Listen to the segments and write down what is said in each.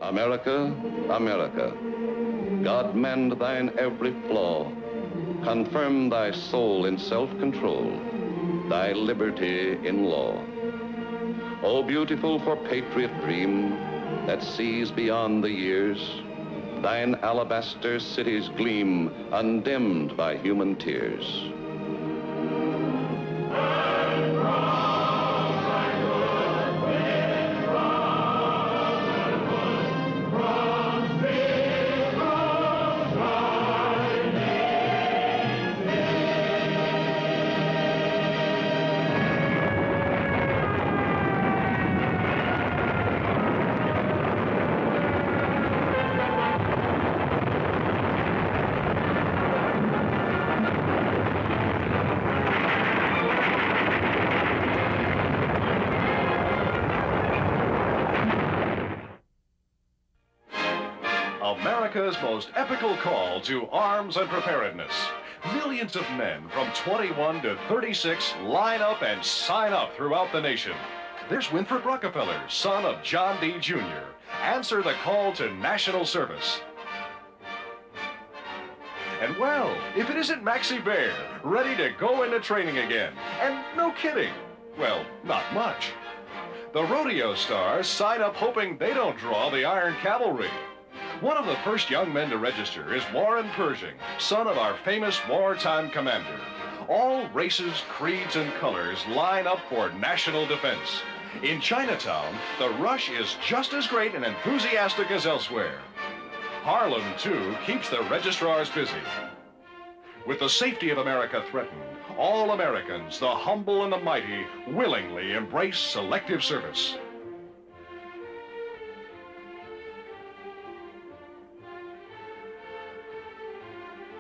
America, America, God mend thine every flaw, confirm thy soul in self-control, thy liberty in law. O beautiful for patriot dream that sees beyond the years, thine alabaster cities gleam undimmed by human tears. America's most epical call to arms and preparedness. Millions of men from 21 to 36 line up and sign up throughout the nation. There's Winthrop Rockefeller, son of John D. Jr. Answer the call to national service. And well, if it isn't Maxie Bear, ready to go into training again. And no kidding. Well, not much. The rodeo stars sign up hoping they don't draw the Iron Cavalry. One of the first young men to register is Warren Pershing, son of our famous wartime commander. All races, creeds, and colors line up for national defense. In Chinatown, the rush is just as great and enthusiastic as elsewhere. Harlem, too, keeps the registrars busy. With the safety of America threatened, all Americans, the humble and the mighty, willingly embrace selective service.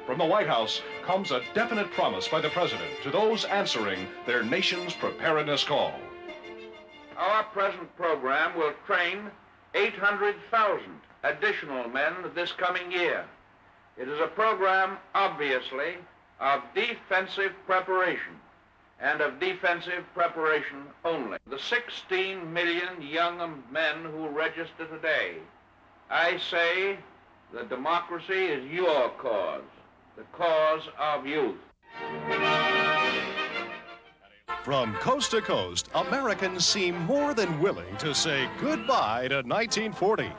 From the White House comes a definite promise by the President to those answering their nation's preparedness call. Our present program will train 800,000 additional men this coming year. It is a program, obviously, of defensive preparation, and of defensive preparation only. The 16 million young men who register today, I say that democracy is your cause. The cause of youth. From coast to coast, Americans seem more than willing to say goodbye to 1940.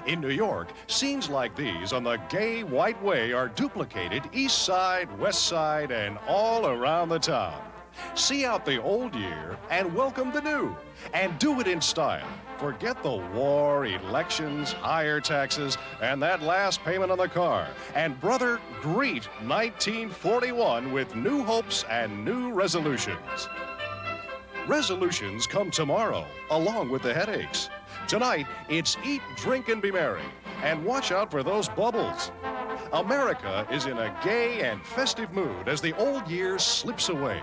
In New York, scenes like these on the gay White Way are duplicated east side, west side, and all around the town. See out the old year and welcome the new, and do it in style. Forget the war, elections, higher taxes, and that last payment on the car. And brother, greet 1941 with new hopes and new resolutions. Resolutions come tomorrow, along with the headaches. Tonight, it's eat, drink, and be merry. And watch out for those bubbles. America is in a gay and festive mood as the old year slips away,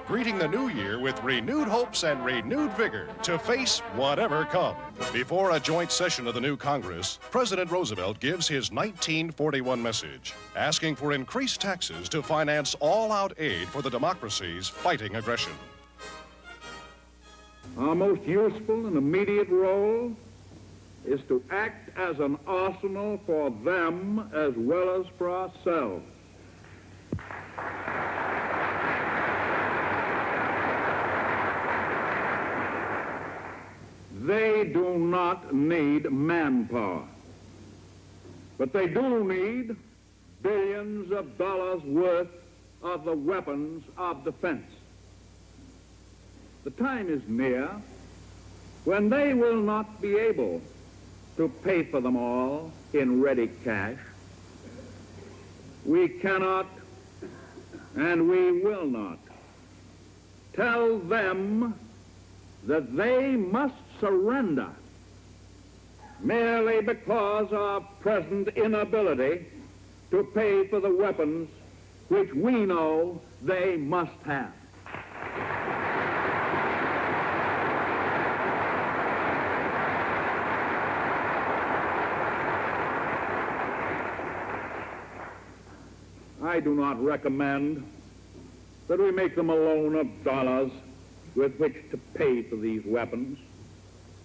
greeting the new year with renewed hopes and renewed vigor to face whatever comes. Before a joint session of the new Congress, President Roosevelt gives his 1941 message, asking for increased taxes to finance all-out aid for the democracies fighting aggression. Our most useful and immediate role is to act as an arsenal for them as well as for ourselves. They do not need manpower, but they do need billions of dollars worth of the weapons of defense. The time is near when they will not be able to pay for them all in ready cash. We cannot and we will not tell them that they must surrender merely because of present inability to pay for the weapons which we know they must have. I do not recommend that we make them a loan of dollars with which to pay for these weapons,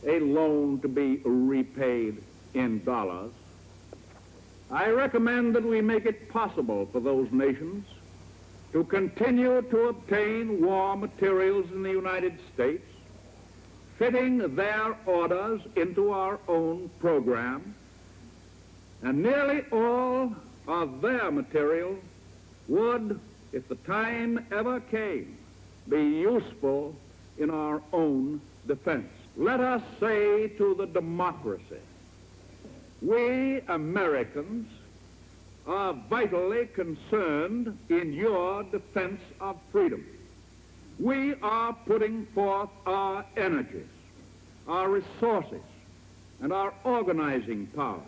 a loan to be repaid in dollars, I recommend that we make it possible for those nations to continue to obtain war materials in the United States, fitting their orders into our own program, and nearly all of their material would, if the time ever came, be useful in our own defense. Let us say to the democracy, we Americans are vitally concerned in your defense of freedom. We are putting forth our energies, our resources, and our organizing powers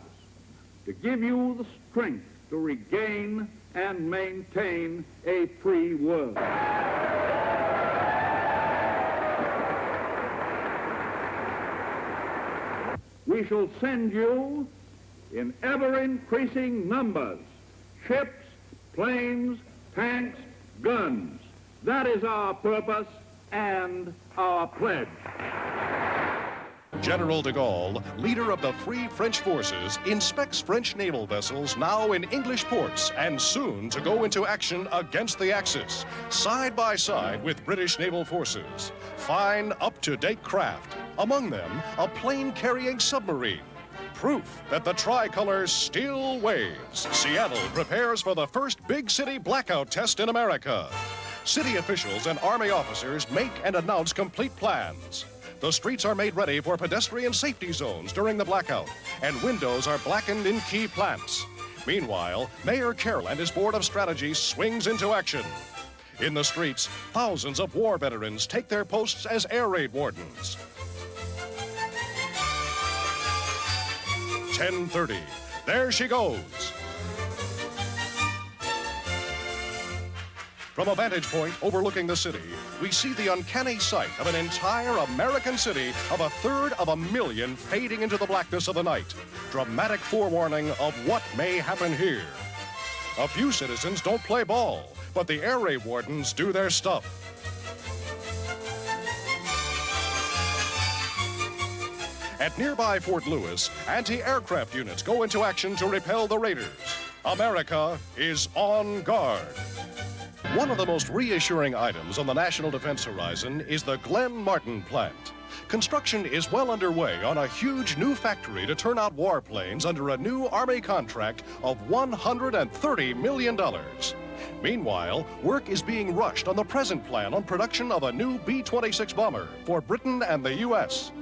to give you the strength to regain and maintain a free world. We shall send you in ever-increasing numbers ships, planes, tanks, guns. That is our purpose and our pledge. General de Gaulle, leader of the Free French forces, inspects French naval vessels now in English ports and soon to go into action against the Axis, side by side with British naval forces. Fine, up-to-date craft. Among them, a plane-carrying submarine. Proof that the tricolor still waves. Seattle prepares for the first big city blackout test in America. City officials and Army officers make and announce complete plans. The streets are made ready for pedestrian safety zones during the blackout, and windows are blackened in key plants. Meanwhile, Mayor Carroll and his Board of Strategy swings into action. In the streets, thousands of war veterans take their posts as air raid wardens. 10:30. There she goes. From a vantage point overlooking the city, we see the uncanny sight of an entire American city of 1/3 of a million fading into the blackness of the night. Dramatic forewarning of what may happen here. A few citizens don't play ball, but the air raid wardens do their stuff. At nearby Fort Lewis, anti-aircraft units go into action to repel the raiders. America is on guard. One of the most reassuring items on the national defense horizon is the Glen Martin plant. Construction is well underway on a huge new factory to turn out warplanes under a new Army contract of $130 million. Meanwhile, work is being rushed on the present plan on production of a new B-26 bomber for Britain and the U.S.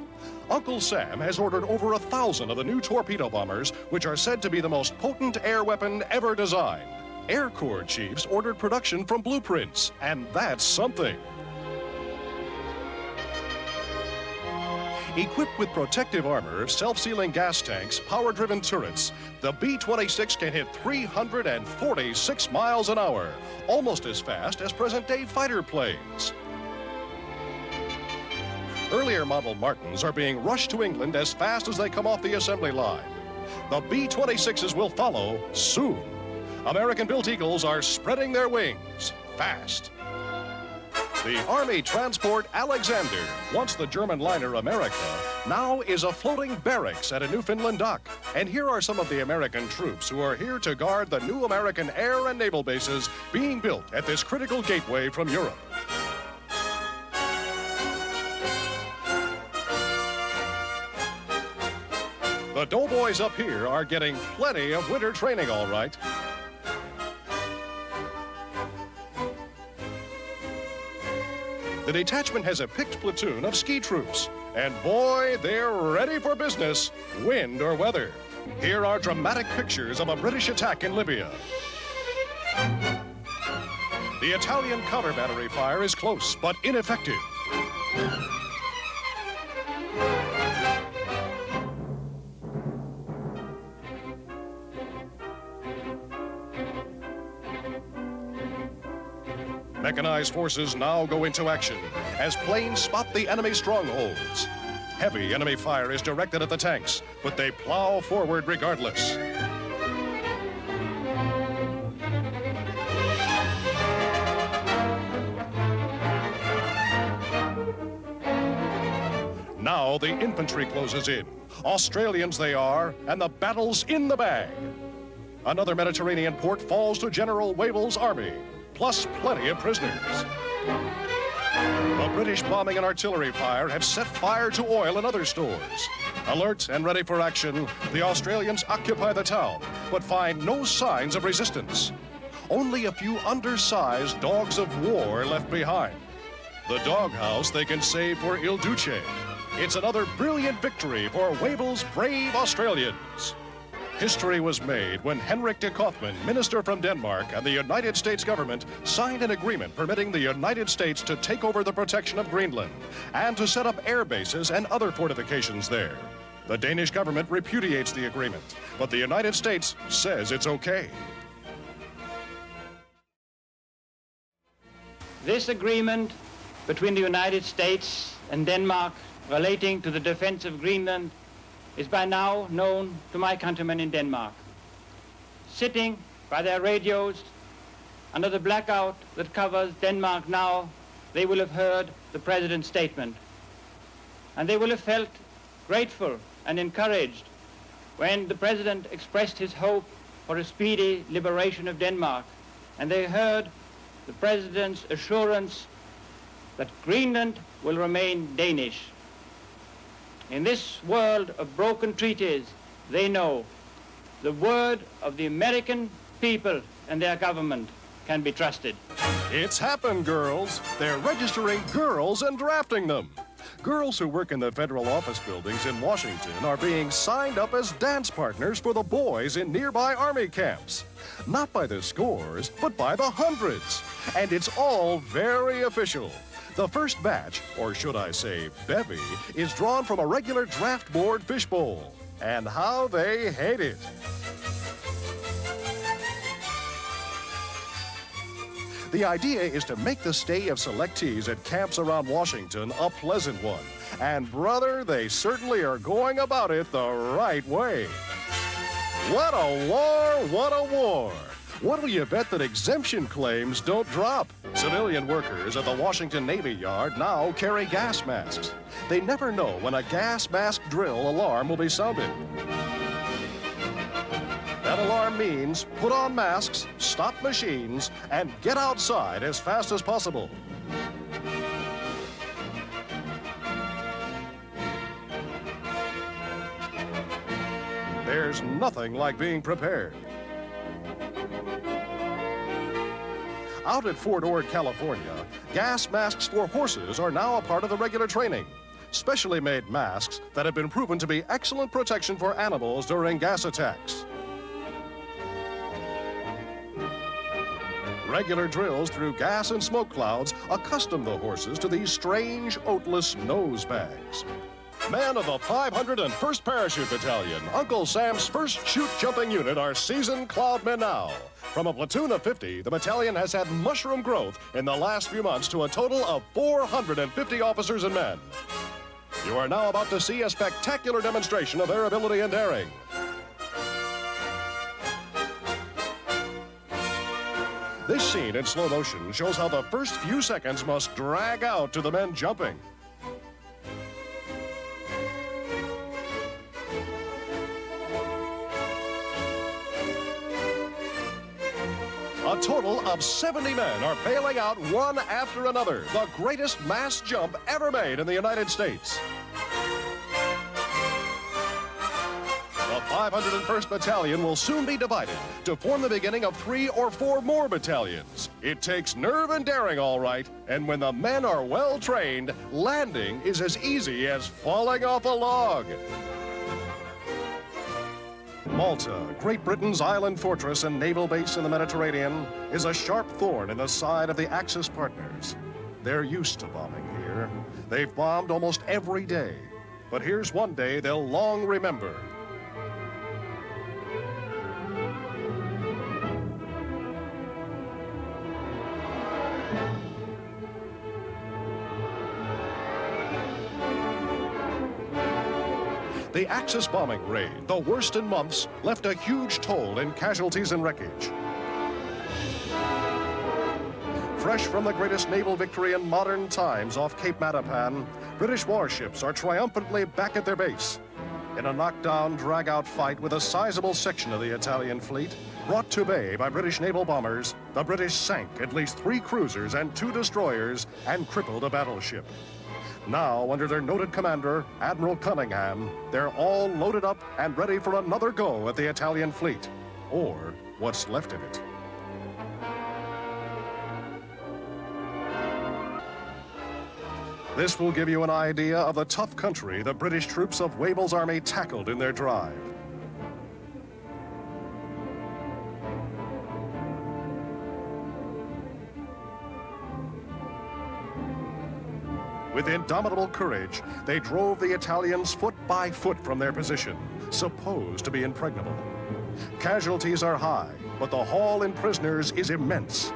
Uncle Sam has ordered over 1,000 of the new torpedo bombers, which are said to be the most potent air weapon ever designed. Air Corps chiefs ordered production from blueprints, and that's something. Equipped with protective armor, self-sealing gas tanks, power-driven turrets, the B-26 can hit 346 miles an hour, almost as fast as present-day fighter planes. Earlier model Martins are being rushed to England as fast as they come off the assembly line. The B-26s will follow soon. American-built Eagles are spreading their wings fast. The Army transport Alexander, once the German liner America, now is a floating barracks at a Newfoundland dock. And here are some of the American troops who are here to guard the new American air and naval bases being built at this critical gateway from Europe. The doughboys up here are getting plenty of winter training, all right. The detachment has a picked platoon of ski troops, and boy, they're ready for business, wind or weather. Here are dramatic pictures of a British attack in Libya. The Italian counter-battery fire is close, but ineffective. Mechanized forces now go into action as planes spot the enemy strongholds. Heavy enemy fire is directed at the tanks, but they plow forward regardless. Now the infantry closes in. Australians they are, and the battle's in the bag. Another Mediterranean port falls to General Wavell's army, plus plenty of prisoners. The British bombing and artillery fire have set fire to oil and other stores. Alert and ready for action, the Australians occupy the town, but find no signs of resistance. Only a few undersized dogs of war left behind. The doghouse they can save for Il Duce. It's another brilliant victory for Wavell's brave Australians. History was made when Henrik de Kaufmann, minister from Denmark, and the United States government signed an agreement permitting the United States to take over the protection of Greenland and to set up air bases and other fortifications there. The Danish government repudiates the agreement, but the United States says it's okay. This agreement between the United States and Denmark relating to the defense of Greenland is by now known to my countrymen in Denmark. Sitting by their radios under the blackout that covers Denmark now, they will have heard the President's statement. And they will have felt grateful and encouraged when the President expressed his hope for a speedy liberation of Denmark. And they heard the President's assurance that Greenland will remain Danish. In this world of broken treaties, they know the word of the American people and their government can be trusted. It's happened, girls. They're registering girls and drafting them. Girls who work in the federal office buildings in Washington are being signed up as dance partners for the boys in nearby army camps. Not by the scores, but by the hundreds. And it's all very official. The first batch, or should I say bevy, is drawn from a regular draft board fishbowl. And how they hate it. The idea is to make the stay of selectees at camps around Washington a pleasant one. And brother, they certainly are going about it the right way. What a war, what a war. What'll you bet that exemption claims don't drop? Civilian workers at the Washington Navy Yard now carry gas masks. They never know when a gas mask drill alarm will be sounded. That alarm means put on masks, stop machines, and get outside as fast as possible. There's nothing like being prepared. Out at Fort Ord, California, gas masks for horses are now a part of the regular training. Specially made masks that have been proven to be excellent protection for animals during gas attacks. Regular drills through gas and smoke clouds accustom the horses to these strange, oatless nose bags. Men of the 501st Parachute Battalion, Uncle Sam's first chute-jumping unit, are seasoned cloudmen now. From a platoon of 50, the battalion has had mushroom growth in the last few months to a total of 450 officers and men. You are now about to see a spectacular demonstration of their ability and daring. This scene in slow motion shows how the first few seconds must drag out to the men jumping. A total of 70 men are bailing out one after another, the greatest mass jump ever made in the United States. The 501st Battalion will soon be divided to form the beginning of 3 or 4 more battalions. It takes nerve and daring, all right, and when the men are well trained, landing is as easy as falling off a log. Malta, Great Britain's island fortress and naval base in the Mediterranean, is a sharp thorn in the side of the Axis partners. They're used to bombing here. They've bombed almost every day. But here's one day they'll long remember. The Axis bombing raid, the worst in months, left a huge toll in casualties and wreckage. Fresh from the greatest naval victory in modern times off Cape Matapan, British warships are triumphantly back at their base. in a knockdown, drag-out fight with a sizable section of the Italian fleet, brought to bay by British naval bombers, the British sank at least 3 cruisers and 2 destroyers and crippled a battleship. Now, under their noted commander, Admiral Cunningham, they're all loaded up and ready for another go at the Italian fleet, or what's left of it. This will give you an idea of the tough country the British troops of Wavell's army tackled in their drive. With indomitable courage, they drove the Italians foot by foot from their position, supposed to be impregnable. Casualties are high, but the haul in prisoners is immense.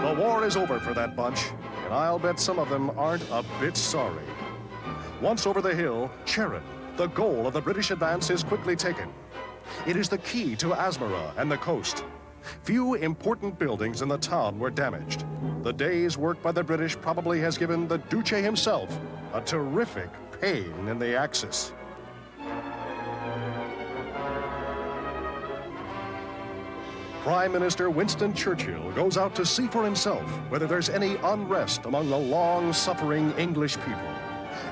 The war is over for that bunch, and I'll bet some of them aren't a bit sorry. Once over the hill, Cherin, the goal of the British advance, is quickly taken. It is the key to Asmara and the coast. Few important buildings in the town were damaged. The day's work by the British probably has given the Duce himself a terrific pain in the axis. Prime Minister Winston Churchill goes out to see for himself whether there's any unrest among the long-suffering English people.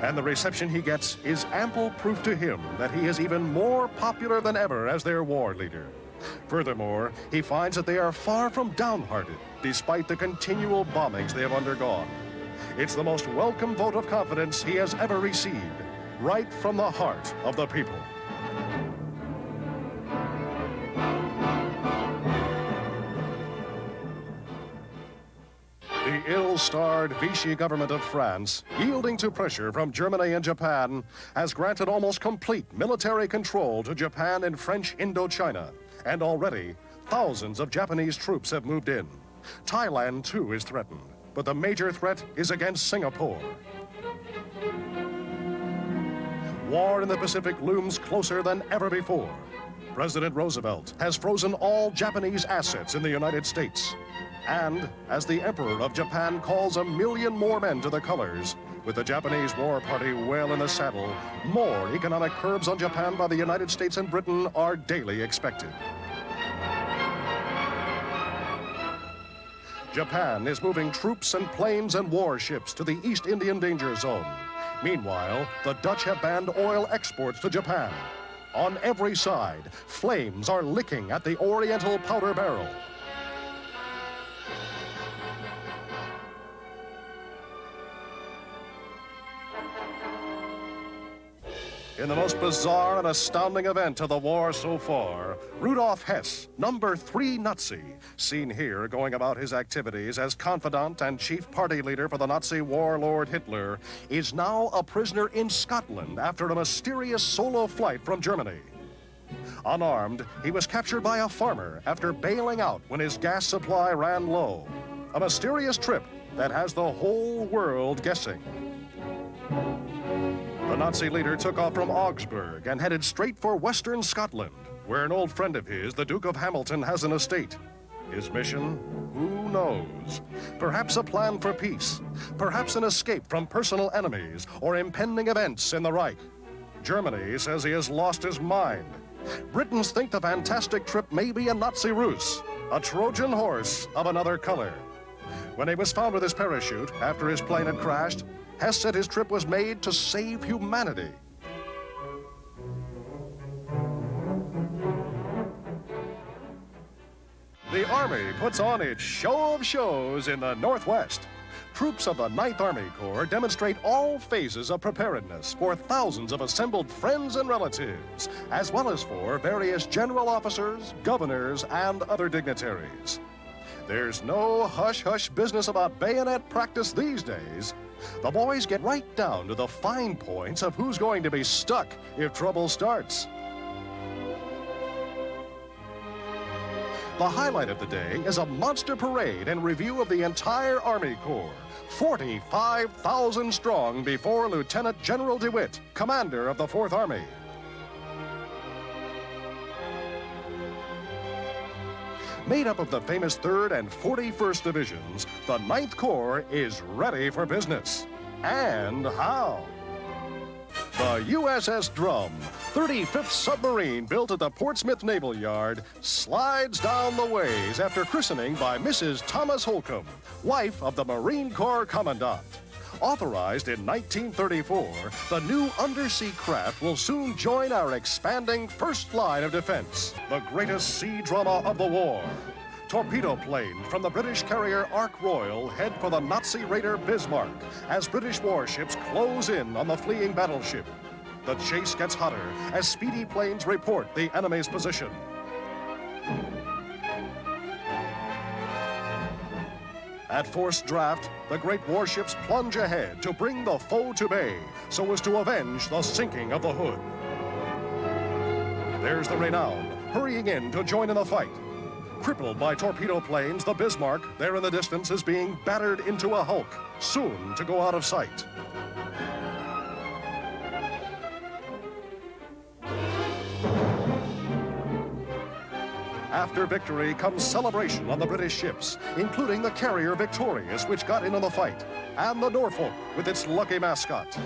And the reception he gets is ample proof to him that he is even more popular than ever as their war leader. Furthermore, he finds that they are far from downhearted, despite the continual bombings they have undergone. It's the most welcome vote of confidence he has ever received, right from the heart of the people. The ill-starred Vichy government of France, yielding to pressure from Germany and Japan, has granted almost complete military control to Japan and French Indochina, and already thousands of Japanese troops have moved in. Thailand, too, is threatened, but the major threat is against Singapore. War in the Pacific looms closer than ever before. President Roosevelt has frozen all Japanese assets in the United States. And as the Emperor of Japan calls 1 million more men to the colors, with the Japanese war party well in the saddle, more economic curbs on Japan by the United States and Britain are daily expected. Japan is moving troops and planes and warships to the East Indian danger zone. Meanwhile, the Dutch have banned oil exports to Japan. On every side, flames are licking at the Oriental powder barrel. In the most bizarre and astounding event of the war so far, Rudolf Hess, number 3 Nazi, seen here going about his activities as confidant and chief party leader for the Nazi warlord Hitler, is now a prisoner in Scotland after a mysterious solo flight from Germany. Unarmed, he was captured by a farmer after bailing out when his gas supply ran low. A mysterious trip that has the whole world guessing. The Nazi leader took off from Augsburg and headed straight for western Scotland, where an old friend of his, the Duke of Hamilton, has an estate. His mission? Who knows? Perhaps a plan for peace, perhaps an escape from personal enemies or impending events in the Reich. Germany says he has lost his mind. Britons think the fantastic trip may be a Nazi ruse, a Trojan horse of another color. When he was found with his parachute after his plane had crashed, Hess said his trip was made to save humanity. The Army puts on its show of shows in the Northwest. Troops of the 9th Army Corps demonstrate all phases of preparedness for thousands of assembled friends and relatives, as well as for various general officers, governors, and other dignitaries. There's no hush-hush business about bayonet practice these days. The boys get right down to the fine points of who's going to be stuck if trouble starts. The highlight of the day is a monster parade and review of the entire Army Corps, 45,000 strong before Lieutenant General DeWitt, commander of the 4th Army. Made up of the famous 3rd and 41st Divisions, the 9th Corps is ready for business. and how. The USS Drum, 35th submarine built at the Portsmouth Naval Yard, slides down the ways after christening by Mrs. Thomas Holcomb, wife of the Marine Corps Commandant. Authorized in 1934, the new undersea craft will soon join our expanding first line of defense, the greatest sea drama of the war. Torpedo planes from the British carrier Ark Royal head for the Nazi raider Bismarck as British warships close in on the fleeing battleship. The chase gets hotter as speedy planes report the enemy's position. At forced draft, the great warships plunge ahead to bring the foe to bay so as to avenge the sinking of the Hood. There's the Renown, hurrying in to join in the fight. Crippled by torpedo planes, the Bismarck, there in the distance, is being battered into a hulk, soon to go out of sight. After victory comes celebration on the British ships, including the carrier Victorious, which got in on the fight, and the Norfolk with its lucky mascot.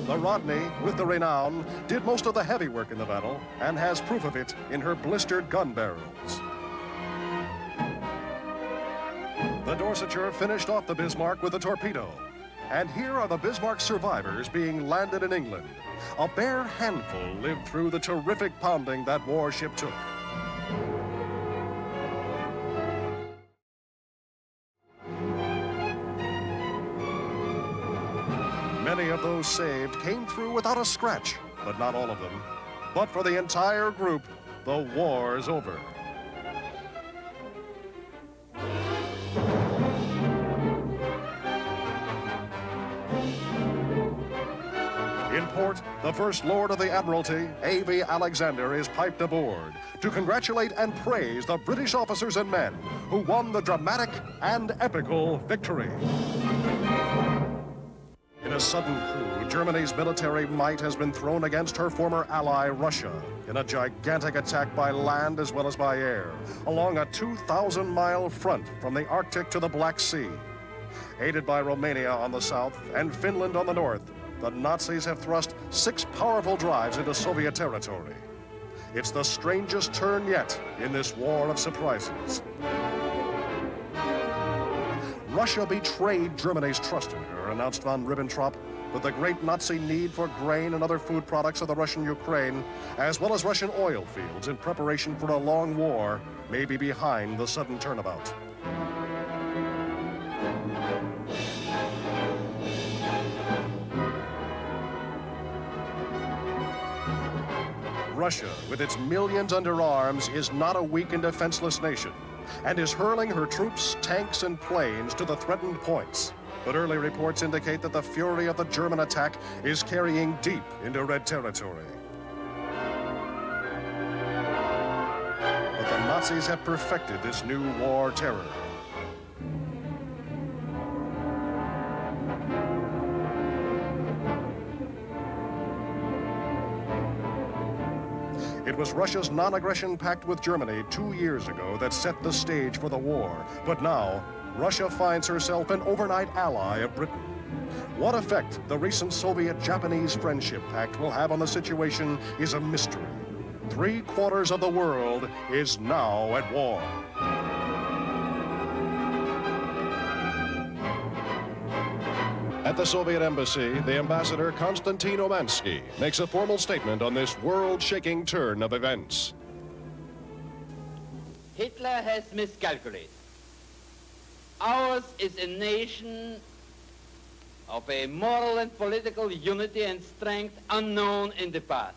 The Rodney, with the Renown, did most of the heavy work in the battle and has proof of it in her blistered gun barrels. The Dorsetshire finished off the Bismarck with a torpedo. And here are the Bismarck survivors being landed in England. A bare handful lived through the terrific pounding that warship took. Many of those saved came through without a scratch, but not all of them. But for the entire group, the war's over. In port, the First Lord of the Admiralty, A.V. Alexander, is piped aboard to congratulate and praise the British officers and men who won the dramatic and epical victory. In a sudden coup, Germany's military might has been thrown against her former ally, Russia, in a gigantic attack by land as well as by air, along a 2,000-mile front from the Arctic to the Black Sea. Aided by Romania on the south and Finland on the north, the Nazis have thrust 6 powerful drives into Soviet territory. It's the strangest turn yet in this war of surprises. Russia betrayed Germany's trust in her, announced von Ribbentrop, but the great Nazi need for grain and other food products of the Russian Ukraine, as well as Russian oil fields in preparation for a long war, may be behind the sudden turnabout. Russia, with its millions under arms, is not a weak and defenseless nation, and is hurling her troops, tanks, and planes to the threatened points. But early reports indicate that the fury of the German attack is carrying deep into Red territory. But the Nazis have perfected this new war terror. It was Russia's non-aggression pact with Germany 2 years ago that set the stage for the war. But now, Russia finds herself an overnight ally of Britain. What effect the recent Soviet-Japanese friendship pact will have on the situation is a mystery. 3/4 of the world is now at war. At the Soviet embassy, the ambassador Konstantin Omansky makes a formal statement on this world-shaking turn of events. Hitler has miscalculated. Ours is a nation of a moral and political unity and strength unknown in the past.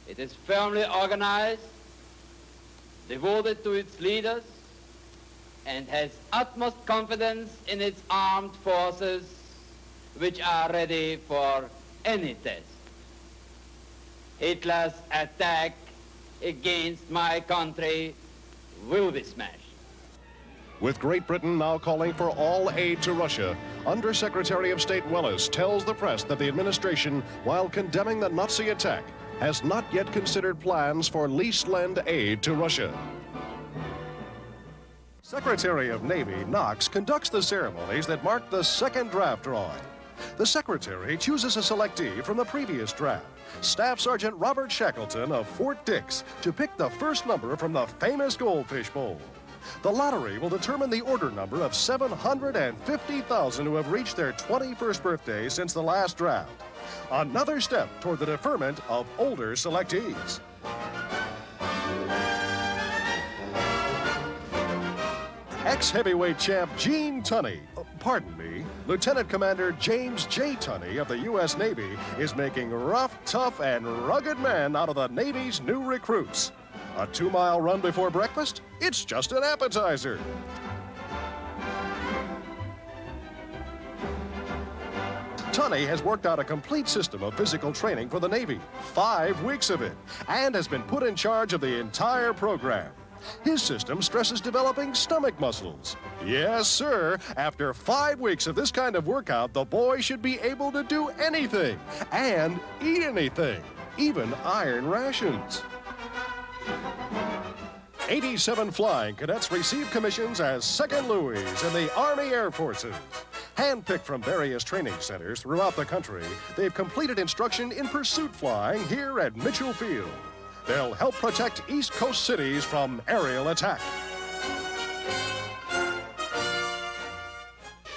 It is firmly organized, devoted to its leaders, and has utmost confidence in its armed forces, which are ready for any test. Hitler's attack against my country will be smashed. With Great Britain now calling for all aid to Russia, Under-Secretary of State Welles tells the press that the administration, while condemning the Nazi attack, has not yet considered plans for lease-lend aid to Russia. Secretary of Navy, Knox, conducts the ceremonies that mark the second draft drawing. The Secretary chooses a selectee from the previous draft, Staff Sergeant Robert Shackleton of Fort Dix, to pick the first number from the famous Goldfish Bowl. The lottery will determine the order number of 750,000 who have reached their 21st birthday since the last draft. Another step toward the deferment of older selectees. Ex-heavyweight champ Gene Tunney, Lieutenant Commander James J. Tunney of the U.S. Navy is making rough, tough, and rugged men out of the Navy's new recruits. A 2-mile run before breakfast? It's just an appetizer. Tunney has worked out a complete system of physical training for the Navy, 5 weeks of it, and has been put in charge of the entire program. His system stresses developing stomach muscles. Yes, sir. After 5 weeks of this kind of workout, the boy should be able to do anything and eat anything, even iron rations. 87 flying cadets receive commissions as Second Louis in the Army Air Forces. Handpicked from various training centers throughout the country, they've completed instruction in pursuit flying here at Mitchell Field. They'll help protect East Coast cities from aerial attack.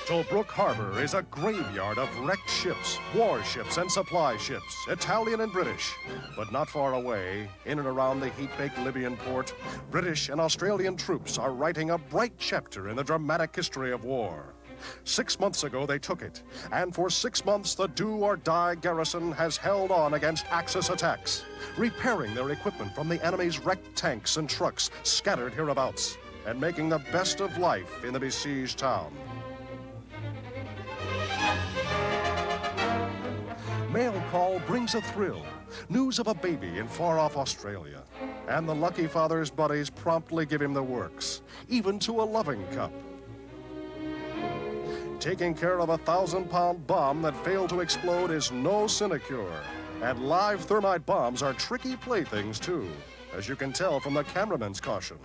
Tobruk Harbor is a graveyard of wrecked ships, warships, and supply ships, Italian and British. But not far away, in and around the heat-baked Libyan port, British and Australian troops are writing a bright chapter in the dramatic history of war. 6 months ago, they took it, and for 6 months, the do-or-die garrison has held on against Axis attacks, repairing their equipment from the enemy's wrecked tanks and trucks scattered hereabouts, and making the best of life in the besieged town. Mail call brings a thrill, news of a baby in far-off Australia, and the lucky father's buddies promptly give him the works, even to a loving cup. Taking care of a 1,000-pound bomb that failed to explode is no sinecure. And live thermite bombs are tricky playthings, too, as you can tell from the cameraman's caution.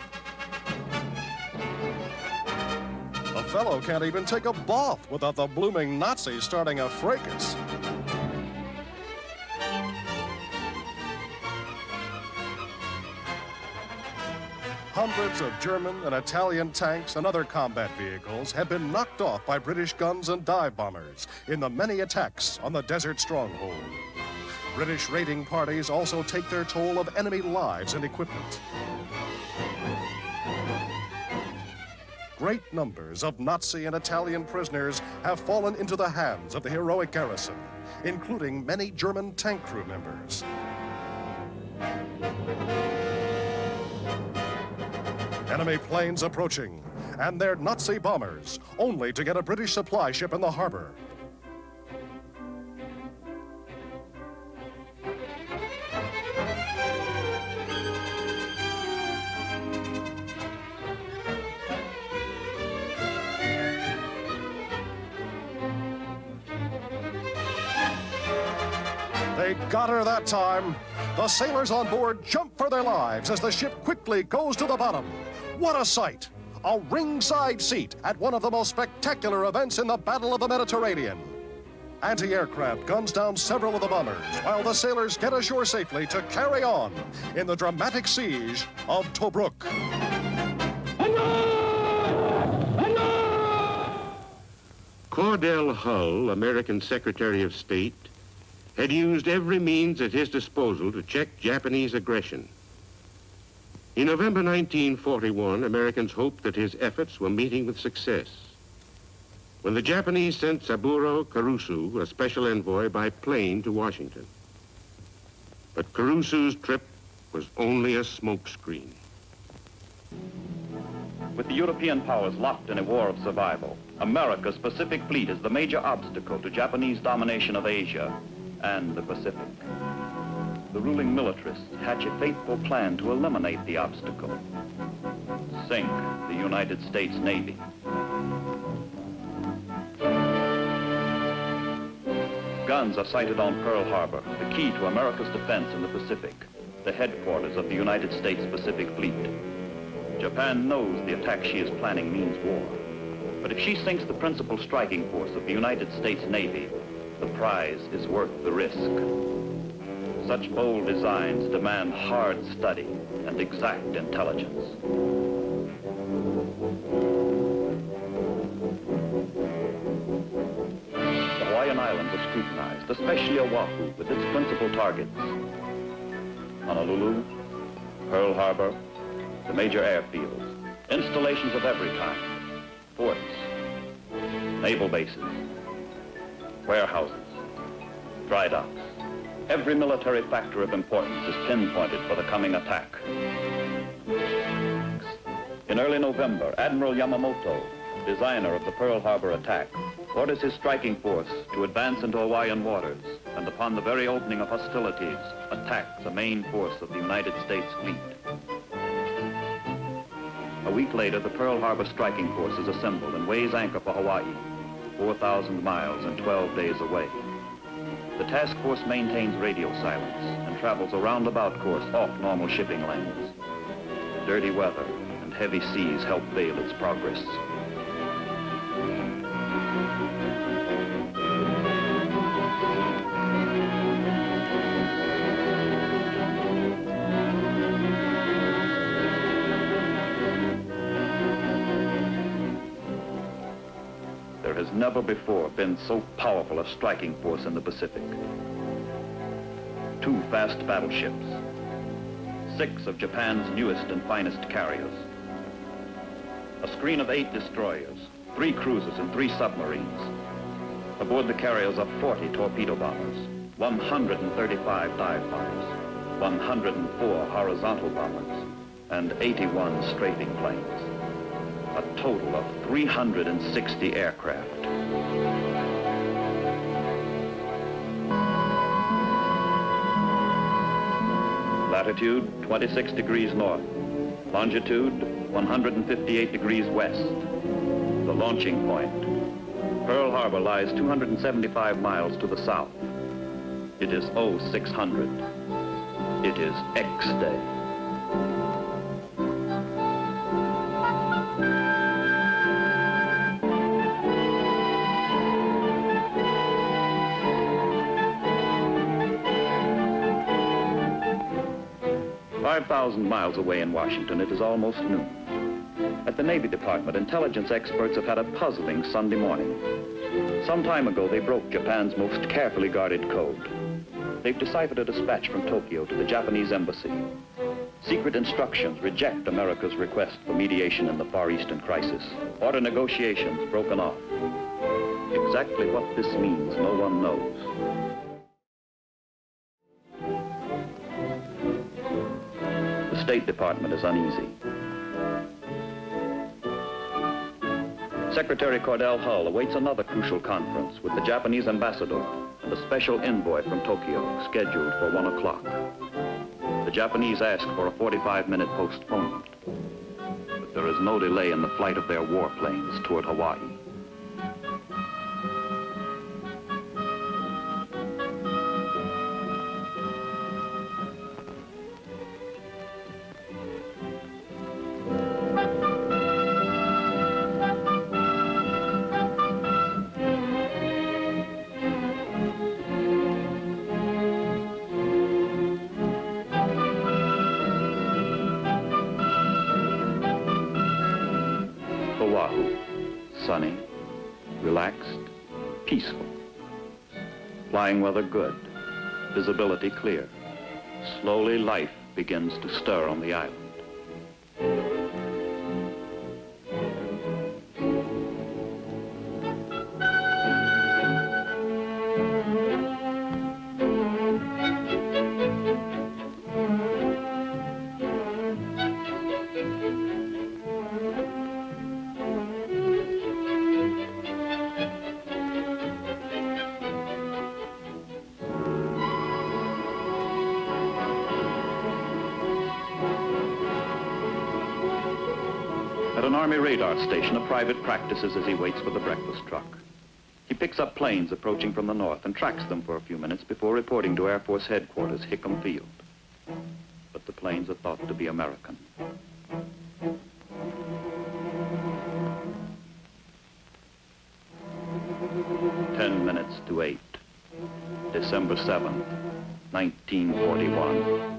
A fellow can't even take a bath without the blooming Nazis starting a fracas. Hundreds of German and Italian tanks and other combat vehicles have been knocked off by British guns and dive bombers in the many attacks on the desert stronghold. British raiding parties also take their toll of enemy lives and equipment. Great numbers of Nazi and Italian prisoners have fallen into the hands of the heroic garrison, including many German tank crew members. Enemy planes approaching, and they're Nazi bombers, only to get a British supply ship in the harbor. They got her that time. The sailors on board jump for their lives as the ship quickly goes to the bottom. What a sight! A ringside seat at one of the most spectacular events in the Battle of the Mediterranean. Anti-aircraft guns down several of the bombers, while the sailors get ashore safely to carry on in the dramatic siege of Tobruk. Cordell Hull, American Secretary of State, had used every means at his disposal to check Japanese aggression. In November 1941, Americans hoped that his efforts were meeting with success, when the Japanese sent Saburo Kurusu, a special envoy, by plane to Washington. But Kurusu's trip was only a smokescreen. With the European powers locked in a war of survival, America's Pacific Fleet is the major obstacle to Japanese domination of Asia and the Pacific. The ruling militarists hatch a fateful plan to eliminate the obstacle. Sink the United States Navy. Guns are sighted on Pearl Harbor, the key to America's defense in the Pacific, the headquarters of the United States Pacific Fleet. Japan knows the attack she is planning means war. But if she sinks the principal striking force of the United States Navy, the prize is worth the risk. Such bold designs demand hard study and exact intelligence. The Hawaiian Islands are scrutinized, especially Oahu, with its principal targets: Honolulu, Pearl Harbor, the major airfields, installations of every kind, forts, naval bases, warehouses, dry docks. Every military factor of importance is pinpointed for the coming attack. In early November, Admiral Yamamoto, designer of the Pearl Harbor attack, orders his striking force to advance into Hawaiian waters and upon the very opening of hostilities, attack the main force of the United States fleet. A week later, the Pearl Harbor striking force is assembled and weighs anchor for Hawaii, 4,000 miles and 12 days away. The task force maintains radio silence and travels a roundabout course off normal shipping lanes. Dirty weather and heavy seas help veil its progress. There has never before been so powerful a striking force in the Pacific. 2 fast battleships, 6 of Japan's newest and finest carriers, a screen of 8 destroyers, 3 cruisers and 3 submarines. Aboard the carriers are 40 torpedo bombers, 135 dive bombers, 104 horizontal bombers, and 81 strafing planes. A total of 360 aircraft. Latitude 26 degrees north, longitude 158 degrees west. The launching point. Pearl Harbor lies 275 miles to the south. It is 0600. It is X-Day. Five 5,000 miles away in Washington, it is almost noon. At the Navy Department, intelligence experts have had a puzzling Sunday morning. Some time ago, they broke Japan's most carefully guarded code. They've deciphered a dispatch from Tokyo to the Japanese embassy. Secret instructions reject America's request for mediation in the Far Eastern crisis. Order negotiations broken off. Exactly what this means, no one knows. The State Department is uneasy. Secretary Cordell Hull awaits another crucial conference with the Japanese ambassador and a special envoy from Tokyo, scheduled for 1 o'clock. The Japanese ask for a 45-minute postponement, but there is no delay in the flight of their warplanes toward Hawaii. Sunny, relaxed, peaceful. Flying weather good, visibility clear. Slowly life begins to stir on the island. At an Army radar station, a private practices as he waits for the breakfast truck. He picks up planes approaching from the north and tracks them for a few minutes before reporting to Air Force Headquarters, Hickam Field. But the planes are thought to be American. minutes to 8. December 7th, 1941.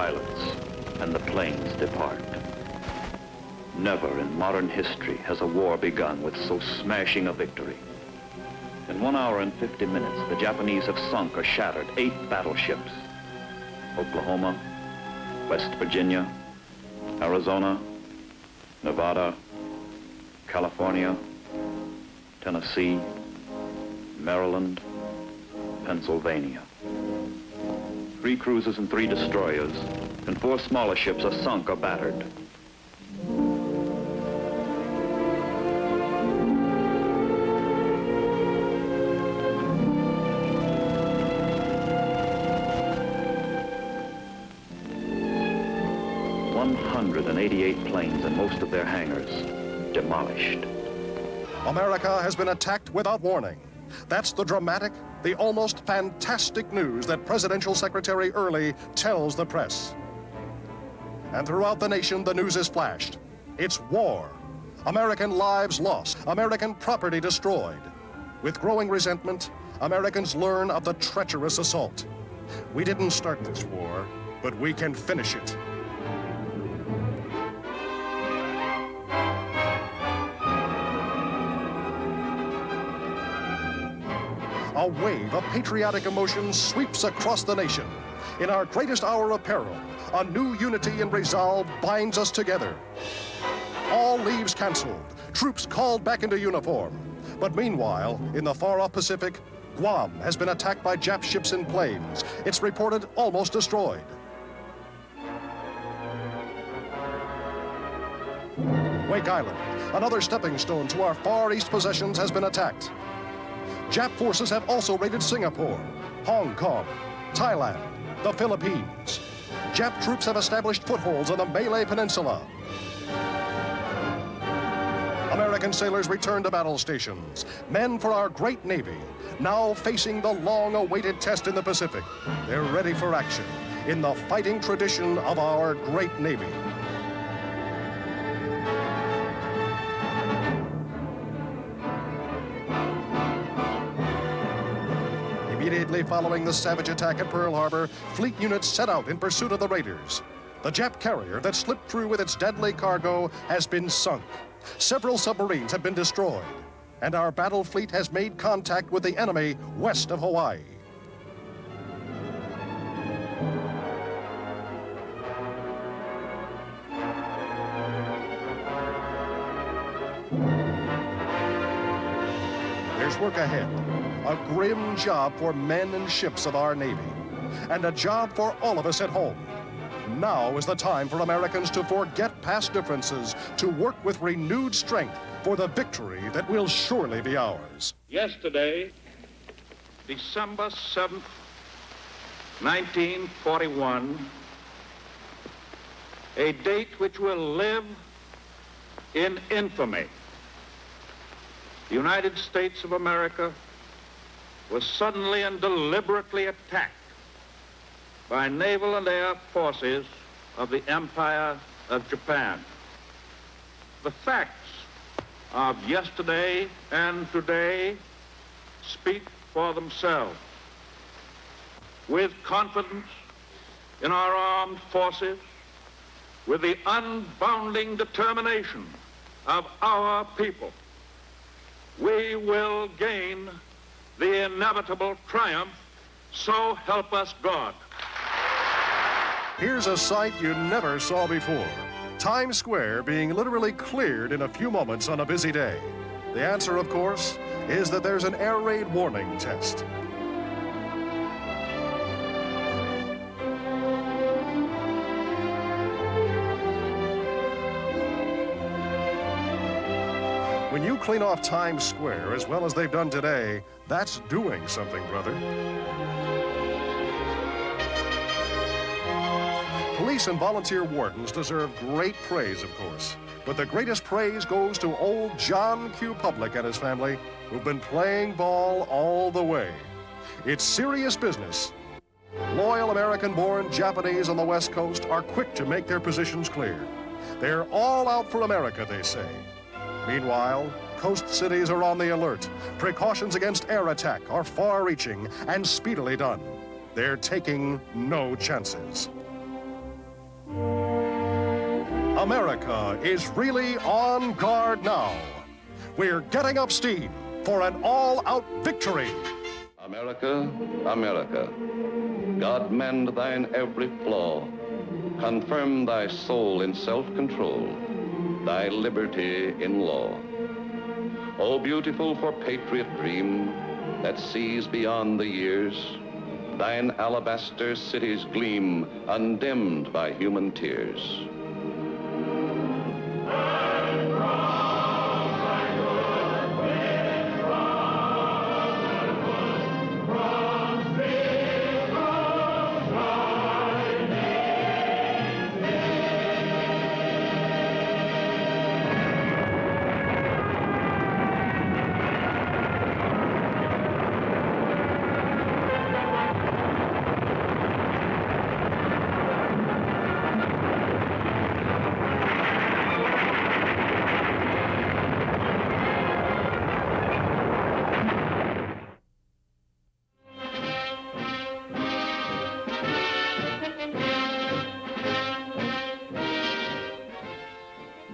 pilots, and the planes depart. Never in modern history has a war begun with so smashing a victory. In 1 hour and 50 minutes, the Japanese have sunk or shattered 8 battleships. Oklahoma, West Virginia, Arizona, Nevada, California, Tennessee, Maryland, Pennsylvania. 3 cruisers and 3 destroyers, and 4 smaller ships are sunk or battered. Planes and most of their hangars demolished. America has been attacked without warning. That's the dramatic, the almost fantastic news that Presidential Secretary Early tells the press. And throughout the nation, the news is flashed. It's war. American lives lost, American property destroyed. With growing resentment, Americans learn of the treacherous assault. We didn't start this war, but we can finish it. A wave of patriotic emotion sweeps across the nation. In our greatest hour of peril, a new unity and resolve binds us together. All leaves canceled, troops called back into uniform. But meanwhile, in the far-off Pacific, Guam has been attacked by Jap ships and planes. It's reported almost destroyed. Wake Island, another stepping stone to our Far East possessions, has been attacked. Jap forces have also raided Singapore, Hong Kong, Thailand, the Philippines. Jap troops have established footholds on the Malay Peninsula. American sailors return to battle stations. Men for our great Navy, now facing the long-awaited test in the Pacific. They're ready for action in the fighting tradition of our great Navy. Immediately following the savage attack at Pearl Harbor, fleet units set out in pursuit of the raiders. The Jap carrier that slipped through with its deadly cargo has been sunk. Several submarines have been destroyed, and our battle fleet has made contact with the enemy west of Hawaii. There's work ahead. A grim job for men and ships of our Navy, and a job for all of us at home. Now is the time for Americans to forget past differences, to work with renewed strength for the victory that will surely be ours. Yesterday, December 7th, 1941, a date which will live in infamy. The United States of America was suddenly and deliberately attacked by naval and air forces of the Empire of Japan. The facts of yesterday and today speak for themselves. With confidence in our armed forces, with the unbounding determination of our people, we will gain the inevitable triumph, so help us God. Here's a sight you never saw before. Times Square being literally cleared in a few moments on a busy day. The answer, of course, is that there's an air raid warning test. When you clean off Times Square as well as they've done today, that's doing something, brother. Police and volunteer wardens deserve great praise, of course. But the greatest praise goes to old John Q. Public and his family, who've been playing ball all the way. It's serious business. Loyal American-born Japanese on the West Coast are quick to make their positions clear. They're all out for America, they say. Meanwhile, coast cities are on the alert. Precautions against air attack are far-reaching and speedily done. They're taking no chances. America is really on guard now. We're getting up steam for an all-out victory. America, America, God mend thine every flaw, confirm thy soul in self-control, thy liberty in law. O beautiful for patriot dream that sees beyond the years, thine alabaster cities gleam undimmed by human tears.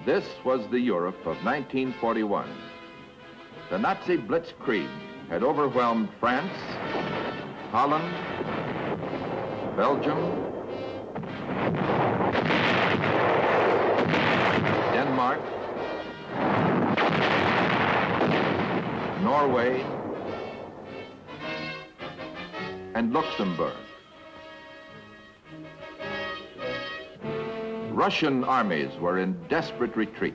This was the Europe of 1941. The Nazi Blitzkrieg had overwhelmed France, Holland, Belgium, Denmark, Norway, and Luxembourg. Russian armies were in desperate retreat.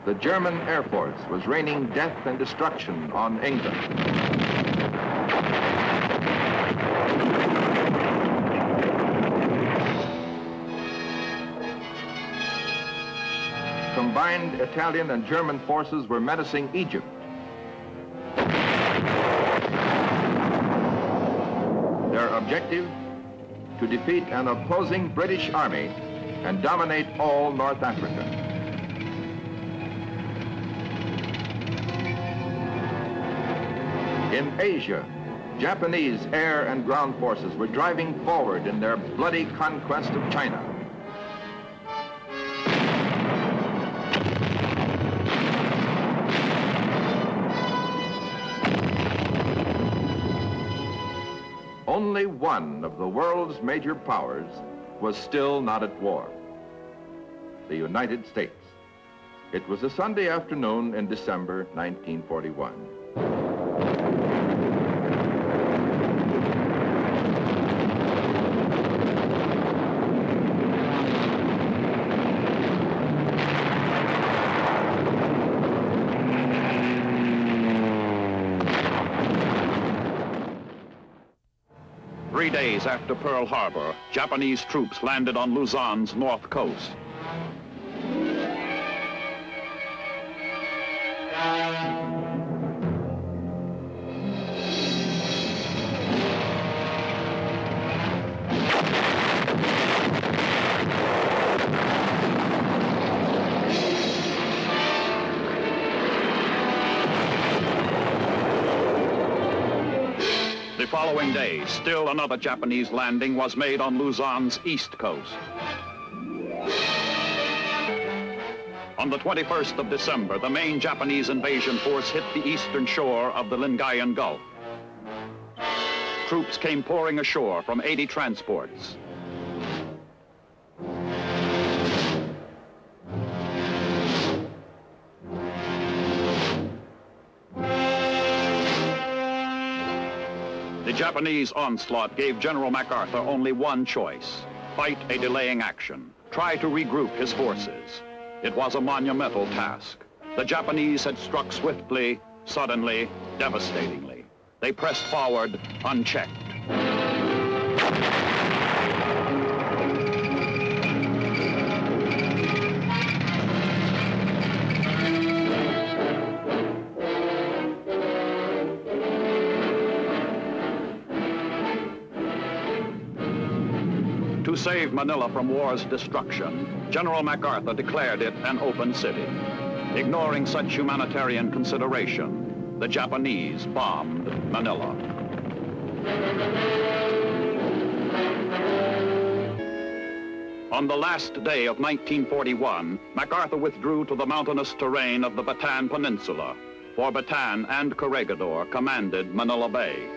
The German Air Force was raining death and destruction on England. Combined Italian and German forces were menacing Egypt. Their objective, to defeat an opposing British army and dominate all North Africa. In Asia, Japanese air and ground forces were driving forward in their bloody conquest of China. Only one of the world's major powers was still not at war, the United States. It was a Sunday afternoon in December 1941. 3 days after Pearl Harbor, Japanese troops landed on Luzon's north coast. The following day, still another Japanese landing was made on Luzon's east coast. On the 21st of December, the main Japanese invasion force hit the eastern shore of the Lingayen Gulf. Troops came pouring ashore from 80 transports. The Japanese onslaught gave General MacArthur only one choice: fight a delaying action, try to regroup his forces. It was a monumental task. The Japanese had struck swiftly, suddenly, devastatingly. They pressed forward unchecked. To save Manila from war's destruction, General MacArthur declared it an open city. Ignoring such humanitarian consideration, the Japanese bombed Manila. On the last day of 1941, MacArthur withdrew to the mountainous terrain of the Bataan Peninsula, for Bataan and Corregidor commanded Manila Bay.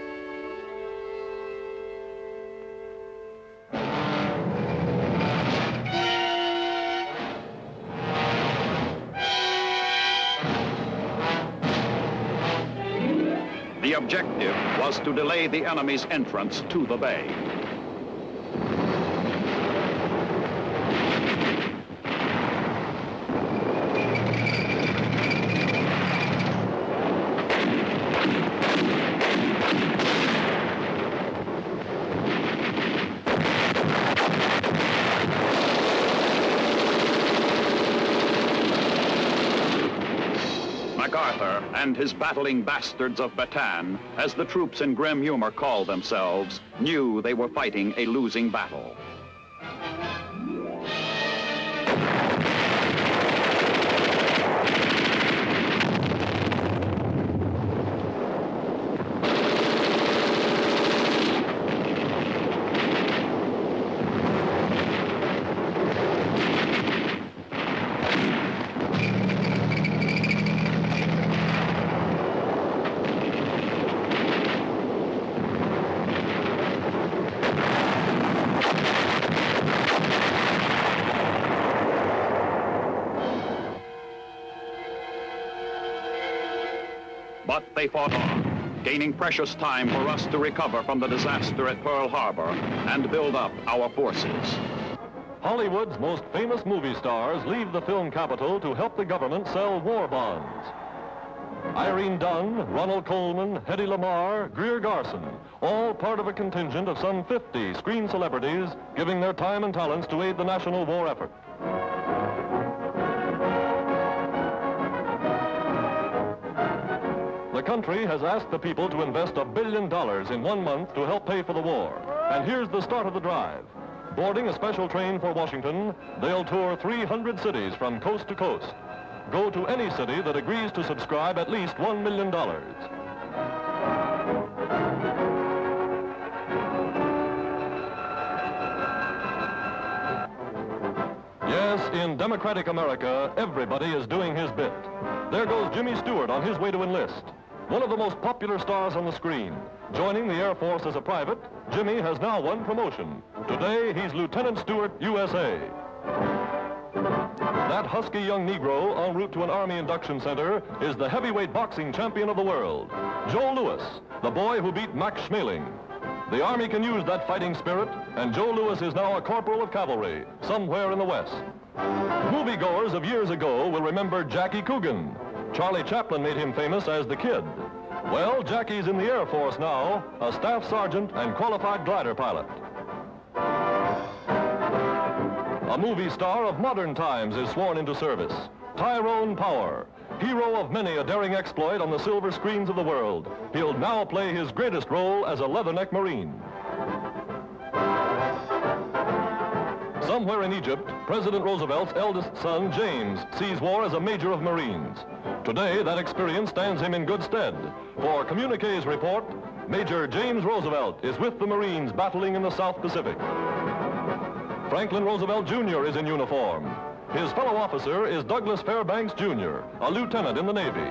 The objective was to delay the enemy's entrance to the bay. MacArthur and his battling bastards of Bataan, as the troops in grim humor called themselves, knew they were fighting a losing battle. But they fought on, gaining precious time for us to recover from the disaster at Pearl Harbor and build up our forces. Hollywood's most famous movie stars leave the film capital to help the government sell war bonds. Irene Dunn, Ronald Colman, Hedy Lamarr, Greer Garson, all part of a contingent of some 50 screen celebrities giving their time and talents to aid the national war effort. The country has asked the people to invest $1 billion in 1 month to help pay for the war. And here's the start of the drive. Boarding a special train for Washington, they'll tour 300 cities from coast to coast. Go to any city that agrees to subscribe at least $1 million. Yes, in democratic America, everybody is doing his bit. There goes Jimmy Stewart on his way to enlist. One of the most popular stars on the screen. Joining the Air Force as a private, Jimmy has now won promotion. Today, he's Lieutenant Stewart, USA. That husky young Negro en route to an Army induction center is the heavyweight boxing champion of the world, Joe Louis, the boy who beat Max Schmeling. The Army can use that fighting spirit, and Joe Louis is now a corporal of cavalry, somewhere in the West. Moviegoers of years ago will remember Jackie Coogan. Charlie Chaplin made him famous as the Kid. Well, Jackie's in the Air Force now, a staff sergeant and qualified glider pilot. A movie star of modern times is sworn into service. Tyrone Power, hero of many a daring exploit on the silver screens of the world. He'll now play his greatest role as a Leatherneck Marine. Somewhere in Egypt, President Roosevelt's eldest son, James, sees war as a major of Marines. Today, that experience stands him in good stead. For Communiqué's report, Major James Roosevelt is with the Marines battling in the South Pacific. Franklin Roosevelt Jr. is in uniform. His fellow officer is Douglas Fairbanks Jr., a lieutenant in the Navy.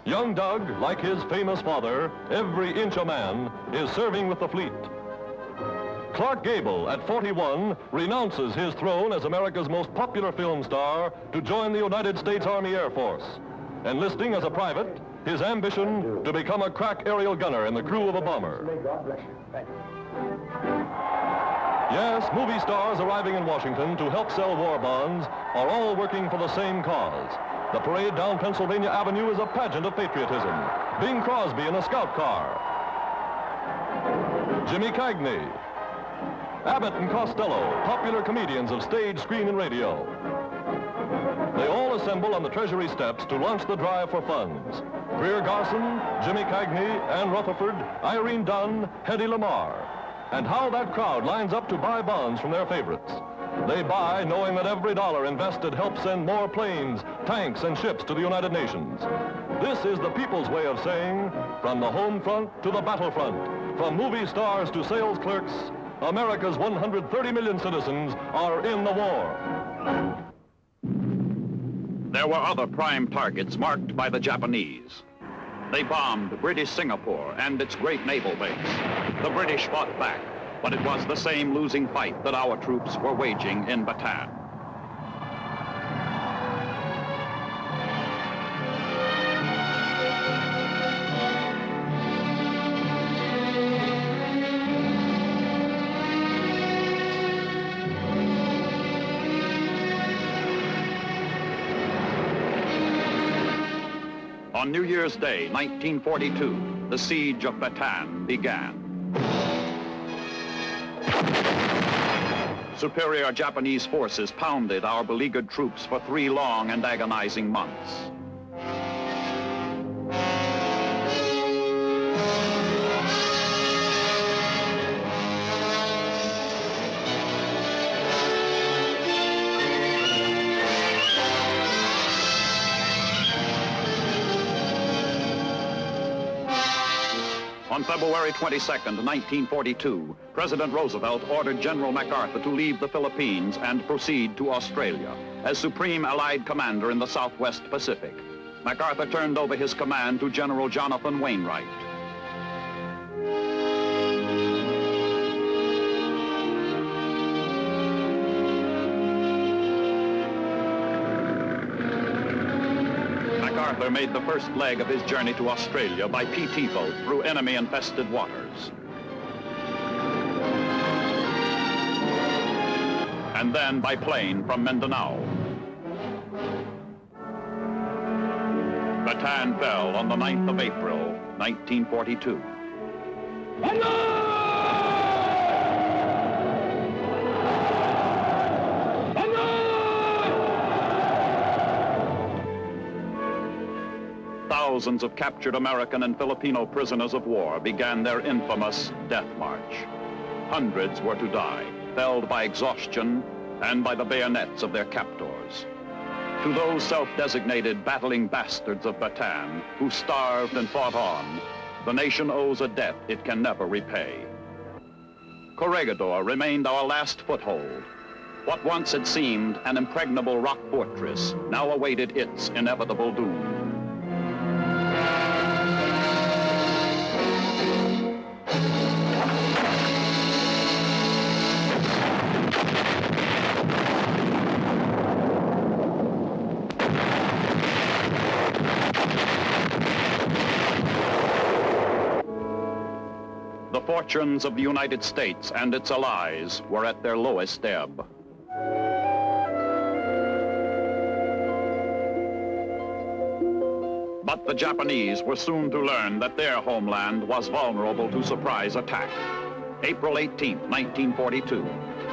Young Doug, like his famous father, every inch a man, is serving with the fleet. Clark Gable, at 41, renounces his throne as America's most popular film star to join the United States Army Air Force. Enlisting as a private, his ambition to become a crack aerial gunner in the crew of a bomber. God bless you. Thank you. Yes, movie stars arriving in Washington to help sell war bonds are all working for the same cause. The parade down Pennsylvania Avenue is a pageant of patriotism. Bing Crosby in a scout car. Jimmy Cagney. Abbott and Costello, popular comedians of stage, screen, and radio. They all assemble on the Treasury steps to launch the drive for funds. Greer Garson, Jimmy Cagney, Ann Rutherford, Irene Dunn, Hedy Lamarr. And how that crowd lines up to buy bonds from their favorites. They buy knowing that every dollar invested helps send more planes, tanks, and ships to the United Nations. This is the people's way of saying, from the home front to the battlefront, From movie stars to sales clerks, America's 130 million citizens are in the war. There were other prime targets marked by the Japanese. They bombed British Singapore and its great naval base. The British fought back, but it was the same losing fight that our troops were waging in Bataan. On New Year's Day, 1942, the siege of Bataan began. Superior Japanese forces pounded our beleaguered troops for 3 long and agonizing months. On February 22nd, 1942, President Roosevelt ordered General MacArthur to leave the Philippines and proceed to Australia as Supreme Allied Commander in the Southwest Pacific. MacArthur turned over his command to General Jonathan Wainwright. MacArthur made the first leg of his journey to Australia by PT boat through enemy-infested waters. And then by plane from Mindanao. Bataan fell on the 9th of April, 1942. Thousands of captured American and Filipino prisoners of war began their infamous death march. Hundreds were to die, felled by exhaustion and by the bayonets of their captors. To those self-designated battling bastards of Bataan who starved and fought on, the nation owes a debt it can never repay. Corregidor remained our last foothold. What once had seemed an impregnable rock fortress now awaited its inevitable doom. The fortunes of the United States and its allies were at their lowest ebb. But the Japanese were soon to learn that their homeland was vulnerable to surprise attack. April 18, 1942,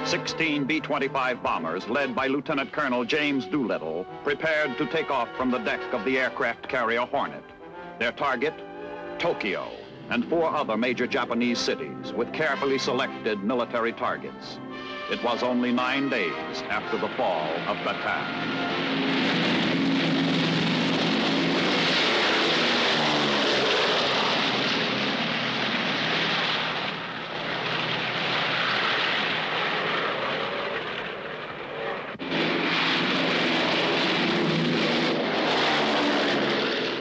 16 B-25 bombers led by Lieutenant Colonel James Doolittle prepared to take off from the deck of the aircraft carrier Hornet. Their target, Tokyo, and 4 other major Japanese cities with carefully selected military targets. It was only 9 days after the fall of Bataan.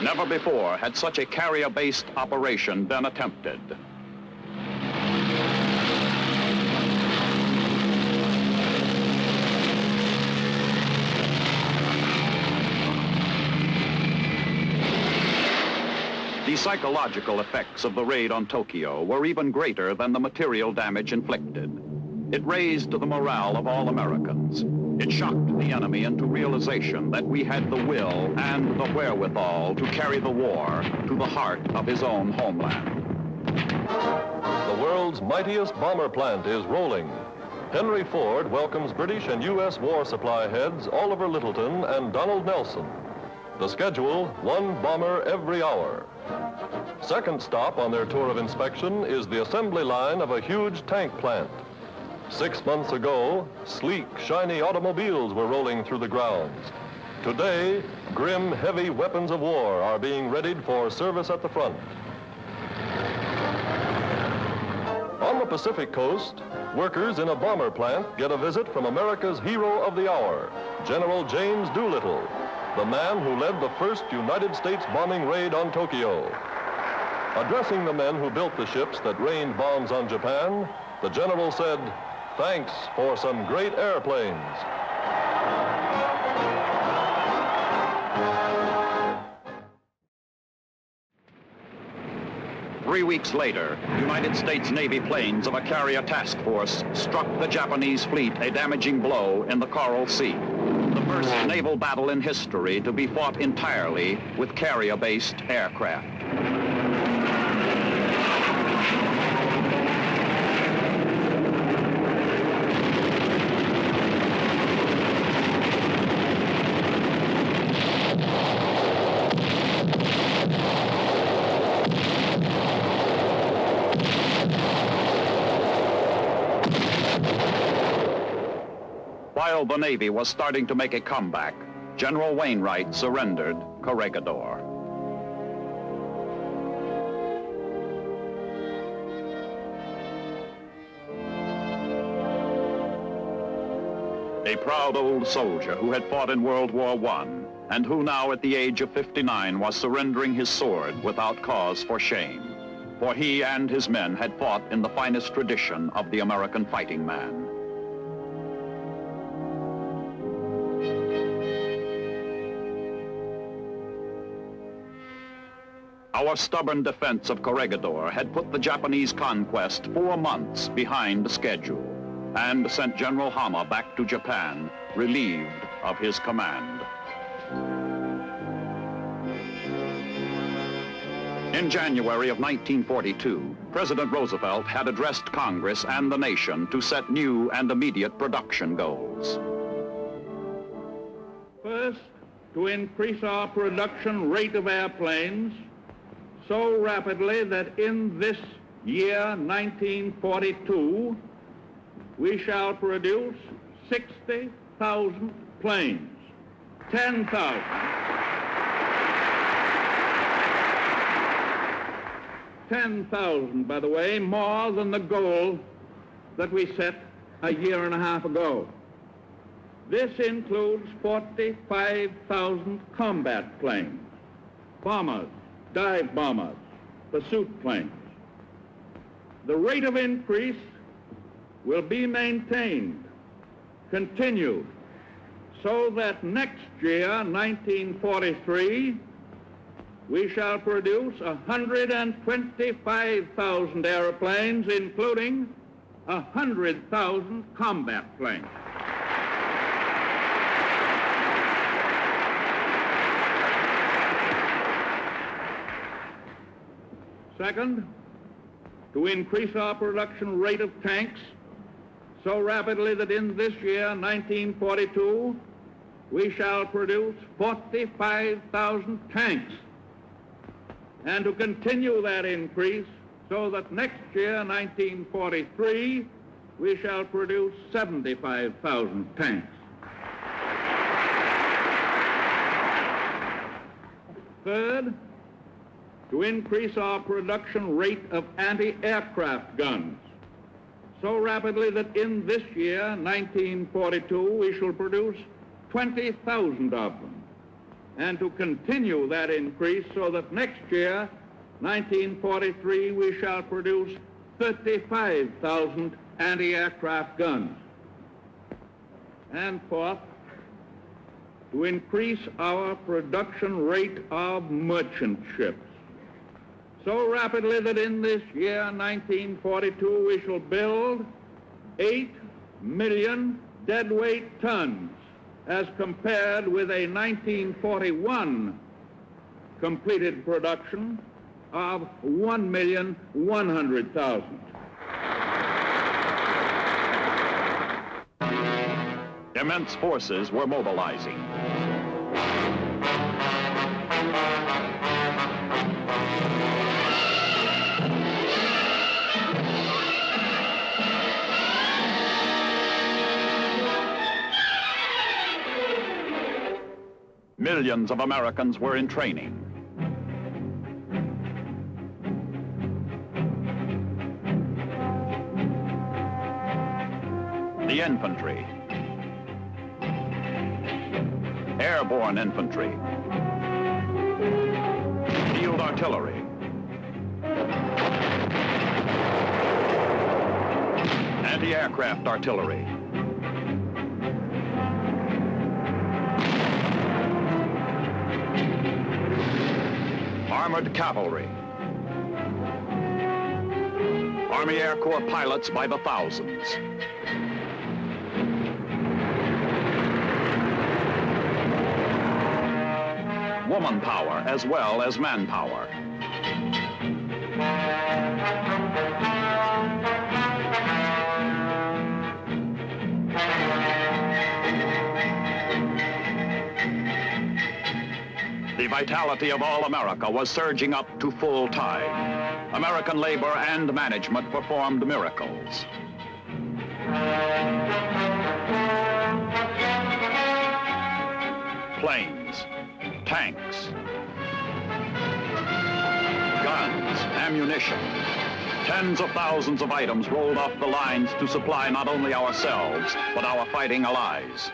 Never before had such a carrier-based operation been attempted. The psychological effects of the raid on Tokyo were even greater than the material damage inflicted. It raised the morale of all Americans. It shocked the enemy into realization that we had the will and the wherewithal to carry the war to the heart of his own homeland. The world's mightiest bomber plant is rolling. Henry Ford welcomes British and U.S. war supply heads Oliver Littleton and Donald Nelson. The schedule, 1 bomber every hour. Second stop on their tour of inspection is the assembly line of a huge tank plant. 6 months ago, sleek, shiny automobiles were rolling through the grounds. Today, grim, heavy weapons of war are being readied for service at the front. On the Pacific coast, workers in a bomber plant get a visit from America's hero of the hour, General James Doolittle, the man who led the first United States bombing raid on Tokyo. Addressing the men who built the ships that rained bombs on Japan, the general said, "Thanks for some great airplanes." 3 weeks later, United States Navy planes of a carrier task force struck the Japanese fleet a damaging blow in the Coral Sea. The first naval battle in history to be fought entirely with carrier-based aircraft. While the Navy was starting to make a comeback, General Wainwright surrendered Corregidor. A proud old soldier who had fought in World War I and who now at the age of 59 was surrendering his sword without cause for shame, for he and his men had fought in the finest tradition of the American fighting man. Our stubborn defense of Corregidor had put the Japanese conquest 4 months behind schedule and sent General Hama back to Japan, relieved of his command. In January of 1942, President Roosevelt had addressed Congress and the nation to set new and immediate production goals. First, to increase our production rate of airplanes so rapidly that in this year, 1942, we shall produce 60,000 planes, 10,000. 10,000, by the way, more than the goal that we set a year and a half ago. This includes 45,000 combat planes, bombers, dive bombers, pursuit planes. The rate of increase will be maintained, continued, so that next year, 1943, we shall produce 125,000 airplanes, including 100,000 combat planes. Second, to increase our production rate of tanks so rapidly that in this year, 1942, we shall produce 45,000 tanks, and to continue that increase so that next year, 1943, we shall produce 75,000 tanks. Third, to increase our production rate of anti-aircraft guns so rapidly that in this year, 1942, we shall produce 20,000 of them, and to continue that increase so that next year, 1943, we shall produce 35,000 anti-aircraft guns. And fourth, to increase our production rate of merchant ships so rapidly that in this year, 1942, we shall build 8 million deadweight tons as compared with a 1941 completed production of 1,100,000. Immense forces were mobilizing. Millions of Americans were in training. The infantry. Airborne infantry. Field artillery. Anti-aircraft artillery. Armored cavalry. Army Air Corps pilots by the thousands. Woman power as well as manpower. The vitality of all America was surging up to full tide. American labor and management performed miracles. Planes, tanks, guns, ammunition. Tens of thousands of items rolled off the lines to supply not only ourselves, but our fighting allies.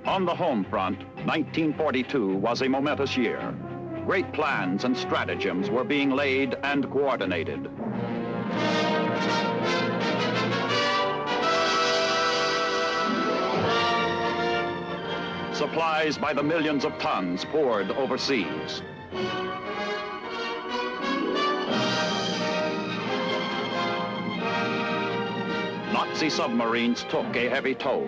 On the home front, 1942 was a momentous year. Great plans and stratagems were being laid and coordinated. Supplies by the millions of tons poured overseas. Nazi submarines took a heavy toll.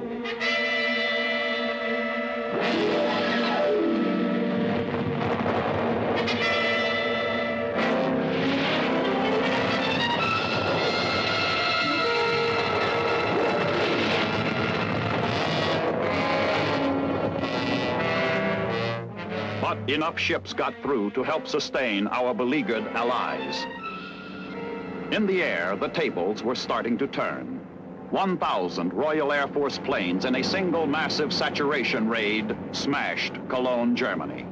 But enough ships got through to help sustain our beleaguered allies. In the air, the tables were starting to turn. 1,000 Royal Air Force planes in a single massive saturation raid smashed Cologne, Germany.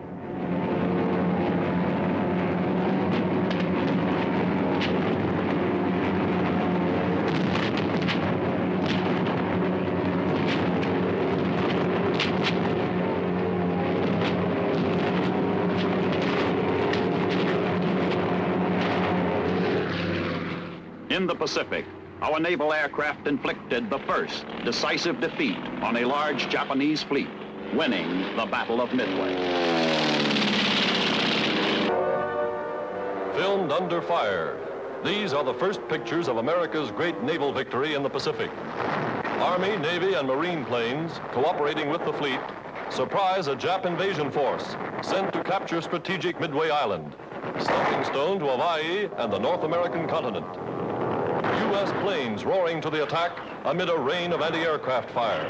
In the Pacific, our naval aircraft inflicted the first decisive defeat on a large Japanese fleet, winning the Battle of Midway. Filmed under fire. These are the first pictures of America's great naval victory in the Pacific. Army, Navy, and Marine planes, cooperating with the fleet, surprise a Jap invasion force sent to capture strategic Midway Island, stepping stone to Hawaii and the North American continent. U.S. planes roaring to the attack amid a rain of anti-aircraft fire.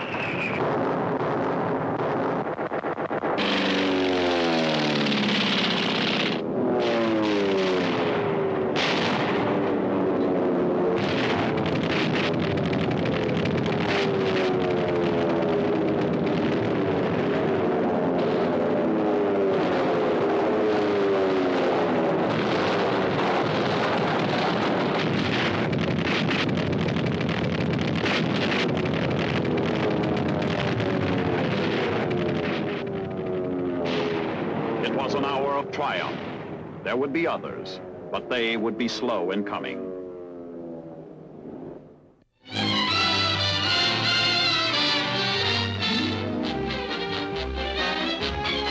Triumph. There would be others, but they would be slow in coming.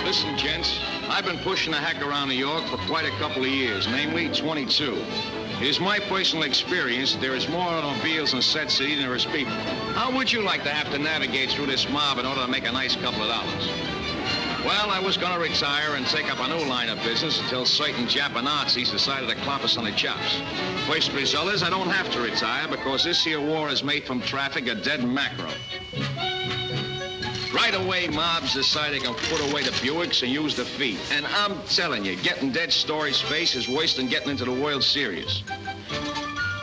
Listen, gents, I've been pushing the hack around New York for quite a couple of years, namely 22. It is my personal experience that there is more automobiles in Set City than there is people. How would you like to have to navigate through this mob in order to make a nice couple of dollars? Well, I was going to retire and take up a new line of business until certain Japanazis decided to clop us on the chops. First result is I don't have to retire because this here war is made from traffic a dead macro. Right away, mobs decide they can put away the Buicks and use the feet. And I'm telling you, getting Dead Story's face is worse than getting into the World Series.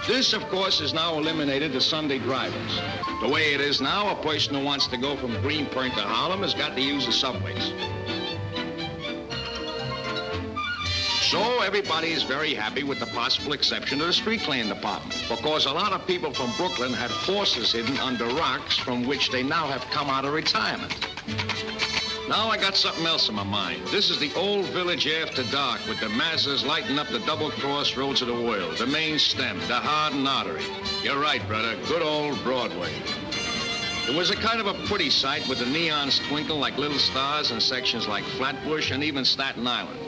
This, of course, has now eliminated the Sunday drivers. The way it is now, a person who wants to go from Greenpoint to Harlem has got to use the subways. So everybody is very happy with the possible exception of the street cleaning department, because a lot of people from Brooklyn had forces hidden under rocks from which they now have come out of retirement. Now I got something else in my mind. This is the old village after dark with the masses lighting up the double crossroads of the world, the main stem, the hardened artery. You're right, brother, good old Broadway. It was a kind of a pretty sight with the neons twinkle like little stars in sections like Flatbush and even Staten Island.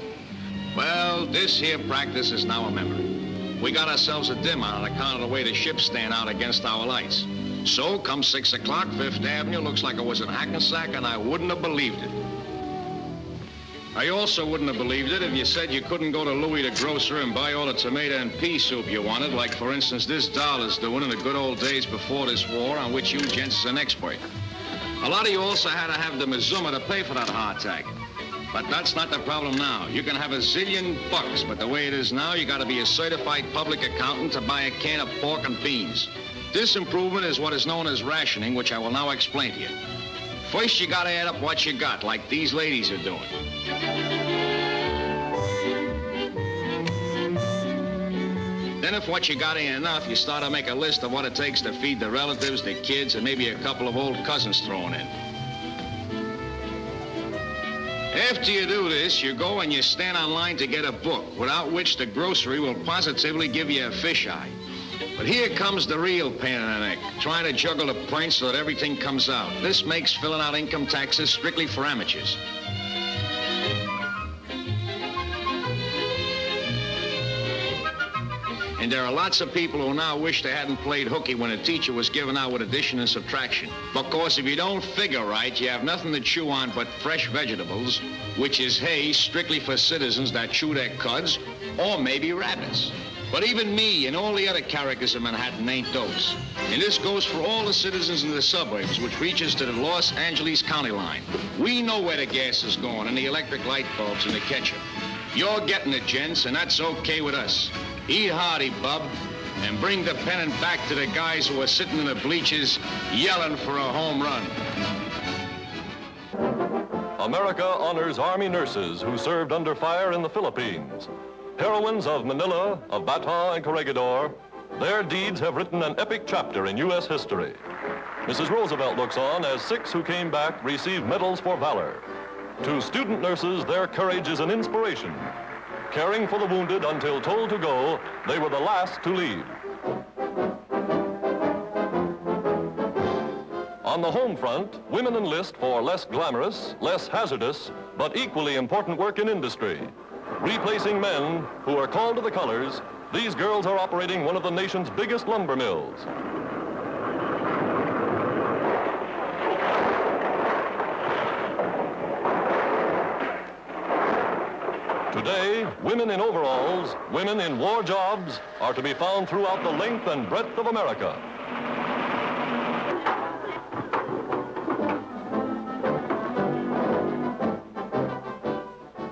Well, this here practice is now a memory. We got ourselves a dim on account of the way the ships stand out against our lights. So, come 6 o'clock, Fifth Avenue looks like it was in Hackensack, and I wouldn't have believed it. I also wouldn't have believed it if you said you couldn't go to Louis the grocer and buy all the tomato and pea soup you wanted, like, for instance, this dollar's doing in the good old days before this war, on which you gents is an expert. A lot of you also had to have the Mizuma to pay for that hardtack. But that's not the problem now. You can have a zillion bucks, but the way it is now, you got to be a certified public accountant to buy a can of pork and beans. This improvement is what is known as rationing, which I will now explain to you. First, you got to add up what you got, like these ladies are doing. Then if what you got ain't enough, you start to make a list of what it takes to feed the relatives, the kids, and maybe a couple of old cousins thrown in. After you do this, you go and you stand on line to get a book, without which the grocery will positively give you a fisheye. But here comes the real pain in the neck, trying to juggle the points so that everything comes out. This makes filling out income taxes strictly for amateurs. And there are lots of people who now wish they hadn't played hooky when a teacher was giving out with addition and subtraction. Because if you don't figure right, you have nothing to chew on but fresh vegetables, which is hay strictly for citizens that chew their cuds, or maybe rabbits. But even me and all the other characters in Manhattan ain't those. And this goes for all the citizens in the suburbs, which reaches to the Los Angeles county line. We know where the gas is going and the electric light bulbs and the ketchup. You're getting it, gents, and that's okay with us. Eat hearty, bub, and bring the pennant back to the guys who are sitting in the bleachers yelling for a home run. America honors Army nurses who served under fire in the Philippines. Heroines of Manila, of Bataan and Corregidor, their deeds have written an epic chapter in U.S. history. Mrs. Roosevelt looks on as 6 who came back received medals for valor. To student nurses, their courage is an inspiration. Caring for the wounded until told to go, they were the last to leave. On the home front, women enlist for less glamorous, less hazardous, but equally important work in industry. Replacing men who are called to the colors, these girls are operating one of the nation's biggest lumber mills. Today, women in overalls, women in war jobs are to be found throughout the length and breadth of America.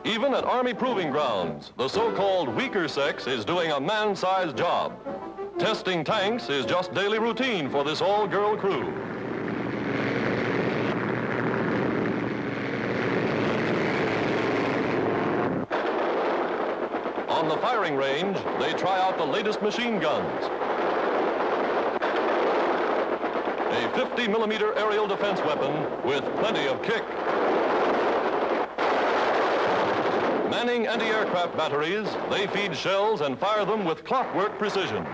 Even at Army proving grounds, the so-called weaker sex is doing a man-sized job. Testing tanks is just daily routine for this all-girl crew. On the firing range, they try out the latest machine guns. A 50-millimeter aerial defense weapon with plenty of kick. Manning anti-aircraft batteries, they feed shells and fire them with clockwork precision.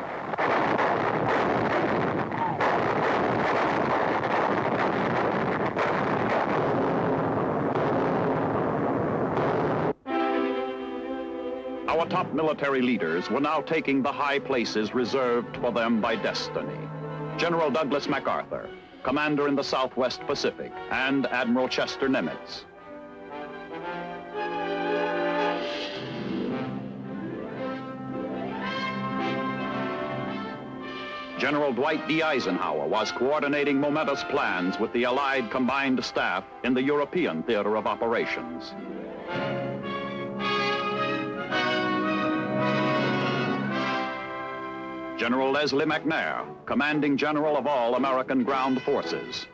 Our top military leaders were now taking the high places reserved for them by destiny. General Douglas MacArthur, commander in the Southwest Pacific, and Admiral Chester Nimitz. General Dwight D. Eisenhower was coordinating momentous plans with the Allied combined staff in the European theater of operations. General Leslie McNair, commanding general of all American ground forces.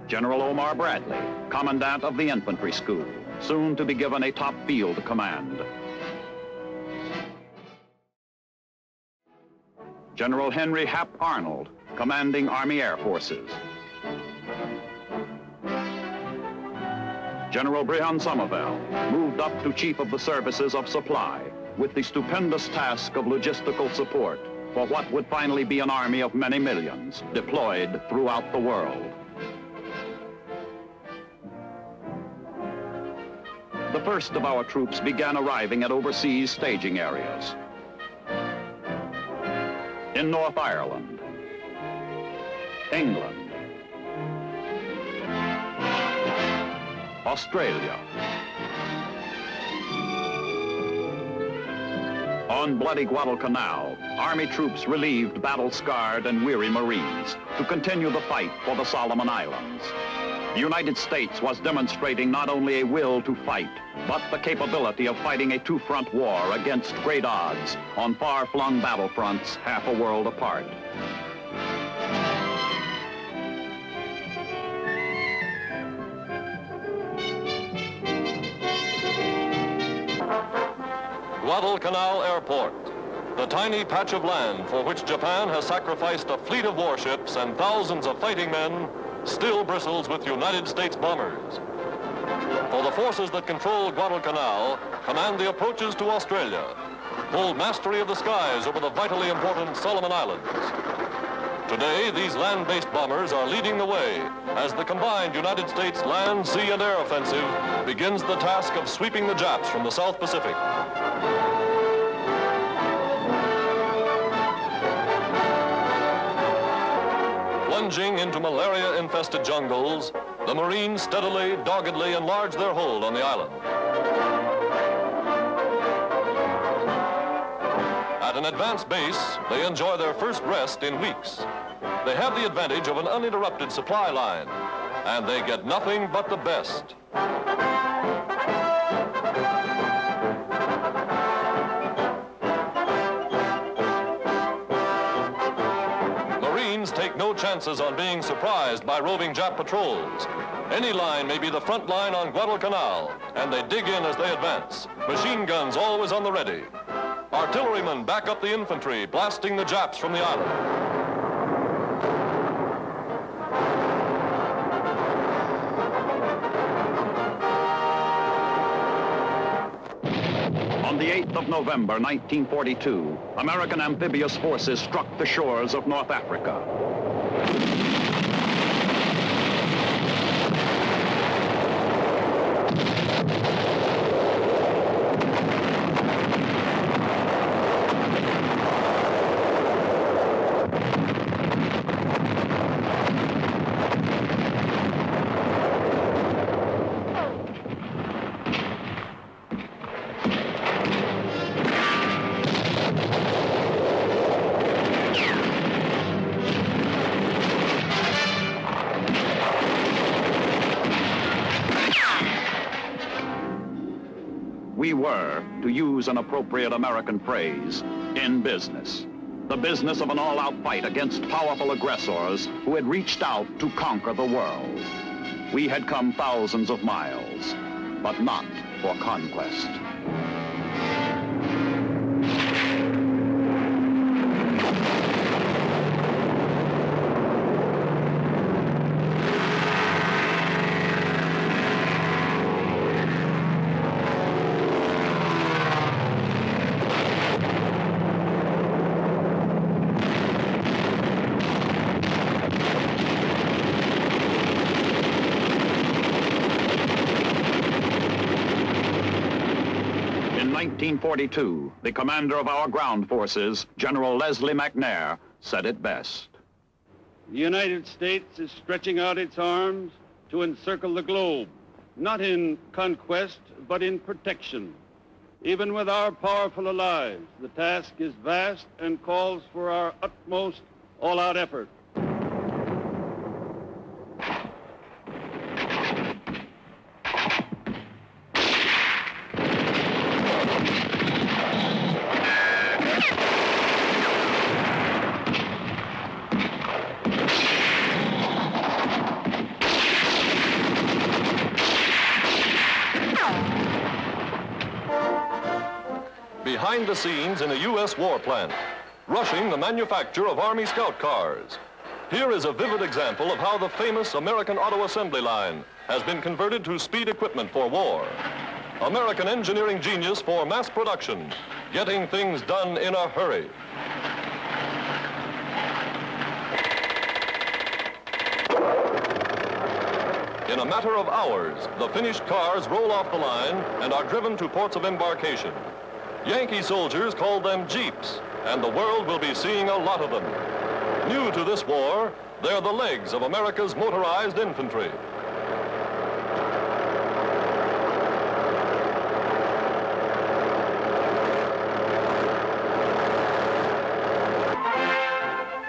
General Omar Bradley, commandant of the infantry school, soon to be given a top field command. General Henry Hap Arnold, commanding Army Air Forces. General Brehan Somerville moved up to Chief of the Services of Supply with the stupendous task of logistical support for what would finally be an army of many millions deployed throughout the world. The first of our troops began arriving at overseas staging areas. In North Ireland, England, Australia, on bloody Guadalcanal, Army troops relieved battle-scarred and weary Marines to continue the fight for the Solomon Islands. The United States was demonstrating not only a will to fight, but the capability of fighting a two-front war against great odds on far-flung battlefronts half a world apart. Guadalcanal Airport, the tiny patch of land for which Japan has sacrificed a fleet of warships and thousands of fighting men, still bristles with United States bombers. For the forces that control Guadalcanal command the approaches to Australia, hold mastery of the skies over the vitally important Solomon Islands. Today, these land-based bombers are leading the way as the combined United States land, sea, and air offensive begins the task of sweeping the Japs from the South Pacific. Plunging into malaria-infested jungles, the Marines steadily, doggedly enlarge their hold on the island. At an advanced base, they enjoy their first rest in weeks. They have the advantage of an uninterrupted supply line, and they get nothing but the best. Take no chances on being surprised by roving Jap patrols. Any line may be the front line on Guadalcanal, and they dig in as they advance. Machine guns always on the ready. Artillerymen back up the infantry, blasting the Japs from the island. On the 8th of November, 1942, American amphibious forces struck the shores of North Africa. We were, to use an appropriate American phrase, in business. The business of an all-out fight against powerful aggressors who had reached out to conquer the world. We had come thousands of miles, but not for conquest. In 1942, the commander of our ground forces, General Leslie McNair, said it best. The United States is stretching out its arms to encircle the globe, not in conquest, but in protection. Even with our powerful allies, the task is vast and calls for our utmost all-out effort. Behind the scenes in a U.S. war plant, rushing the manufacture of Army Scout cars. Here is a vivid example of how the famous American auto assembly line has been converted to speed equipment for war. American engineering genius for mass production, getting things done in a hurry. In a matter of hours, the finished cars roll off the line and are driven to ports of embarkation. Yankee soldiers called them Jeeps, and the world will be seeing a lot of them. New to this war, they're the legs of America's motorized infantry.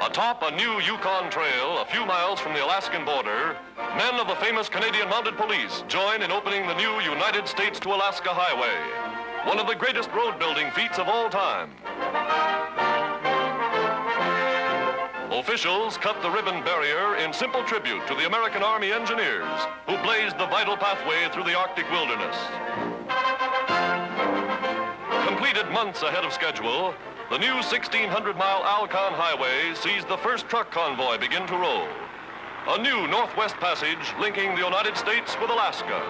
Atop a new Yukon trail a few miles from the Alaskan border, men of the famous Canadian Mounted Police join in opening the new United States to Alaska Highway, one of the greatest road-building feats of all time. Officials cut the ribbon barrier in simple tribute to the American Army engineers who blazed the vital pathway through the Arctic wilderness. Completed months ahead of schedule, the new 1,600-mile Alcon Highway sees the first truck convoy begin to roll. A new Northwest Passage linking the United States with Alaska.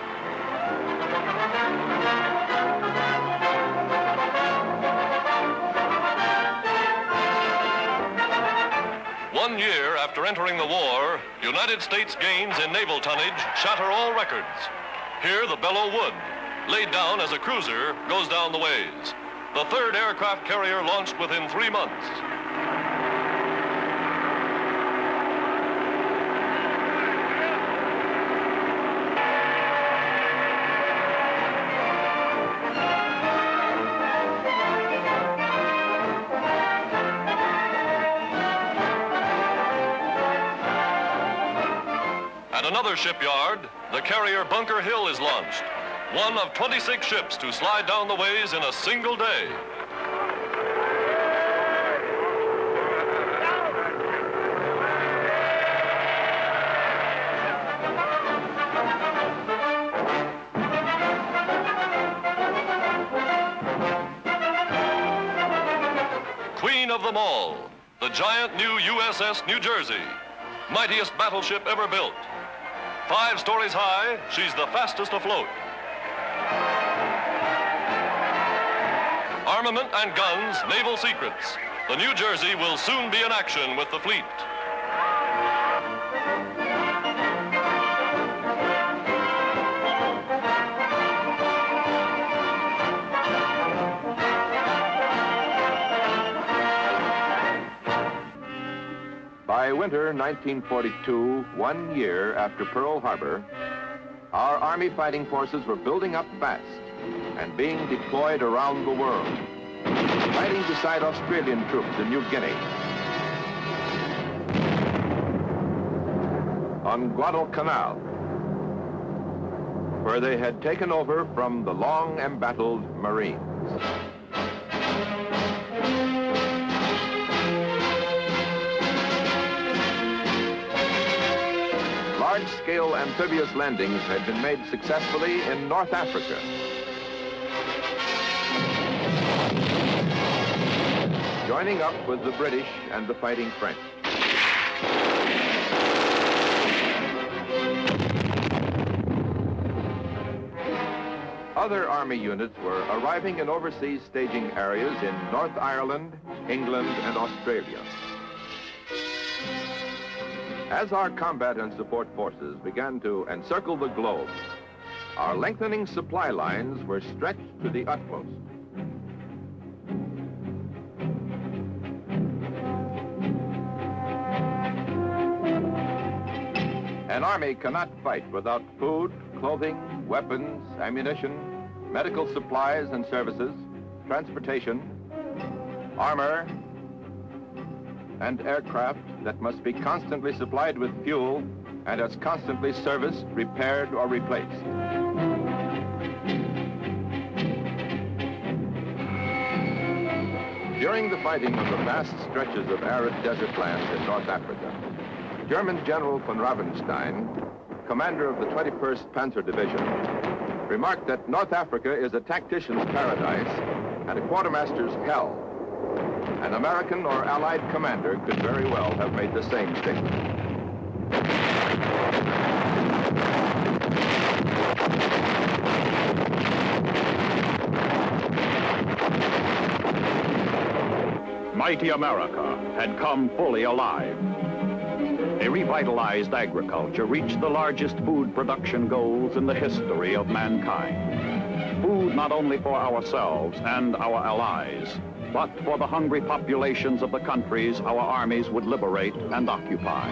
One year after entering the war, United States gains in naval tonnage shatter all records. Here, the Belleau Wood, laid down as a cruiser, goes down the ways. The third aircraft carrier launched within 3 months. At another shipyard, the carrier Bunker Hill is launched, one of 26 ships to slide down the ways in a single day. Queen of them all, the giant new USS New Jersey, mightiest battleship ever built. 5 stories high, she's the fastest afloat. Armament and guns, naval secrets. The New Jersey will soon be in action with the fleet. By winter 1942, 1 year after Pearl Harbor, our Army fighting forces were building up fast and being deployed around the world, fighting beside Australian troops in New Guinea, on Guadalcanal, where they had taken over from the long embattled Marines. Large-scale amphibious landings had been made successfully in North Africa. Joining up with the British and the fighting French. Other Army units were arriving in overseas staging areas in North Ireland, England, and Australia. As our combat and support forces began to encircle the globe, our lengthening supply lines were stretched to the utmost. An army cannot fight without food, clothing, weapons, ammunition, medical supplies and services, transportation, armor, and aircraft that must be constantly supplied with fuel and as constantly serviced, repaired, or replaced. During the fighting of the vast stretches of arid desert lands in North Africa, German General von Ravenstein, commander of the 21st Panzer Division, remarked that North Africa is a tactician's paradise and a quartermaster's hell. An American or Allied commander could very well have made the same statement. Mighty America had come fully alive. A revitalized agriculture reached the largest food production goals in the history of mankind. Food not only for ourselves and our allies, but for the hungry populations of the countries our armies would liberate and occupy.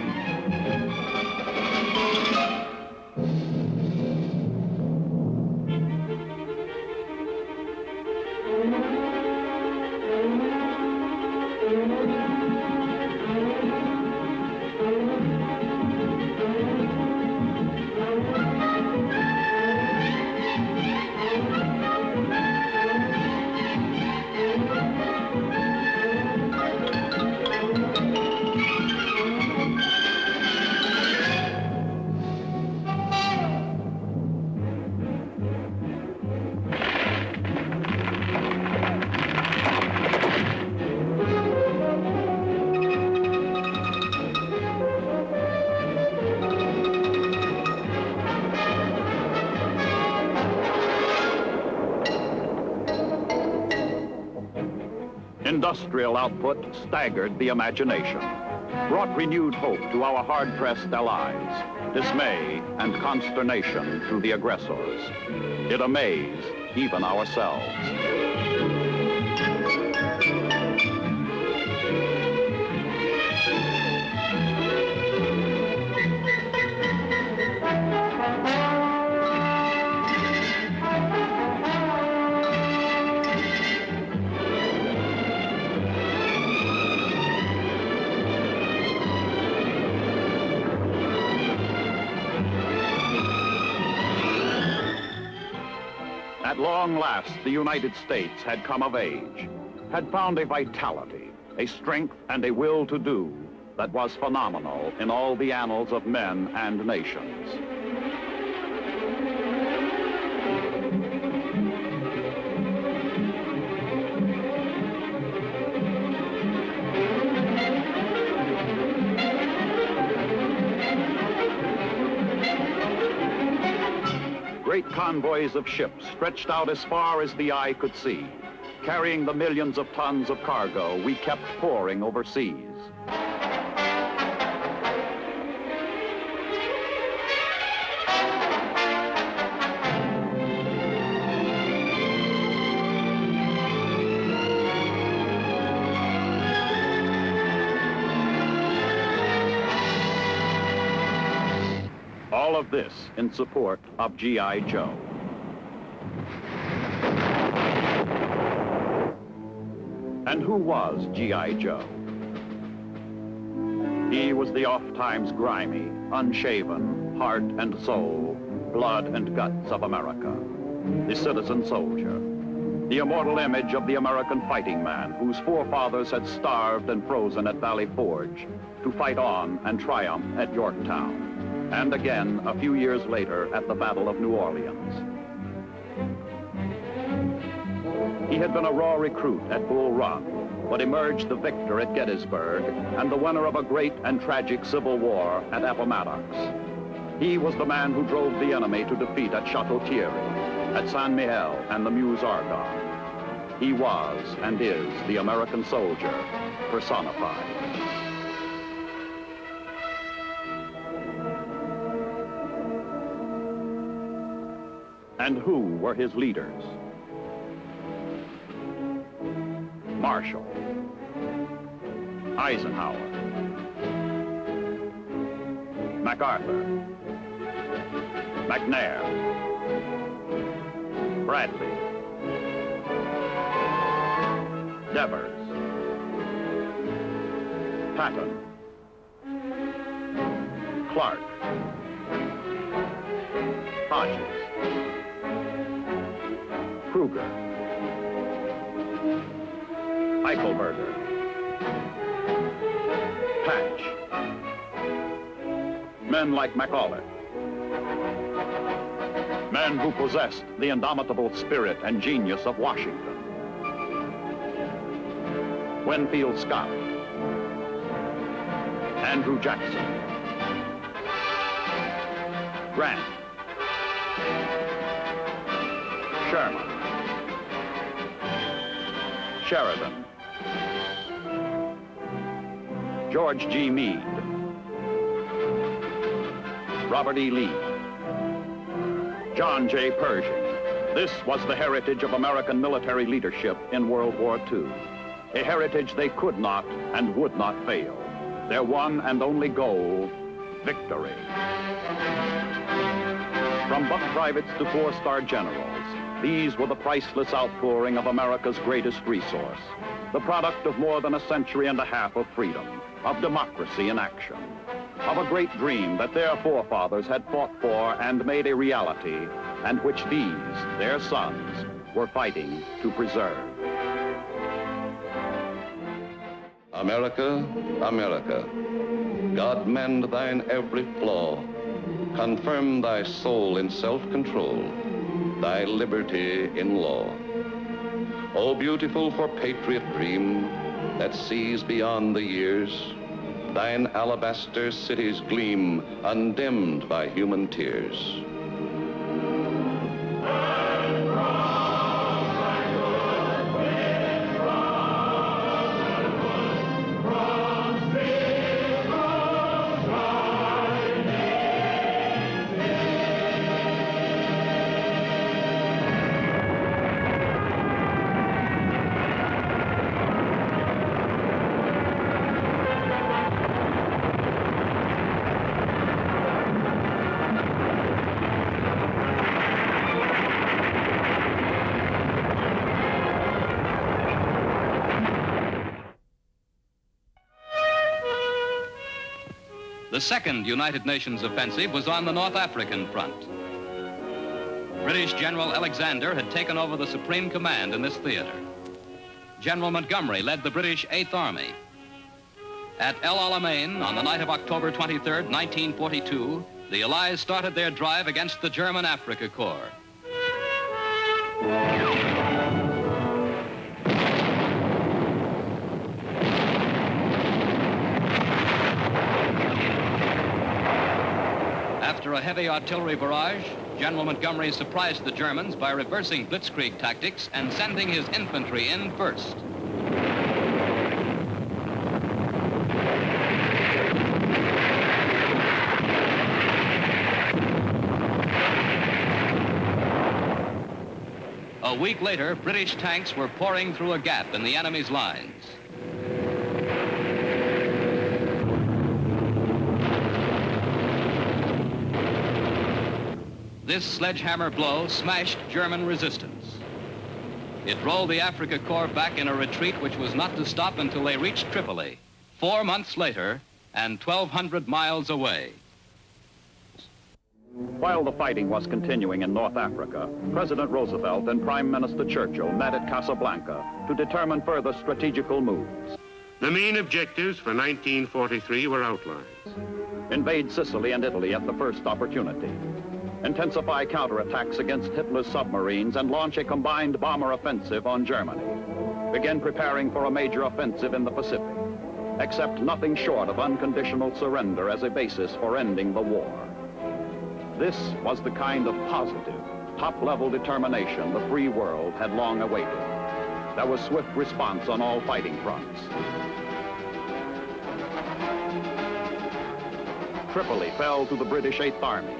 Industrial output staggered the imagination, brought renewed hope to our hard-pressed allies, dismay and consternation to the aggressors. It amazed even ourselves. At long last, the United States had come of age, had found a vitality, a strength, and a will to do that was phenomenal in all the annals of men and nations. Great convoys of ships stretched out as far as the eye could see, carrying the millions of tons of cargo we kept pouring overseas. All of this in support of G.I. Joe. And who was G.I. Joe? He was the oft-times grimy, unshaven, heart and soul, blood and guts of America, the citizen soldier, the immortal image of the American fighting man whose forefathers had starved and frozen at Valley Forge to fight on and triumph at Yorktown, and again a few years later at the Battle of New Orleans. He had been a raw recruit at Bull Run, but emerged the victor at Gettysburg and the winner of a great and tragic civil war at Appomattox. He was the man who drove the enemy to defeat at Chateau Thierry, at Saint Mihiel and the Meuse Argonne. He was and is the American soldier personified. And who were his leaders? Marshall, Eisenhower, MacArthur, McNair, Bradley, Devers, Patton, Clark, Hodges, Kruger, Eichelberger, Patch, men like McCulloch, men who possessed the indomitable spirit and genius of Washington. Winfield Scott, Andrew Jackson, Grant, Sherman, Sheridan, George G. Meade, Robert E. Lee, John J. Pershing. This was the heritage of American military leadership in World War II, a heritage they could not and would not fail. Their one and only goal, victory. From buck privates to four-star generals, these were the priceless outpouring of America's greatest resource, the product of more than a century and a half of freedom, of democracy in action, of a great dream that their forefathers had fought for and made a reality, and which these, their sons, were fighting to preserve. America, America, God mend thine every flaw, confirm thy soul in self-control, thy liberty in law. O beautiful for patriot dream that sees beyond the years, thine alabaster cities gleam undimmed by human tears. The second United Nations offensive was on the North African front. British General Alexander had taken over the supreme command in this theater. General Montgomery led the British 8th Army. At El Alamein, on the night of October 23rd, 1942, the Allies started their drive against the German Afrika Korps. After a heavy artillery barrage, General Montgomery surprised the Germans by reversing Blitzkrieg tactics and sending his infantry in first. A week later, British tanks were pouring through a gap in the enemy's lines. This sledgehammer blow smashed German resistance. It rolled the Afrika Korps back in a retreat which was not to stop until they reached Tripoli, 4 months later and 1,200 miles away. While the fighting was continuing in North Africa, President Roosevelt and Prime Minister Churchill met at Casablanca to determine further strategical moves. The main objectives for 1943 were outlined. Invade Sicily and Italy at the first opportunity. Intensify counterattacks against Hitler's submarines and launch a combined bomber offensive on Germany. Begin preparing for a major offensive in the Pacific. Accept nothing short of unconditional surrender as a basis for ending the war. This was the kind of positive, top-level determination the free world had long awaited. There was swift response on all fighting fronts. Tripoli fell to the British 8th Army.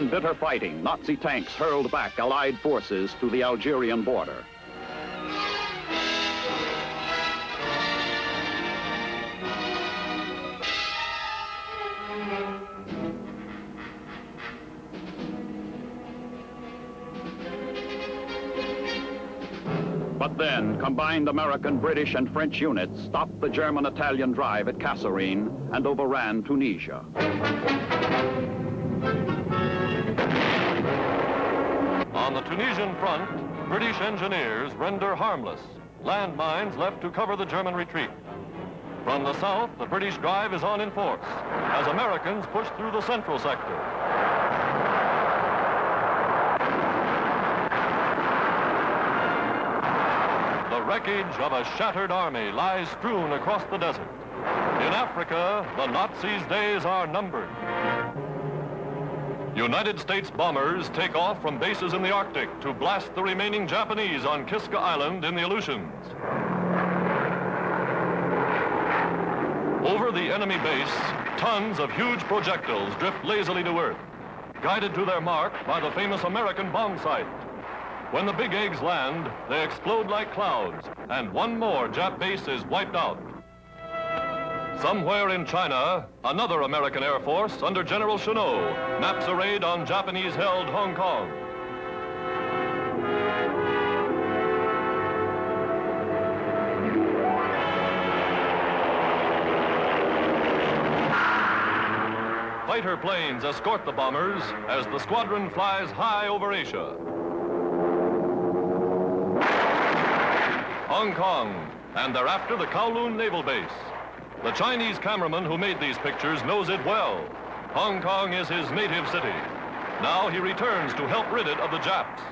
In bitter fighting, Nazi tanks hurled back Allied forces to the Algerian border. But then, combined American, British, and French units stopped the German-Italian drive at Kasserine and overran Tunisia. On the Tunisian front, British engineers render harmless landmines left to cover the German retreat. From the south, the British drive is on in force as Americans push through the central sector. The wreckage of a shattered army lies strewn across the desert. In Africa, the Nazis' days are numbered. United States bombers take off from bases in the Arctic to blast the remaining Japanese on Kiska Island in the Aleutians. Over the enemy base, tons of huge projectiles drift lazily to earth, guided to their mark by the famous American bomb sight. When the big eggs land, they explode like clouds, and one more Jap base is wiped out. Somewhere in China, another American Air Force under General Chennault maps a raid on Japanese-held Hong Kong. Fighter planes escort the bombers as the squadron flies high over Asia. Hong Kong, and thereafter the Kowloon Naval Base. The Chinese cameraman who made these pictures knows it well. Hong Kong is his native city. Now he returns to help rid it of the Japs.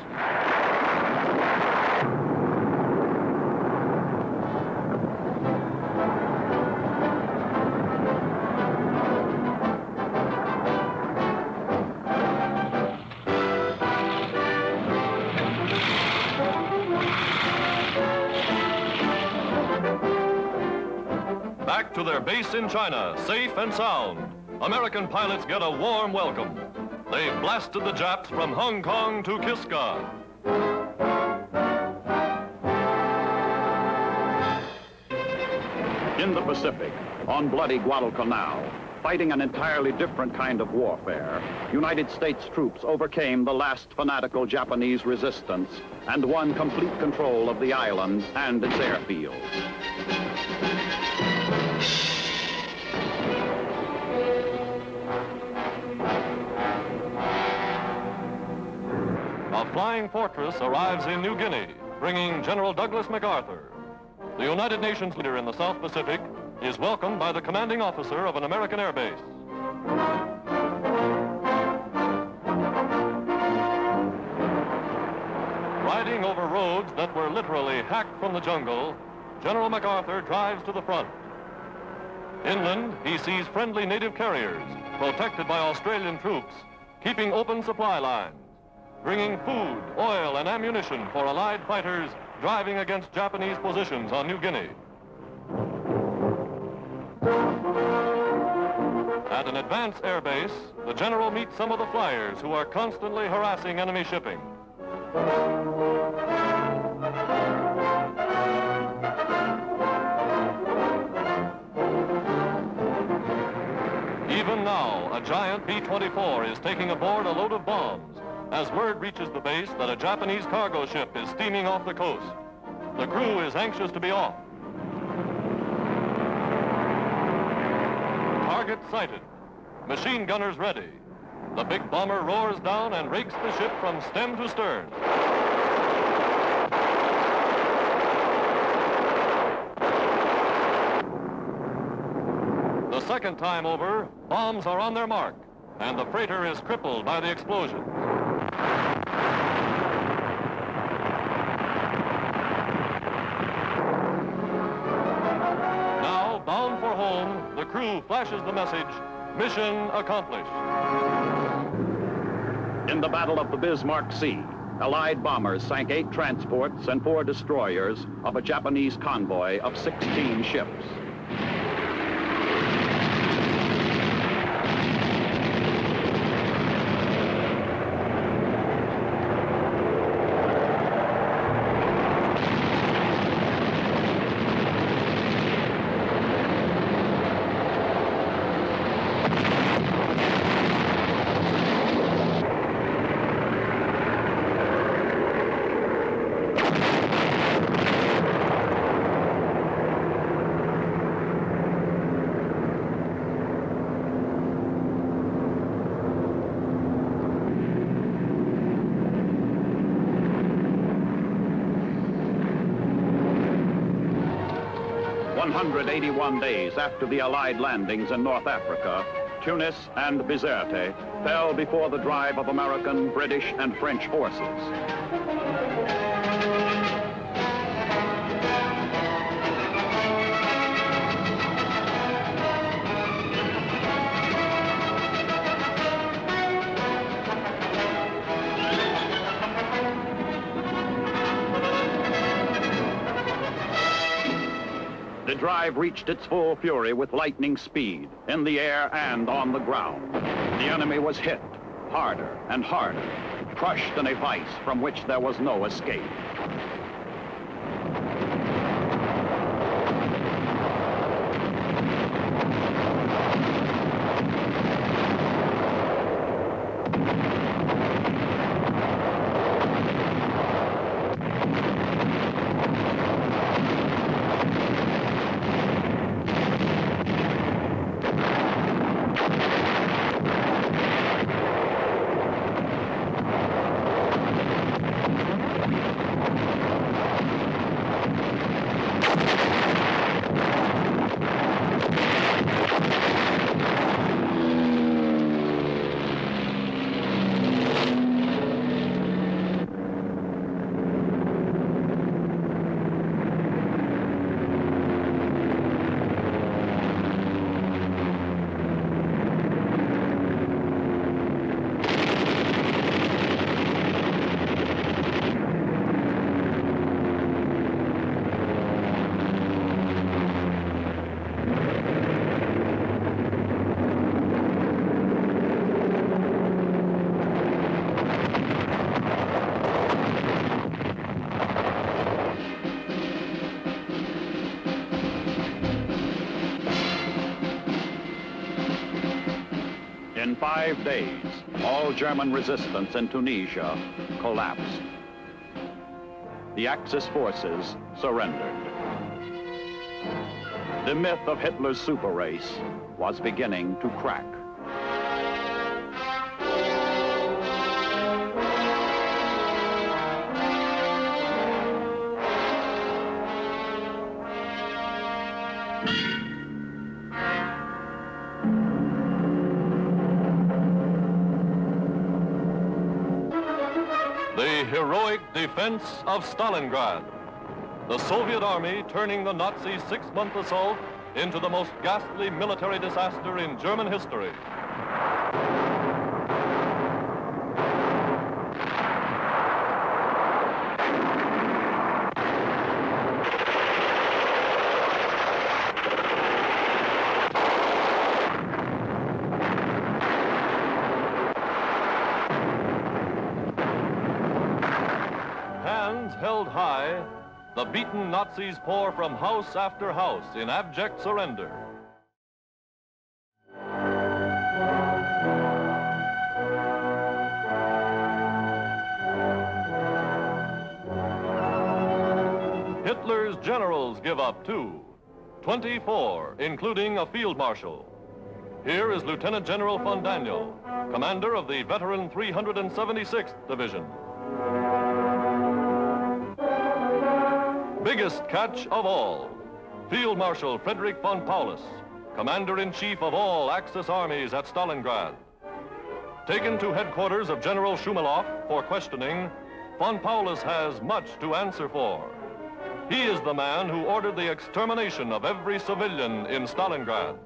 Back to their base in China, safe and sound. American pilots get a warm welcome. They've blasted the Japs from Hong Kong to Kiska. In the Pacific, on bloody Guadalcanal, fighting an entirely different kind of warfare, United States troops overcame the last fanatical Japanese resistance and won complete control of the island and its airfields. A flying fortress arrives in New Guinea, bringing General Douglas MacArthur. The United Nations leader in the South Pacific is welcomed by the commanding officer of an American air base. Riding over roads that were literally hacked from the jungle, General MacArthur drives to the front. Inland, he sees friendly native carriers, protected by Australian troops, keeping open supply lines, bringing food, oil, and ammunition for Allied fighters driving against Japanese positions on New Guinea. At an advanced air base, the general meets some of the flyers who are constantly harassing enemy shipping. Even now, a giant B-24 is taking aboard a load of bombs as word reaches the base that a Japanese cargo ship is steaming off the coast. The crew is anxious to be off. Target sighted. Machine gunners ready. The big bomber roars down and rakes the ship from stem to stern. The second time over, bombs are on their mark, and the freighter is crippled by the explosions. Now, bound for home, the crew flashes the message, mission accomplished. In the Battle of the Bismarck Sea, Allied bombers sank 8 transports and 4 destroyers of a Japanese convoy of 16 ships. 181 days after the Allied landings in North Africa, Tunis and Bizerte fell before the drive of American, British, and French forces. The drive reached its full fury with lightning speed, in the air and on the ground. The enemy was hit, harder and harder, crushed in a vice from which there was no escape. In 5 days, all German resistance in Tunisia collapsed. The Axis forces surrendered. The myth of Hitler's super race was beginning to crack. The heroic defense of Stalingrad. The Soviet army turning the Nazi 6-month assault into the most ghastly military disaster in German history. Held high, the beaten Nazis pour from house after house in abject surrender. Hitler's generals give up too, 24, including a field marshal. Here is Lieutenant General von Daniel, commander of the veteran 376th Division. Biggest catch of all, Field Marshal Frederick von Paulus, Commander-in-Chief of all Axis armies at Stalingrad. Taken to headquarters of General Shumilov for questioning, von Paulus has much to answer for. He is the man who ordered the extermination of every civilian in Stalingrad.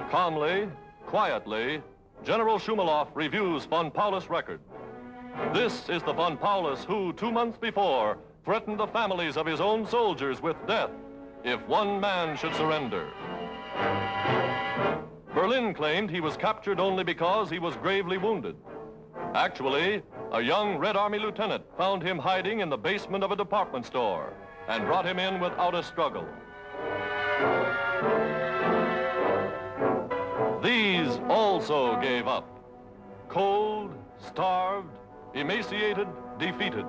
Calmly, quietly, General Shumilov reviews von Paulus' record. This is the von Paulus who, 2 months before, threatened the families of his own soldiers with death if one man should surrender. Berlin claimed he was captured only because he was gravely wounded. Actually, a young Red Army lieutenant found him hiding in the basement of a department store and brought him in without a struggle. These also gave up. Cold, starved, emaciated, defeated.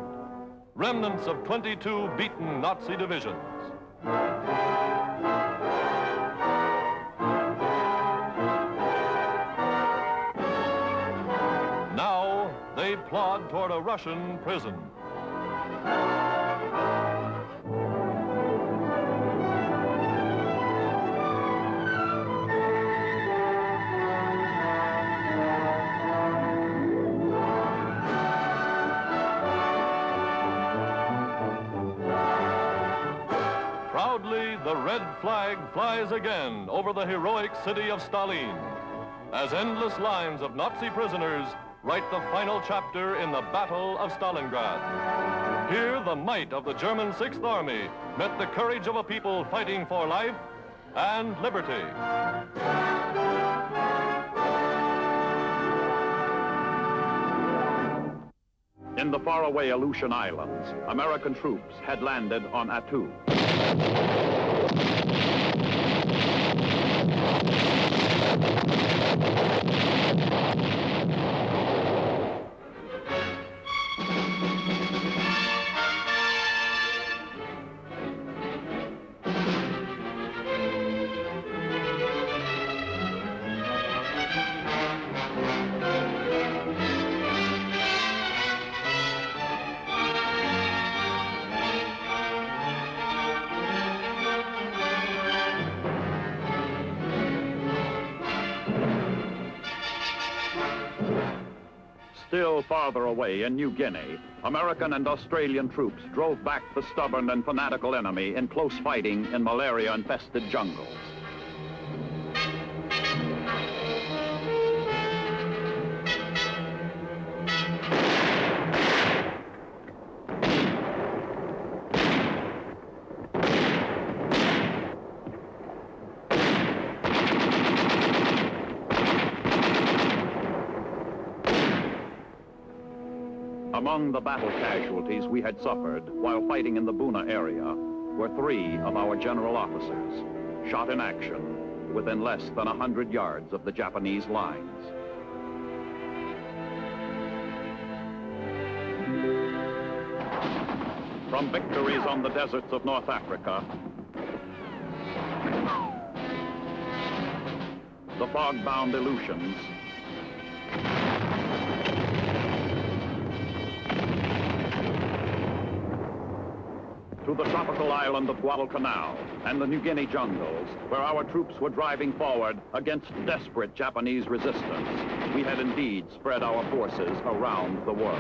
Remnants of 22 beaten Nazi divisions. Now, they plod toward a Russian prison. Proudly, the red flag flies again over the heroic city of Stalin, as endless lines of Nazi prisoners write the final chapter in the Battle of Stalingrad. Here, the might of the German Sixth Army met the courage of a people fighting for life and liberty. In the faraway Aleutian Islands, American troops had landed on Attu. Still farther away in New Guinea, American and Australian troops drove back the stubborn and fanatical enemy in close fighting in malaria-infested jungles. Among the battle casualties we had suffered while fighting in the Buna area were 3 of our general officers, shot in action within less than 100 yards of the Japanese lines. From victories on the deserts of North Africa, the fog-bound Aleutians, to the tropical island of Guadalcanal and the New Guinea jungles, where our troops were driving forward against desperate Japanese resistance, we had indeed spread our forces around the world.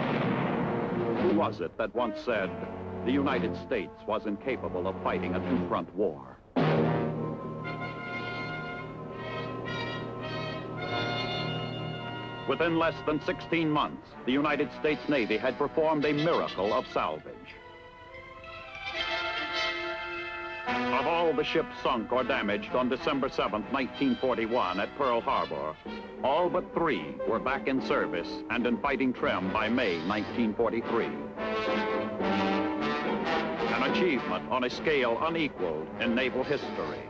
Who was it that once said, the United States was incapable of fighting a two-front war? Within less than 16 months, the United States Navy had performed a miracle of salvage. Of all the ships sunk or damaged on December 7th, 1941 at Pearl Harbor, all but 3 were back in service and in fighting trim by May 1943. An achievement on a scale unequaled in naval history.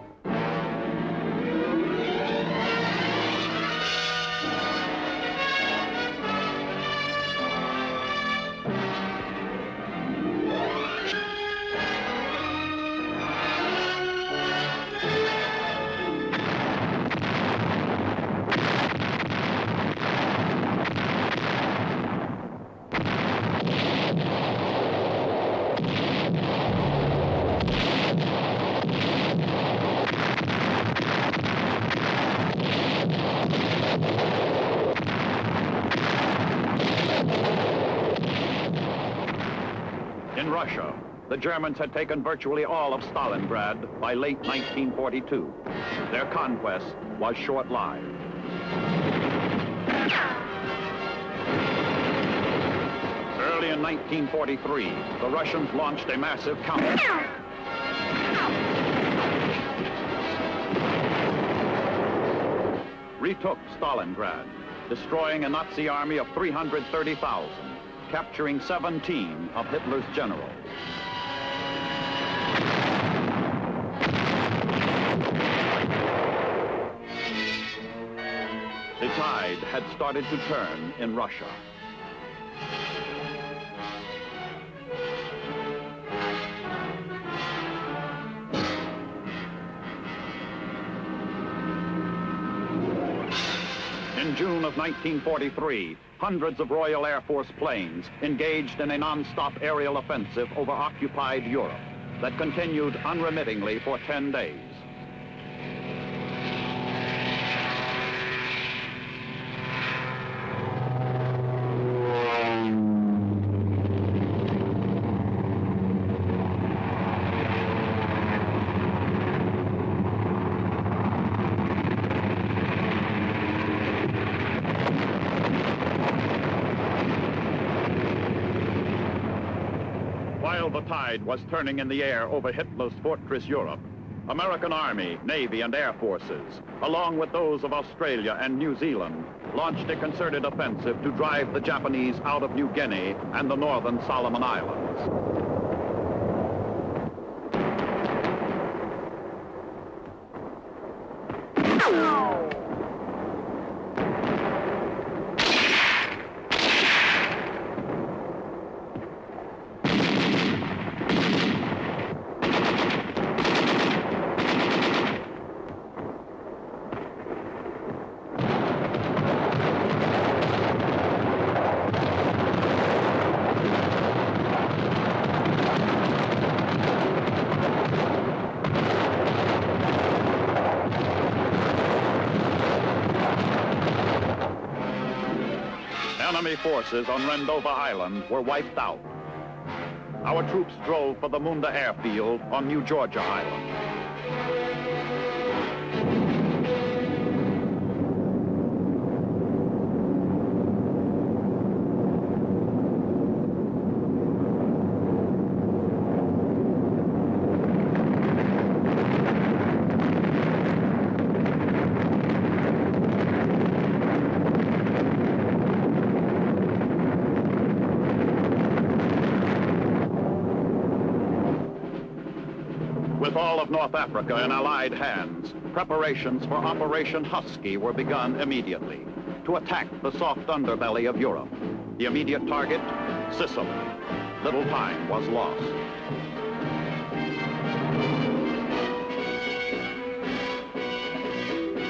In Russia, the Germans had taken virtually all of Stalingrad by late 1942. Their conquest was short-lived. Early in 1943, the Russians launched a massive counterattack. Retook Stalingrad, destroying a Nazi army of 330,000. Capturing 17 of Hitler's generals. The tide had started to turn in Russia. In In June of 1943, hundreds of Royal Air Force planes engaged in a non-stop aerial offensive over occupied Europe that continued unremittingly for 10 days. While the tide was turning in the air over Hitler's fortress Europe, American Army, Navy, and Air Forces, along with those of Australia and New Zealand, launched a concerted offensive to drive the Japanese out of New Guinea and the northern Solomon Islands. Enemy forces on Rendova Island were wiped out. Our troops drove for the Munda airfield on New Georgia Island. With all of North Africa in Allied hands, preparations for Operation Husky were begun immediately to attack the soft underbelly of Europe. The immediate target, Sicily. Little time was lost.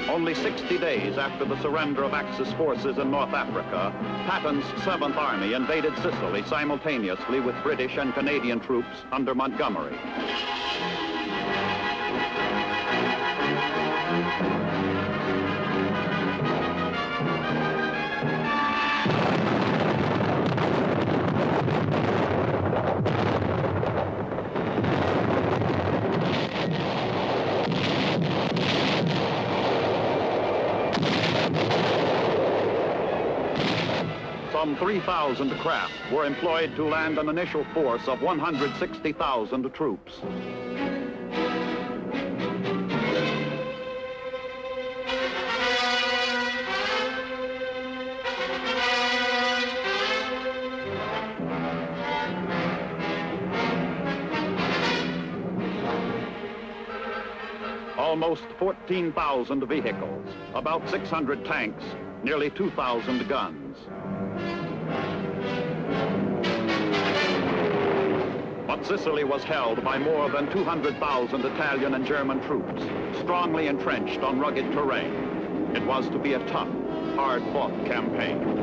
Only 60 days after the surrender of Axis forces in North Africa, Patton's 7th Army invaded Sicily simultaneously with British and Canadian troops under Montgomery. Some 3,000 craft were employed to land an initial force of 160,000 troops. Almost 14,000 vehicles, about 600 tanks, nearly 2,000 guns. But Sicily was held by more than 200,000 Italian and German troops, strongly entrenched on rugged terrain. It was to be a tough, hard-fought campaign.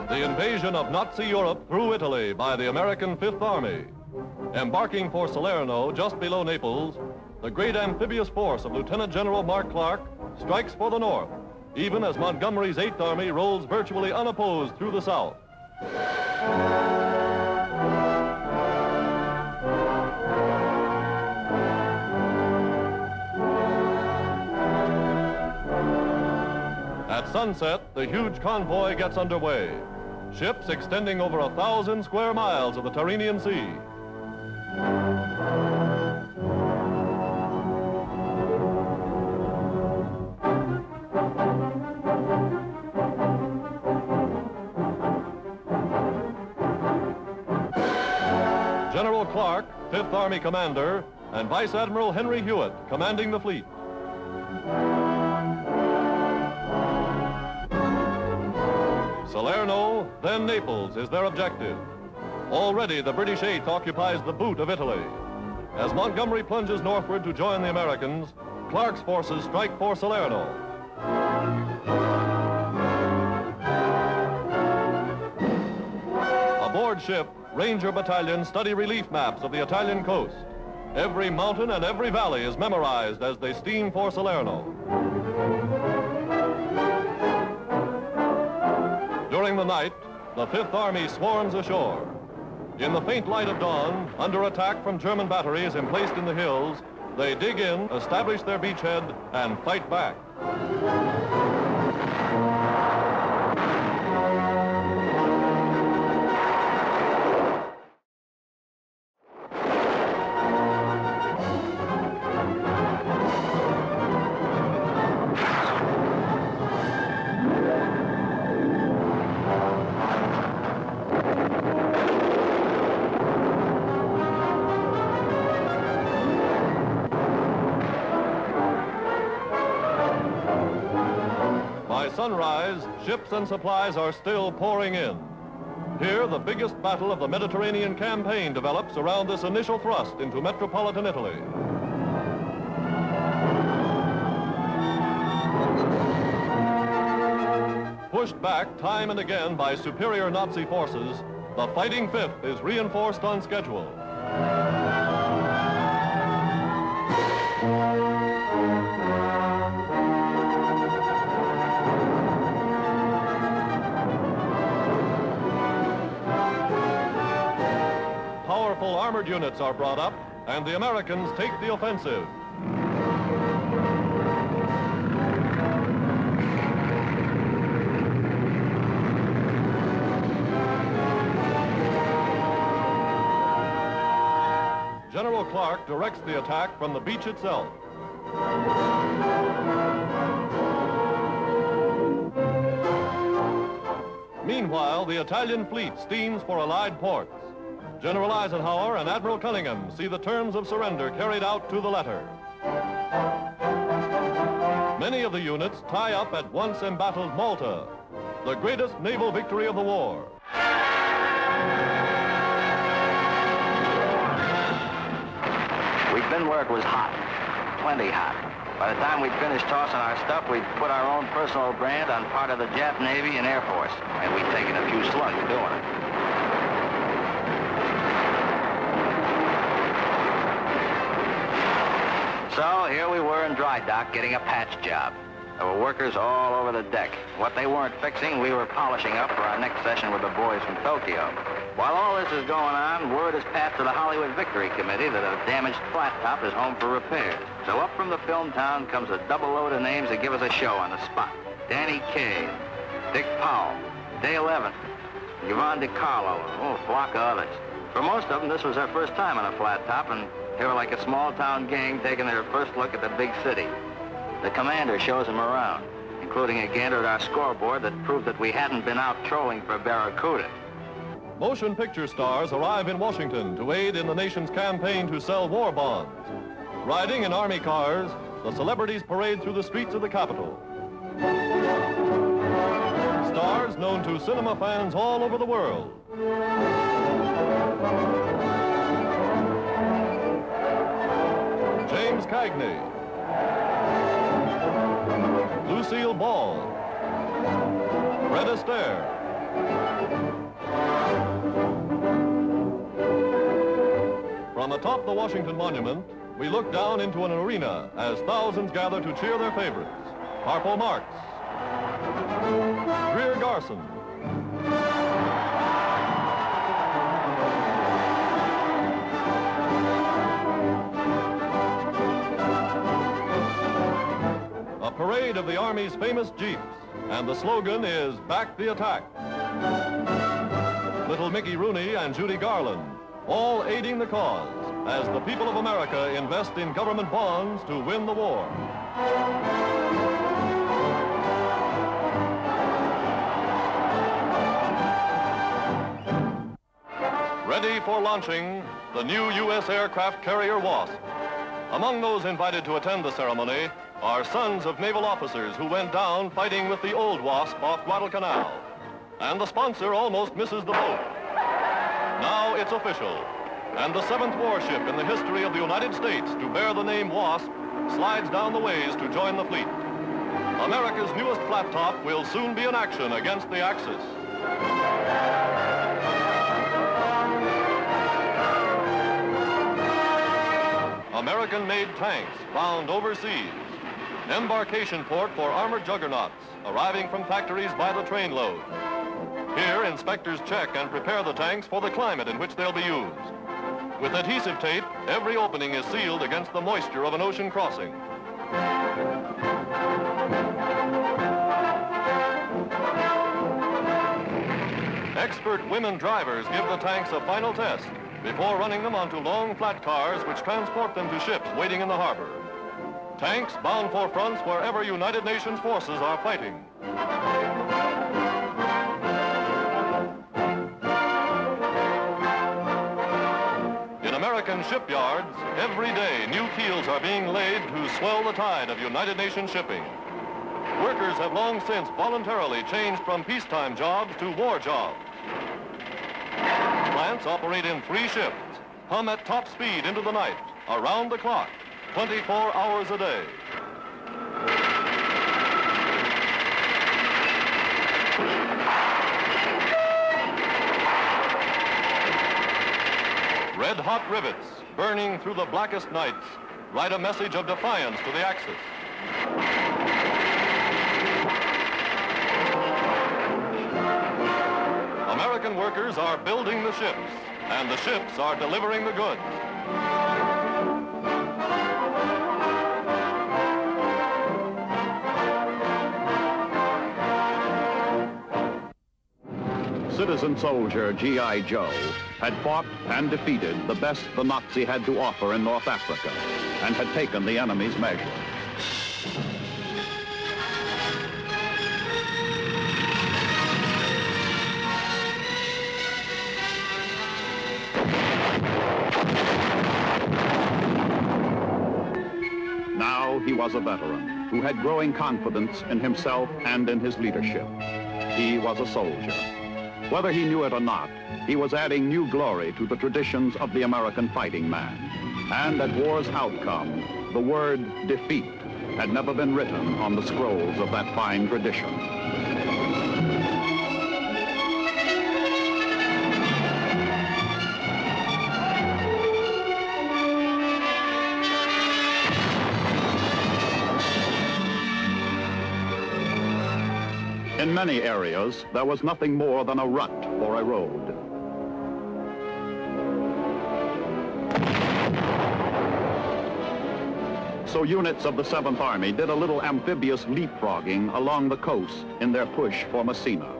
The invasion of Nazi Europe through Italy by the American Fifth Army. Embarking for Salerno, just below Naples, the great amphibious force of Lieutenant General Mark Clark strikes for the north, even as Montgomery's 8th Army rolls virtually unopposed through the south. At sunset, the huge convoy gets underway. Ships extending over 1,000 square miles of the Tyrrhenian Sea. General Clark, 5th Army commander, and Vice Admiral Henry Hewitt commanding the fleet. Salerno, then Naples is their objective. Already the British 8th occupies the boot of Italy. As Montgomery plunges northward to join the Americans, Clark's forces strike for Salerno. Aboard ship, Ranger battalions study relief maps of the Italian coast. Every mountain and every valley is memorized as they steam for Salerno. During the night, the 5th Army swarms ashore. In the faint light of dawn, under attack from German batteries emplaced in the hills, they dig in, establish their beachhead, and fight back. Sunrise, ships and supplies are still pouring in. Here, the biggest battle of the Mediterranean campaign develops around this initial thrust into metropolitan Italy. Pushed back time and again by superior Nazi forces, the Fighting Fifth is reinforced on schedule. Powerful armored units are brought up, and the Americans take the offensive. General Clark directs the attack from the beach itself. Meanwhile, the Italian fleet steams for Allied ports. General Eisenhower and Admiral Cunningham see the terms of surrender carried out to the letter. Many of the units tie up at once embattled Malta, the greatest naval victory of the war. We'd been where it was hot, plenty hot. By the time we'd finished tossing our stuff, we'd put our own personal brand on part of the Jap Navy and Air Force, and we'd taken a few slugs doing it. So here we were in dry dock getting a patch job. There were workers all over the deck. What they weren't fixing, we were polishing up for our next session with the boys from Tokyo. While all this is going on, word is passed to the Hollywood Victory Committee that a damaged flat top is home for repairs. So up from the film town comes a double load of names that give us a show on the spot. Danny Kaye, Dick Powell, Dale Evans, Yvonne DiCarlo, and a flock of others. For most of them, this was their first time on a flat top, and they were like a small-town gang taking their first look at the big city. The commander shows them around, including a gander at our scoreboard that proved that we hadn't been out trolling for barracuda. Motion picture stars arrive in Washington to aid in the nation's campaign to sell war bonds. Riding in army cars, the celebrities parade through the streets of the capital. Stars known to cinema fans all over the world. James Cagney, Lucille Ball, Fred Astaire, from atop the Washington Monument, we look down into an arena as thousands gather to cheer their favorites. Harpo Marx, Greer Garson, a parade of the Army's famous Jeeps, and the slogan is, "Back the Attack." Little Mickey Rooney and Judy Garland, all aiding the cause as the people of America invest in government bonds to win the war. Ready for launching, the new U.S. aircraft carrier Wasp. Among those invited to attend the ceremony are sons of naval officers who went down fighting with the old Wasp off Guadalcanal. and the sponsor almost misses the boat. Now it's official, and the 7th warship in the history of the United States to bear the name Wasp slides down the ways to join the fleet. America's newest flat top will soon be in action against the Axis. American-made tanks found overseas. Embarkation port for armored juggernauts arriving from factories by the trainload. Here, inspectors check and prepare the tanks for the climate in which they'll be used. With adhesive tape, every opening is sealed against the moisture of an ocean crossing. Expert women drivers give the tanks a final test before running them onto long flat cars which transport them to ships waiting in the harbor. Tanks bound for fronts wherever United Nations forces are fighting. In American shipyards, every day new keels are being laid to swell the tide of United Nations shipping. Workers have long since voluntarily changed from peacetime jobs to war jobs. Plants operate in 3 shifts, hum at top speed into the night, around the clock, 24 hours a day. Red-hot rivets, burning through the blackest nights, write a message of defiance to the Axis. American workers are building the ships, and the ships are delivering the goods. Citizen soldier G.I. Joe had fought and defeated the best the Nazi had to offer in North Africa and had taken the enemy's measure. Now he was a veteran who had growing confidence in himself and in his leadership. He was a soldier. Whether he knew it or not, he was adding new glory to the traditions of the American fighting man. And at war's outcome, the word defeat had never been written on the scrolls of that fine tradition. In many areas, there was nothing more than a rut or a road. So units of the 7th Army did a little amphibious leapfrogging along the coast in their push for Messina.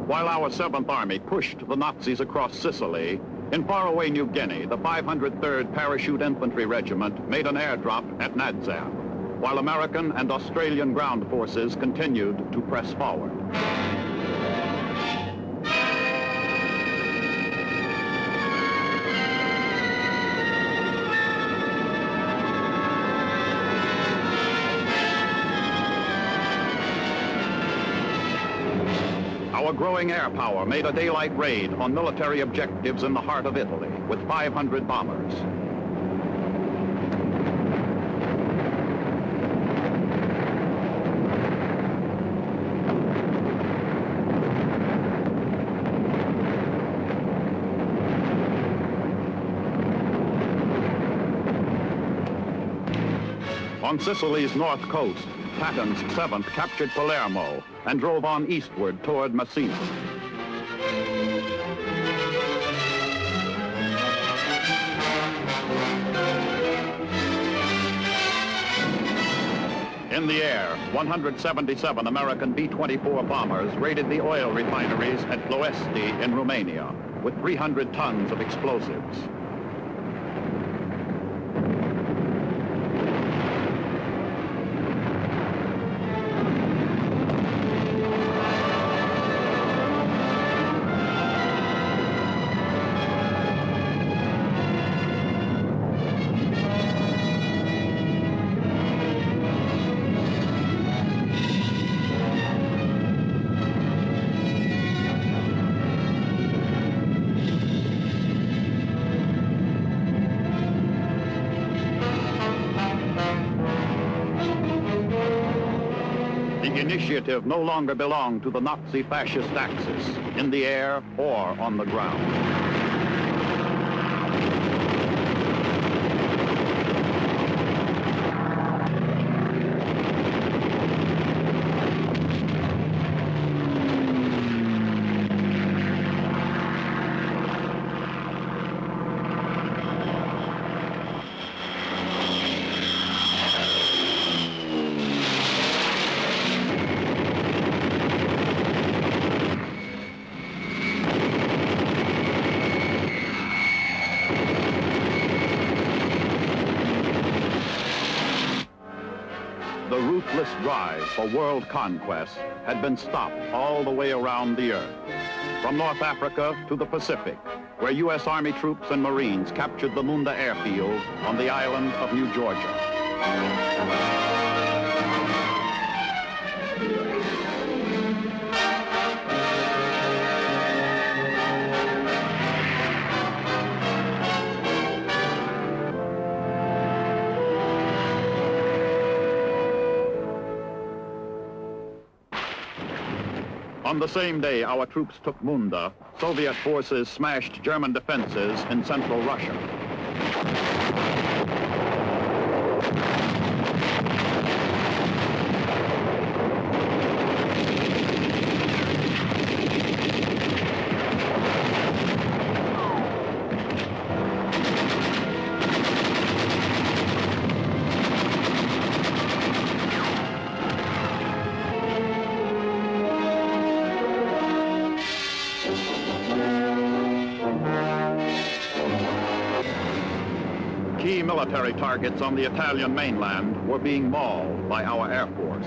While our 7th Army pushed the Nazis across Sicily, in faraway New Guinea, the 503rd Parachute Infantry Regiment made an airdrop at Nadzab, while American and Australian ground forces continued to press forward. Our growing air power made a daylight raid on military objectives in the heart of Italy with 500 bombers. On Sicily's north coast, Patton's 7th captured Palermo and drove on eastward toward Messina. In the air, 177 American B-24 bombers raided the oil refineries at Ploesti in Romania with 300 tons of explosives. Initiative no longer belonged to the Nazi fascist axis, in the air or on the ground. This drive for world conquest had been stopped all the way around the earth, from North Africa to the Pacific, where U.S. Army troops and Marines captured the Munda airfield on the island of New Georgia. On the same day our troops took Munda, Soviet forces smashed German defenses in central Russia. Key military targets on the Italian mainland were being mauled by our Air Force.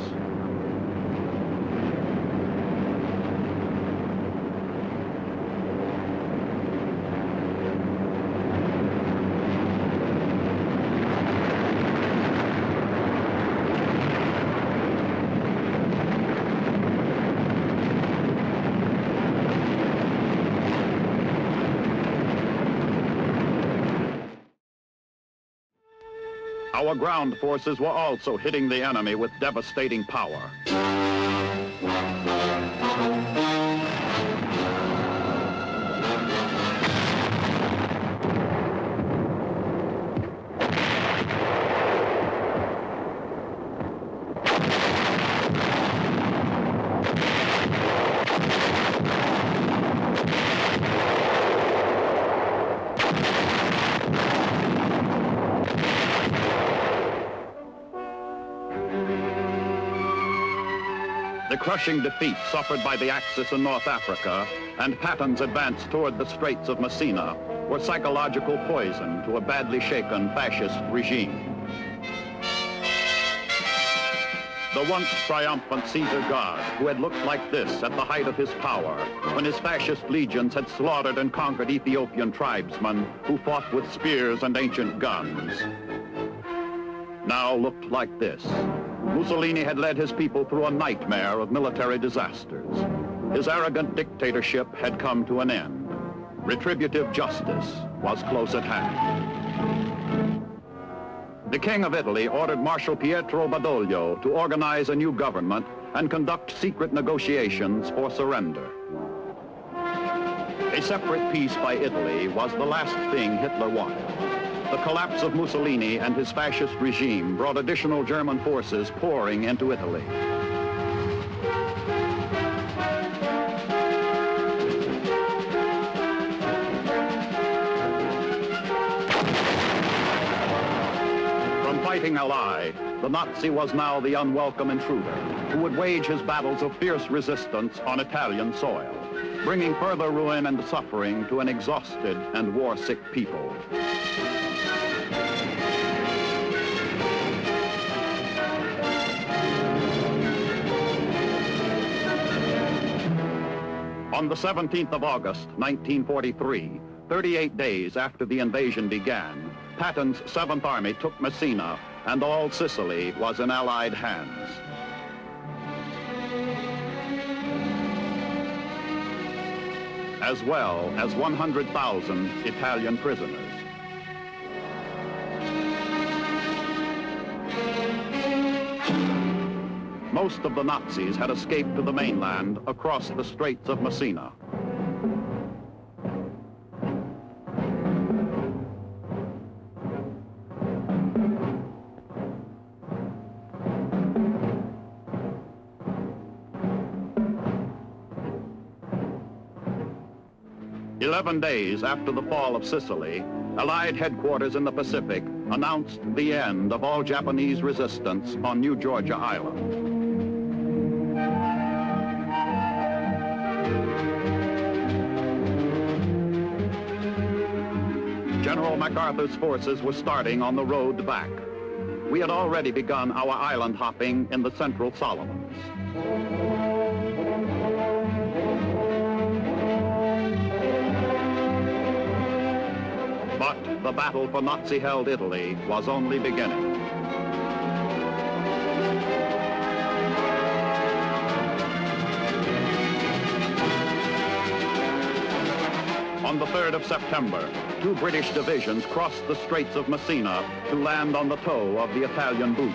Our ground forces were also hitting the enemy with devastating power. The crushing defeat suffered by the Axis in North Africa and Patton's advance toward the Straits of Messina were psychological poison to a badly shaken fascist regime. The once triumphant Caesar God, who had looked like this at the height of his power, when his fascist legions had slaughtered and conquered Ethiopian tribesmen who fought with spears and ancient guns, now looked like this. Mussolini had led his people through a nightmare of military disasters. His arrogant dictatorship had come to an end. Retributive justice was close at hand. The King of Italy ordered Marshal Pietro Badoglio to organize a new government and conduct secret negotiations for surrender. A separate peace by Italy was the last thing Hitler wanted. The collapse of Mussolini and his fascist regime brought additional German forces pouring into Italy. lacking ally, the Nazi was now the unwelcome intruder who would wage his battles of fierce resistance on Italian soil, bringing further ruin and suffering to an exhausted and war-sick people. On the 17th of August, 1943, 38 days after the invasion began, Patton's 7th Army took Messina, and all Sicily was in Allied hands. As well as 100,000 Italian prisoners. Most of the Nazis had escaped to the mainland across the Straits of Messina. "11 days after the fall of Sicily, Allied headquarters in the Pacific announced the end of all Japanese resistance on New Georgia Island. General MacArthur's forces were starting on the road back. We had already begun our island hopping in the Central Solomons. But the battle for Nazi-held Italy was only beginning. On the 3rd of September, 2 British divisions crossed the Straits of Messina to land on the toe of the Italian boot.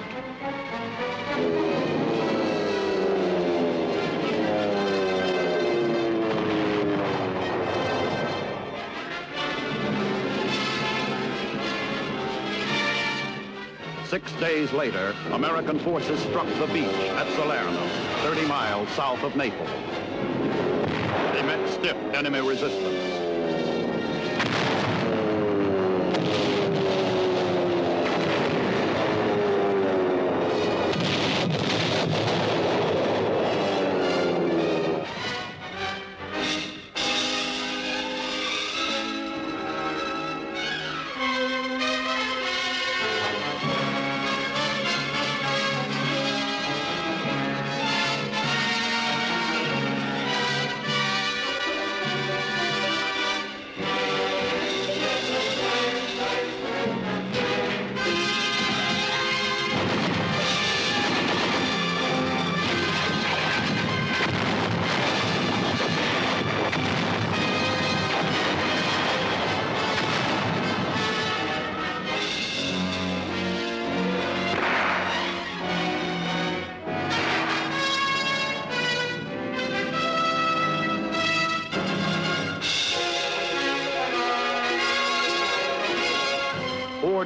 Six days later, American forces struck the beach at Salerno, 30 miles south of Naples. They met stiff enemy resistance.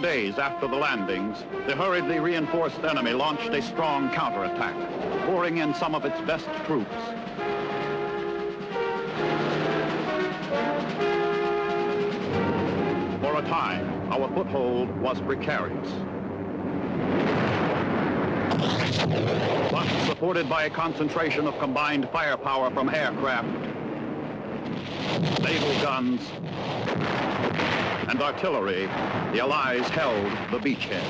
Days after the landings, the hurriedly reinforced enemy launched a strong counterattack, pouring in some of its best troops. For a time, our foothold was precarious. But supported by a concentration of combined firepower from aircraft, naval guns, and artillery, the Allies held the beachhead.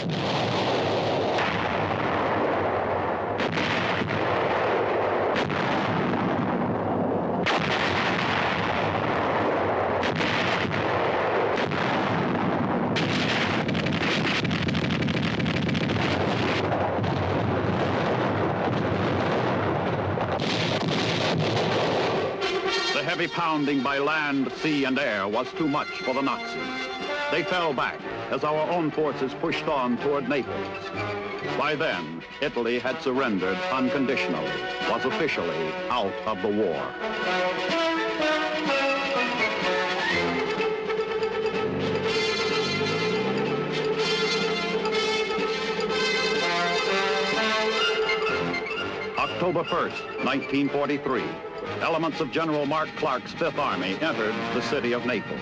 The heavy pounding by land, sea, and air was too much for the Nazis. They fell back as our own forces pushed on toward Naples. By then, Italy had surrendered unconditionally, was officially out of the war. October 1st, 1943. Elements of General Mark Clark's 5th Army entered the city of Naples.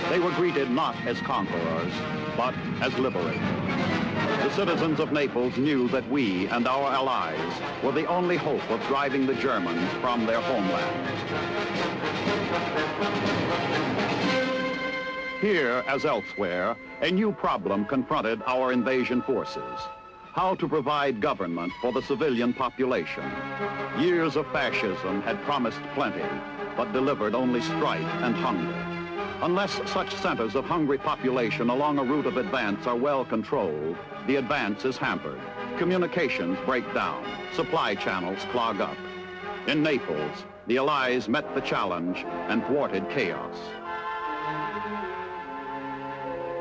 They were greeted not as conquerors, but as liberators. The citizens of Naples knew that we and our allies were the only hope of driving the Germans from their homeland. Here, as elsewhere, a new problem confronted our invasion forces: how to provide government for the civilian population. Years of fascism had promised plenty, but delivered only strife and hunger. Unless such centers of hungry population along a route of advance are well controlled, the advance is hampered. Communications break down, supply channels clog up. In Naples, the Allies met the challenge and thwarted chaos.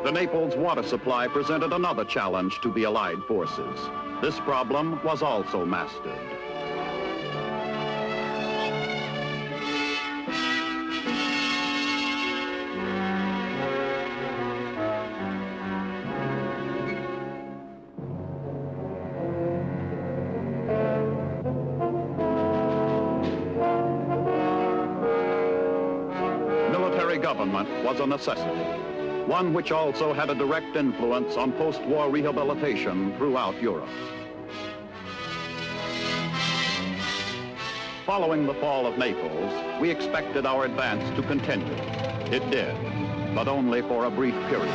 The Naples water supply presented another challenge to the Allied forces. This problem was also mastered. Military government was a necessity, one which also had a direct influence on post-war rehabilitation throughout Europe. Following the fall of Naples, we expected our advance to continue. It did, but only for a brief period.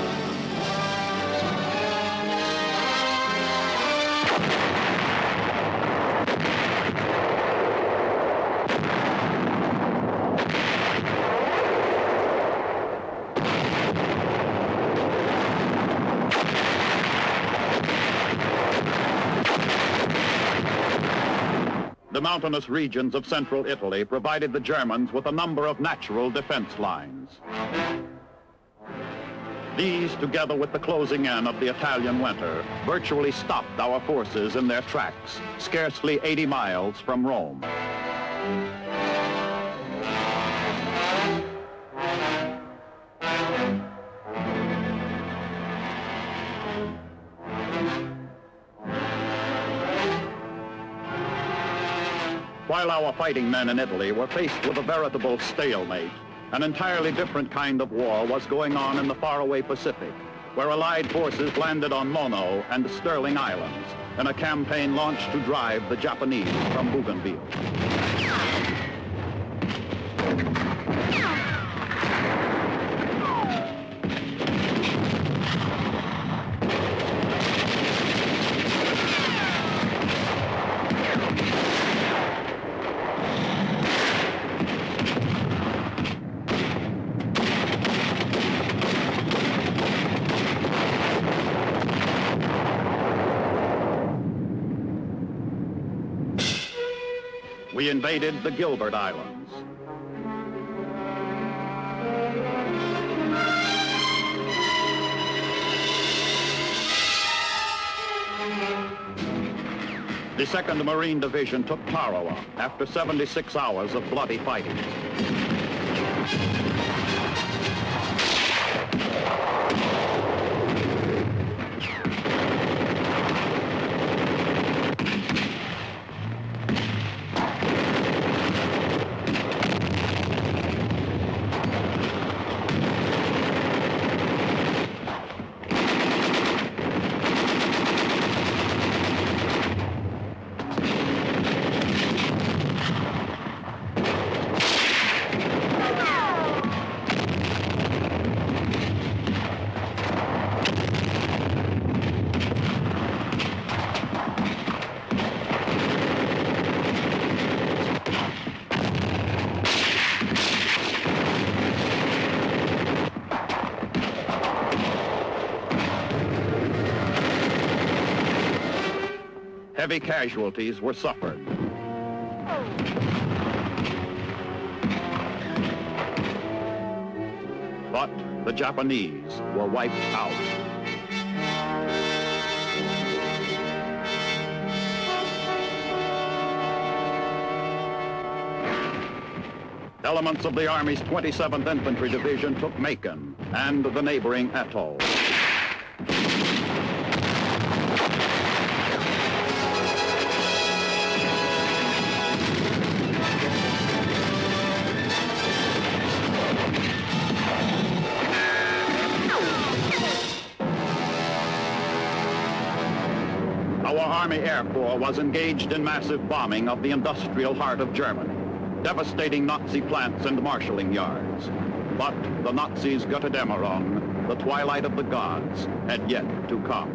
The mountainous regions of central Italy provided the Germans with a number of natural defense lines. These, together with the closing in of the Italian winter, virtually stopped our forces in their tracks, scarcely 80 miles from Rome. While our fighting men in Italy were faced with a veritable stalemate, an entirely different kind of war was going on in the faraway Pacific, where Allied forces landed on Mono and the Sterling Islands in a campaign launched to drive the Japanese from Bougainville. We invaded the Gilbert Islands. The 2nd Marine Division took Tarawa after 76 hours of bloody fighting. Heavy casualties were suffered. But the Japanese were wiped out. Elements of the Army's 27th Infantry Division took Macon and the neighboring atoll. Army Air Corps was engaged in massive bombing of the industrial heart of Germany, devastating Nazi plants and marshalling yards. But the Nazis' Götterdämmerung, the twilight of the gods, had yet to come.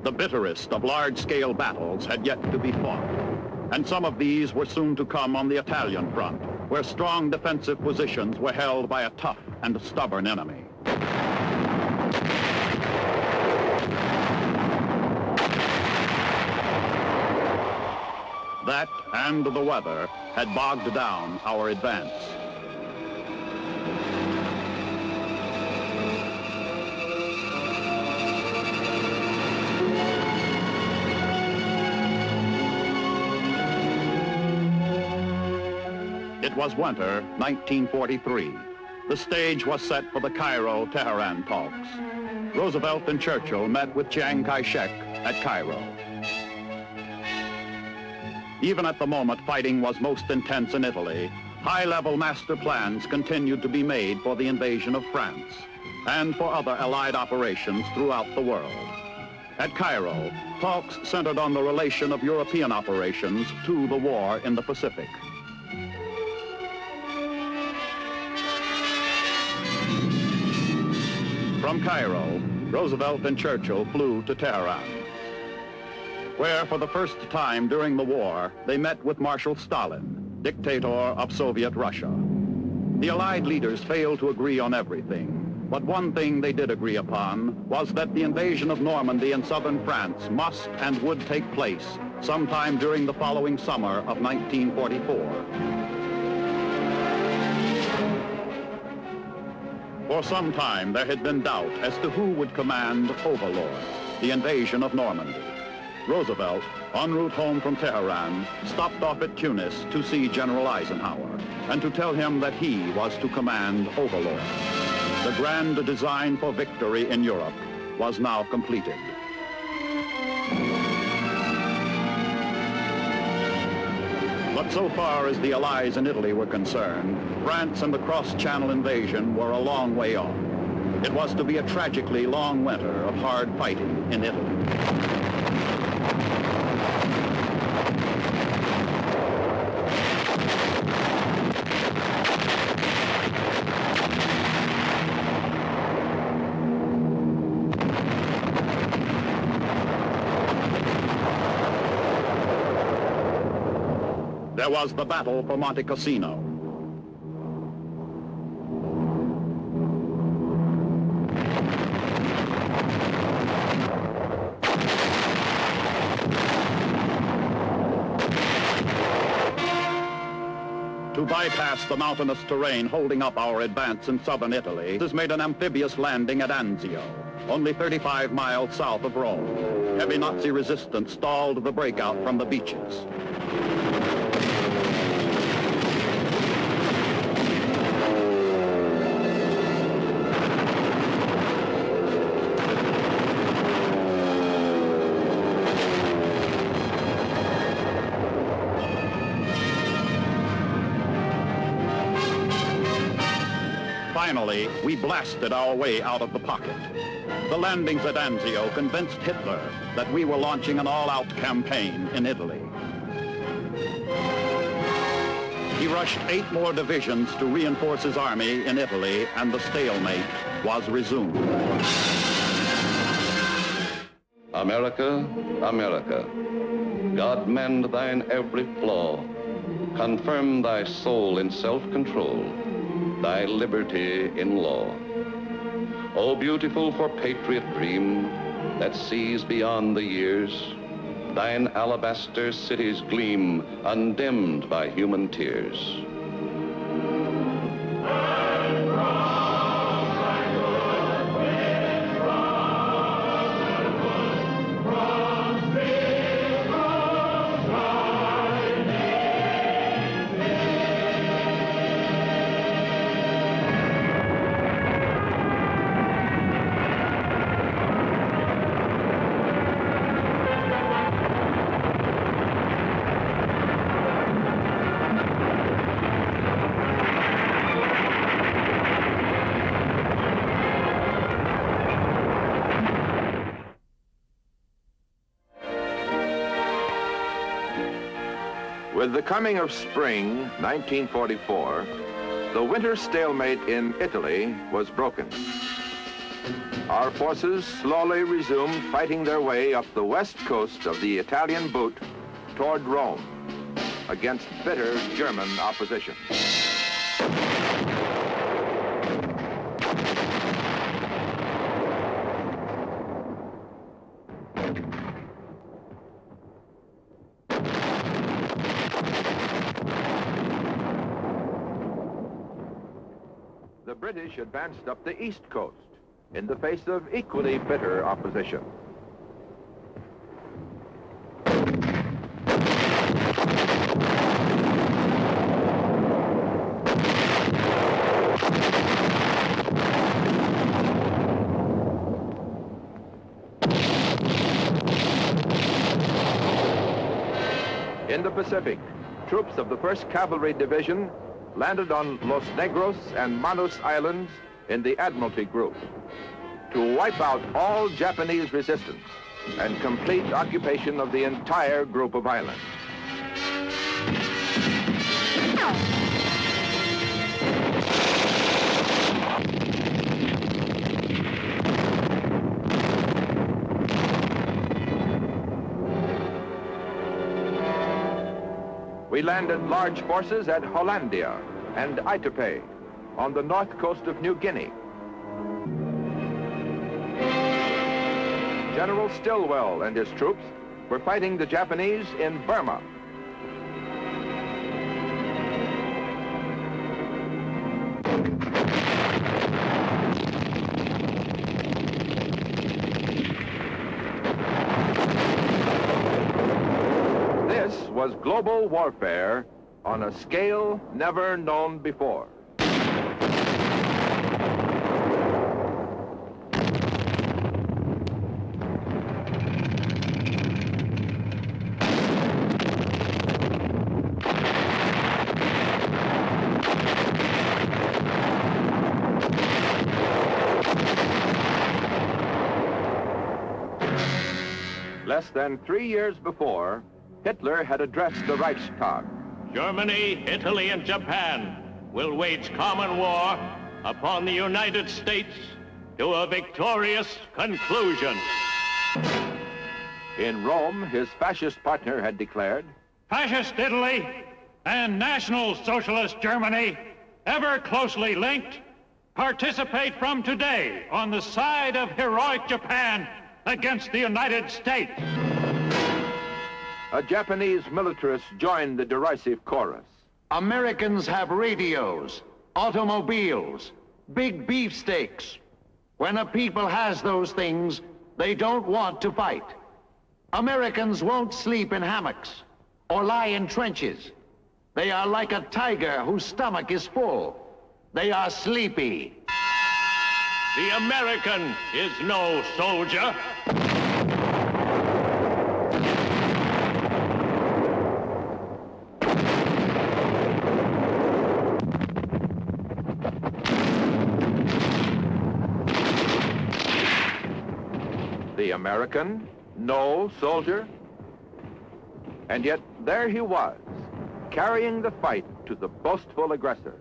The bitterest of large-scale battles had yet to be fought, and some of these were soon to come on the Italian front, where strong defensive positions were held by a tough and stubborn enemy. That and the weather had bogged down our advance. It was winter 1943. The stage was set for the Cairo-Tehran talks. Roosevelt and Churchill met with Chiang Kai-shek at Cairo. Even at the moment fighting was most intense in Italy, high-level master plans continued to be made for the invasion of France and for other Allied operations throughout the world. At Cairo, talks centered on the relation of European operations to the war in the Pacific. From Cairo, Roosevelt and Churchill flew to Tehran, where for the first time during the war, they met with Marshal Stalin, dictator of Soviet Russia. The Allied leaders failed to agree on everything, but one thing they did agree upon was that the invasion of Normandy in southern France must and would take place sometime during the following summer of 1944. For some time, there had been doubt as to who would command Overlord, the invasion of Normandy. Roosevelt, en route home from Tehran, stopped off at Tunis to see General Eisenhower and to tell him that he was to command Overlord. The grand design for victory in Europe was now completed. But so far as the Allies in Italy were concerned, France and the cross-channel invasion were a long way off. It was to be a tragically long winter of hard fighting in Italy. There was the battle for Monte Cassino. To bypass the mountainous terrain holding up our advance in southern Italy, this made an amphibious landing at Anzio, only 35 miles south of Rome. Heavy Nazi resistance stalled the breakout from the beaches. Finally, we blasted our way out of the pocket. The landings at Anzio convinced Hitler that we were launching an all-out campaign in Italy. He rushed 8 more divisions to reinforce his army in Italy, and the stalemate was resumed. America, America, God mend thine every flaw, confirm thy soul in self-control, thy liberty in law. O beautiful for patriot dream that sees beyond the years, thine alabaster cities gleam undimmed by human tears. With the coming of spring, 1944, the winter stalemate in Italy was broken. Our forces slowly resumed fighting their way up the west coast of the Italian boot toward Rome against bitter German opposition. The British advanced up the east coast in the face of equally bitter opposition. In the Pacific, troops of the 1st Cavalry Division landed on Los Negros and Manus Islands in the Admiralty Group to wipe out all Japanese resistance and complete occupation of the entire group of islands. We landed large forces at Hollandia and Aitape on the north coast of New Guinea. General Stilwell and his troops were fighting the Japanese in Burma. This was global warfare on a scale never known before. Less than 3 years before, Hitler had addressed the Reichstag. Germany, Italy, and Japan will wage common war upon the United States to a victorious conclusion. In Rome, his fascist partner had declared, Fascist Italy and National Socialist Germany, ever closely linked, participate from today on the side of heroic Japan against the United States. A Japanese militarist joined the derisive chorus. Americans have radios, automobiles, big beefsteaks. When a people has those things, they don't want to fight. Americans won't sleep in hammocks or lie in trenches. They are like a tiger whose stomach is full. They are sleepy. The American is no soldier. The American, no soldier. And yet there he was, carrying the fight to the boastful aggressors.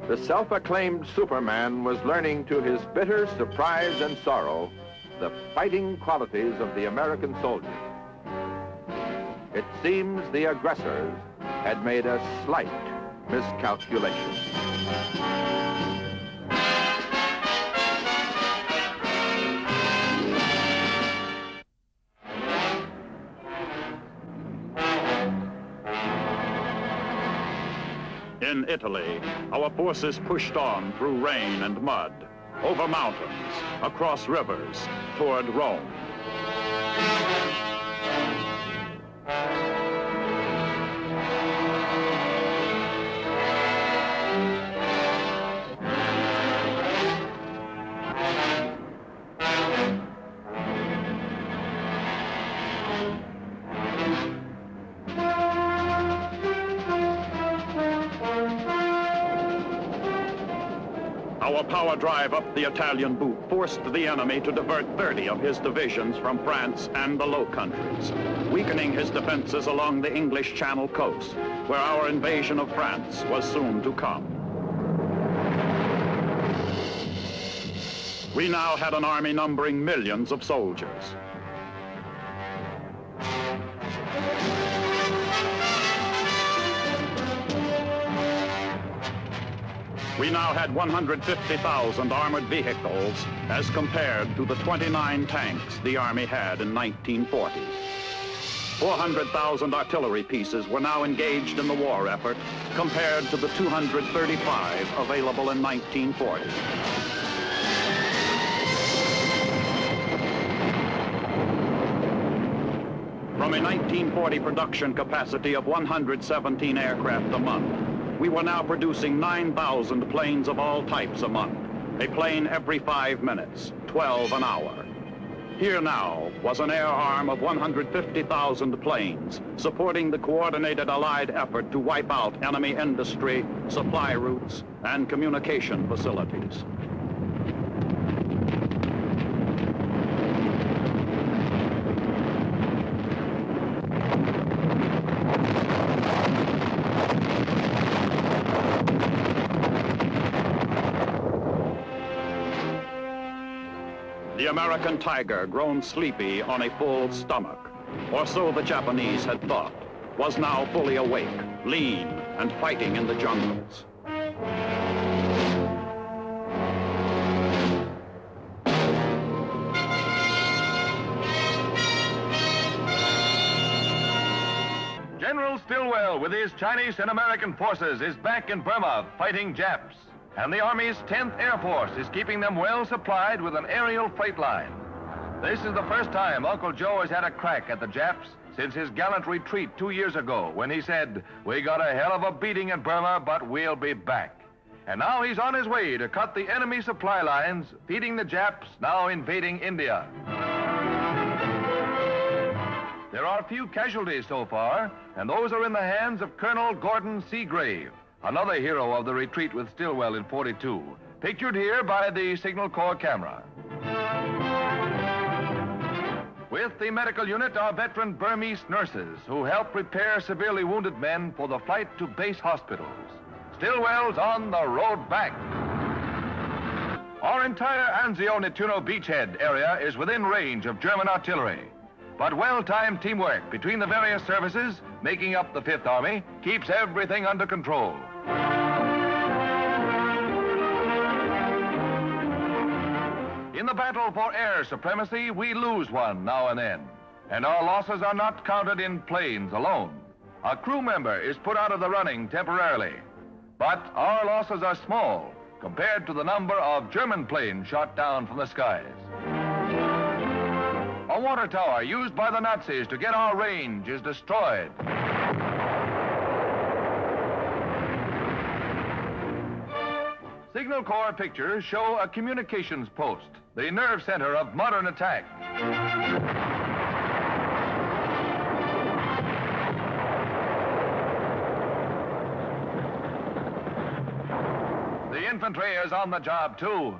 The self-acclaimed Superman was learning to his bitter surprise and sorrow the fighting qualities of the American soldier. It seems the aggressors had made a slight miscalculation. In Italy, our forces pushed on through rain and mud, over mountains, across rivers, toward Rome. Our power drive up the Italian boot forced the enemy to divert 30 of his divisions from France and the Low Countries, weakening his defenses along the English Channel coast, where our invasion of France was soon to come. We now had an army numbering millions of soldiers. We now had 150,000 armored vehicles as compared to the 29 tanks the Army had in 1940. 400,000 artillery pieces were now engaged in the war effort compared to the 235 available in 1940. From a 1940 production capacity of 117 aircraft a month, we were now producing 9,000 planes of all types a month, a plane every 5 minutes, 12 an hour. Here now was an air arm of 150,000 planes supporting the coordinated Allied effort to wipe out enemy industry, supply routes, and communication facilities. The American tiger, grown sleepy on a full stomach, or so the Japanese had thought, was now fully awake, lean, and fighting in the jungles. General Stilwell, with his Chinese and American forces, is back in Burma fighting Japs. And the Army's 10th Air Force is keeping them well supplied with an aerial freight line. This is the first time Uncle Joe has had a crack at the Japs since his gallant retreat 2 years ago when he said, "We got a hell of a beating in Burma, but we'll be back." And now he's on his way to cut the enemy supply lines, feeding the Japs now invading India. There are few casualties so far, and those are in the hands of Colonel Gordon Seagrave, another hero of the retreat with Stilwell in 42, pictured here by the Signal Corps camera. With the medical unit are veteran Burmese nurses who help prepare severely wounded men for the flight to base hospitals. Stilwell's on the road back. Our entire Anzio-Nettuno beachhead area is within range of German artillery. But well-timed teamwork between the various services making up the Fifth Army keeps everything under control. In the battle for air supremacy, we lose one now and then. And our losses are not counted in planes alone. A crew member is put out of the running temporarily. But our losses are small compared to the number of German planes shot down from the skies. A water tower used by the Nazis to get our range is destroyed. Signal Corps pictures show a communications post, the nerve center of modern attack. The infantry is on the job, too.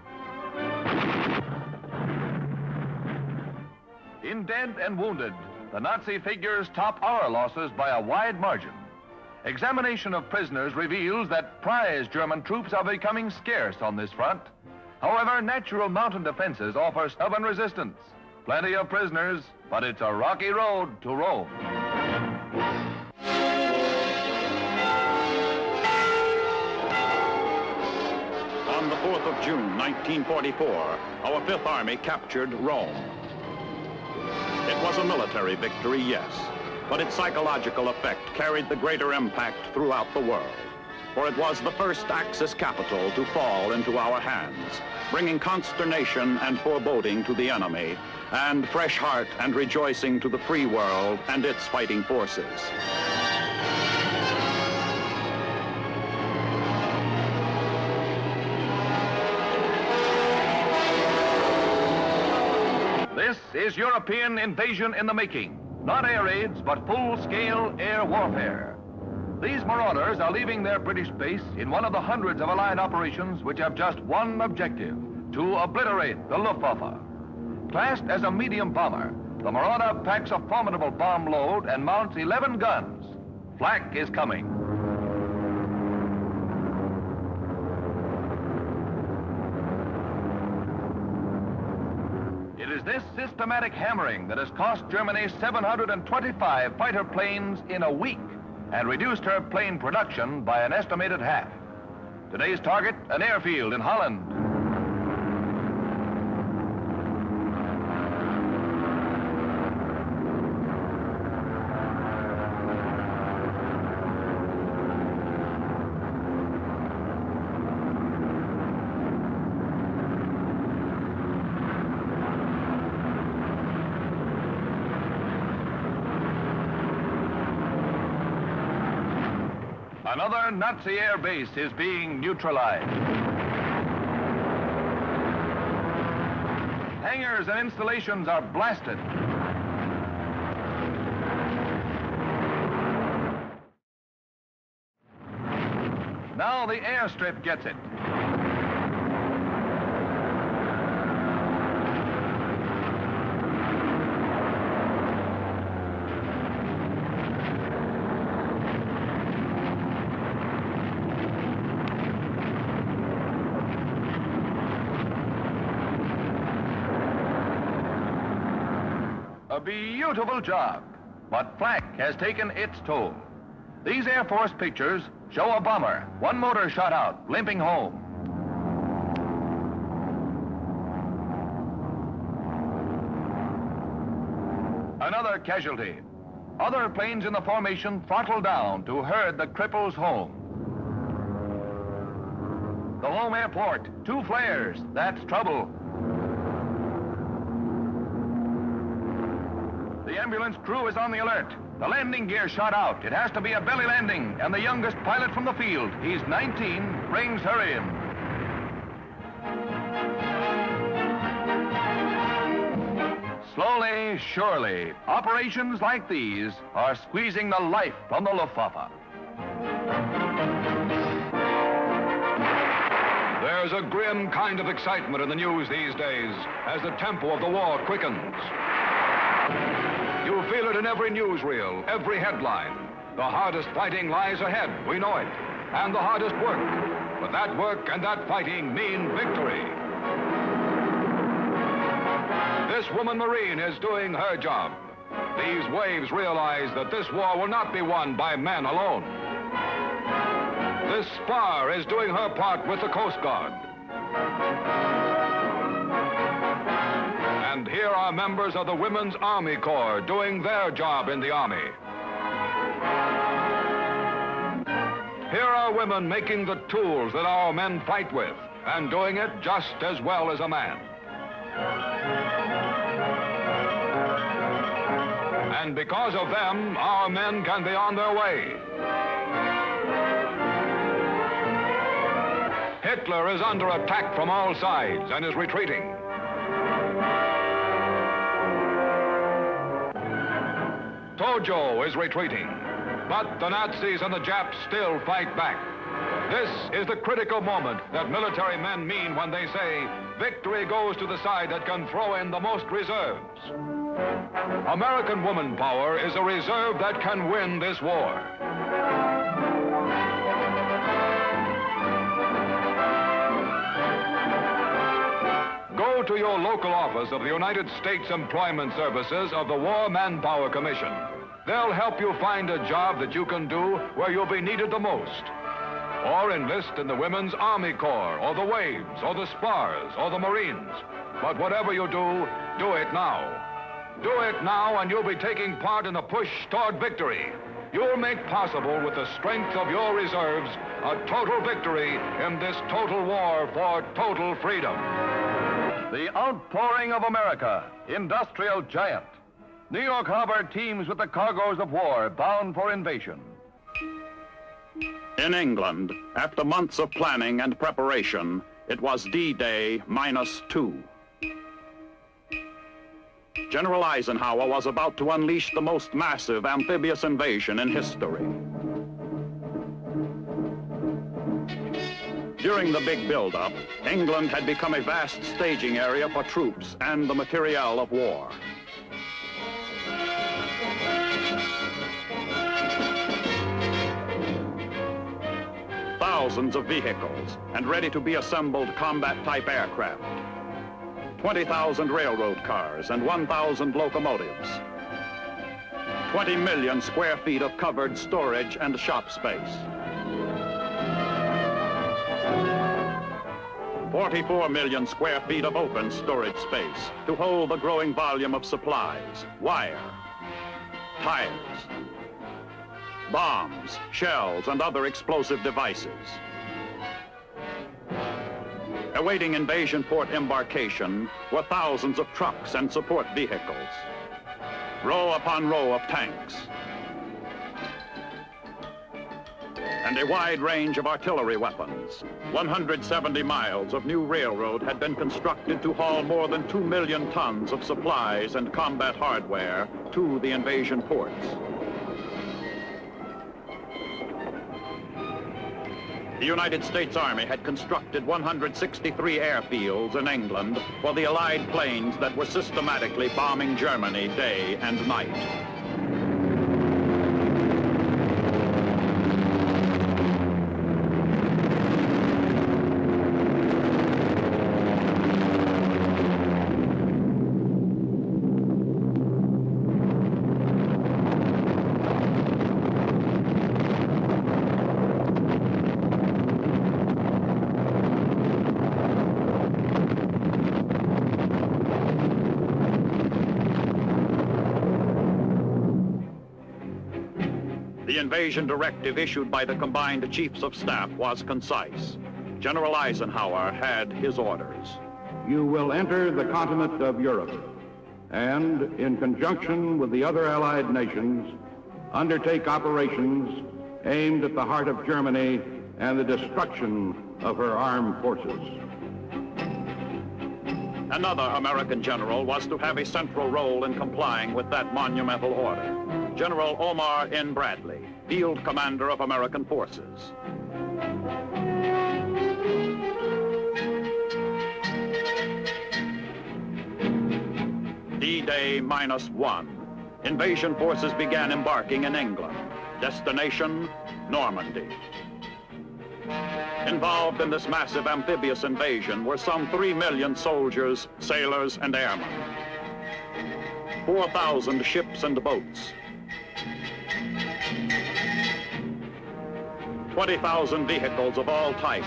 In dead and wounded, the Nazi figures top our losses by a wide margin. Examination of prisoners reveals that prize German troops are becoming scarce on this front. However, natural mountain defenses offer stubborn resistance. Plenty of prisoners, but it's a rocky road to Rome. On the 4th of June, 1944, our Fifth Army captured Rome. It was a military victory, yes, but its psychological effect carried the greater impact throughout the world. For it was the first Axis capital to fall into our hands, bringing consternation and foreboding to the enemy, and fresh heart and rejoicing to the free world and its fighting forces. This is European invasion in the making. Not air raids, but full-scale air warfare. These marauders are leaving their British base in one of the hundreds of Allied operations which have just one objective: to obliterate the Luftwaffe. Classed as a medium bomber, the Marauder packs a formidable bomb load and mounts 11 guns. Flak is coming. It is this systematic hammering that has cost Germany 725 fighter planes in a week and reduced her plane production by an estimated half. Today's target, an airfield in Holland. Another Nazi air base is being neutralized. Hangars and installations are blasted. Now the airstrip gets it. A beautiful job, but flak has taken its toll. These Air Force pictures show a bomber, one motor shot out, limping home. Another casualty. Other planes in the formation throttle down to herd the cripples home. The home airport, 2 flares, that's trouble. The ambulance crew is on the alert. The landing gear shot out. It has to be a belly landing, and the youngest pilot from the field, he's 19, brings her in. Slowly, surely, operations like these are squeezing the life from the Luftwaffe. There's a grim kind of excitement in the news these days as the tempo of the war quickens. You feel it in every newsreel, every headline. The hardest fighting lies ahead, we know it, and the hardest work. But that work and that fighting mean victory. This woman Marine is doing her job. These waves realize that this war will not be won by men alone. This spar is doing her part with the Coast Guard. And here are members of the Women's Army Corps doing their job in the Army. Here are women making the tools that our men fight with, and doing it just as well as a man. And because of them, our men can be on their way. Hitler is under attack from all sides and is retreating. Tojo is retreating, but the Nazis and the Japs still fight back. This is the critical moment that military men mean when they say, victory goes to the side that can throw in the most reserves. American woman power is a reserve that can win this war. Go to your local office of the United States Employment Services of the War Manpower Commission. They'll help you find a job that you can do where you'll be needed the most. Or enlist in the Women's Army Corps, or the Waves, or the Spars, or the Marines. But whatever you do, do it now. Do it now and you'll be taking part in the push toward victory. You'll make possible with the strength of your reserves a total victory in this total war for total freedom. The outpouring of America, industrial giant. New York Harbor teems with the cargoes of war bound for invasion. In England, after months of planning and preparation, it was D-Day -2. General Eisenhower was about to unleash the most massive amphibious invasion in history. During the big buildup, England had become a vast staging area for troops and the materiel of war. Thousands of vehicles and ready-to-be assembled combat-type aircraft. 20,000 railroad cars and 1,000 locomotives. 20 million square feet of covered storage and shop space. 44 million square feet of open storage space to hold the growing volume of supplies, wire, tires, bombs, shells, and other explosive devices. Awaiting invasion port embarkation were thousands of trucks and support vehicles, row upon row of tanks, and a wide range of artillery weapons. 170 miles of new railroad had been constructed to haul more than 2 million tons of supplies and combat hardware to the invasion ports. The United States Army had constructed 163 airfields in England for the Allied planes that were systematically bombing Germany day and night. The invasion directive issued by the combined chiefs of staff was concise. General Eisenhower had his orders. You will enter the continent of Europe and, in conjunction with the other Allied nations, undertake operations aimed at the heart of Germany and the destruction of her armed forces. Another American general was to have a central role in complying with that monumental order. General Omar N. Bradley, Field Commander of American Forces. D-Day -1. Invasion forces began embarking in England. Destination, Normandy. Involved in this massive amphibious invasion were some 3 million soldiers, sailors, and airmen. 4,000 ships and boats. 20,000 vehicles of all types,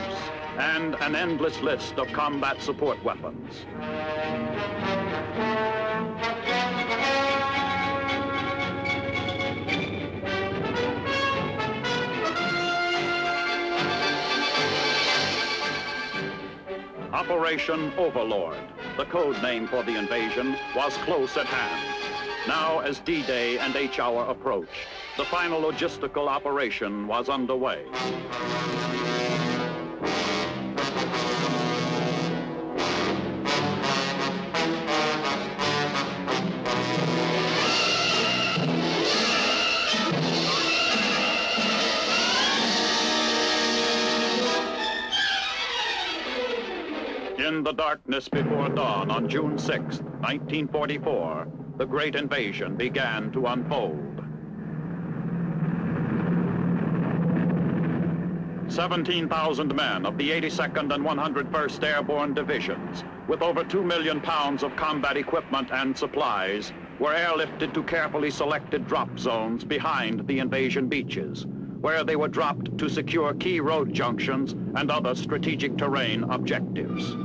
and an endless list of combat support weapons. Operation Overlord, the code name for the invasion, was close at hand. Now, as D-Day and H-Hour approached, the final logistical operation was underway. In the darkness before dawn on June 6, 1944, the great invasion began to unfold. 17,000 men of the 82nd and 101st Airborne Divisions, with over 2 million pounds of combat equipment and supplies, were airlifted to carefully selected drop zones behind the invasion beaches, where they were dropped to secure key road junctions and other strategic terrain objectives.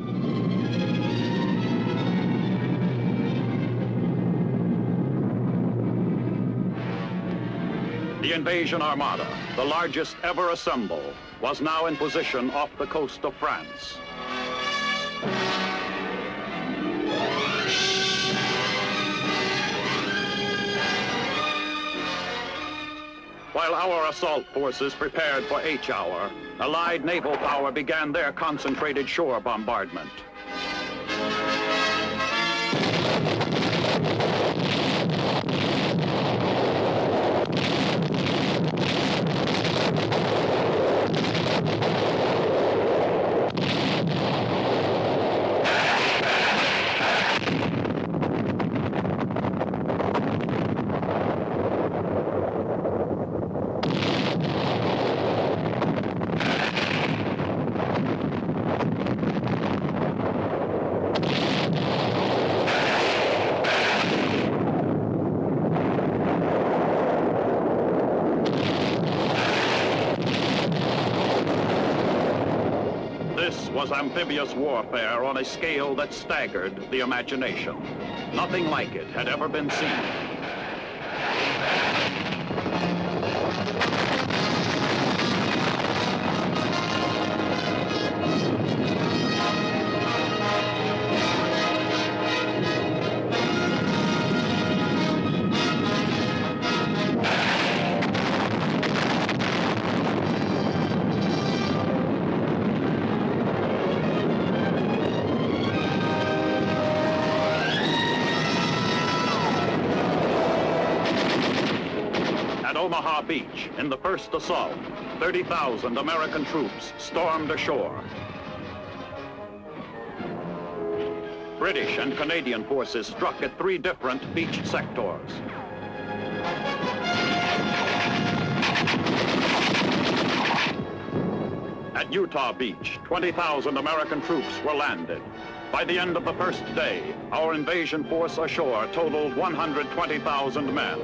The invasion armada, the largest ever assembled, was now in position off the coast of France. While our assault forces prepared for H-Hour, Allied naval power began their concentrated shore bombardment. was amphibious warfare on a scale that staggered the imagination. Nothing like it had ever been seen. Omaha Beach, in the first assault, 30,000 American troops stormed ashore. British and Canadian forces struck at 3 different beach sectors. At Utah Beach, 20,000 American troops were landed. By the end of the first day, our invasion force ashore totaled 120,000 men.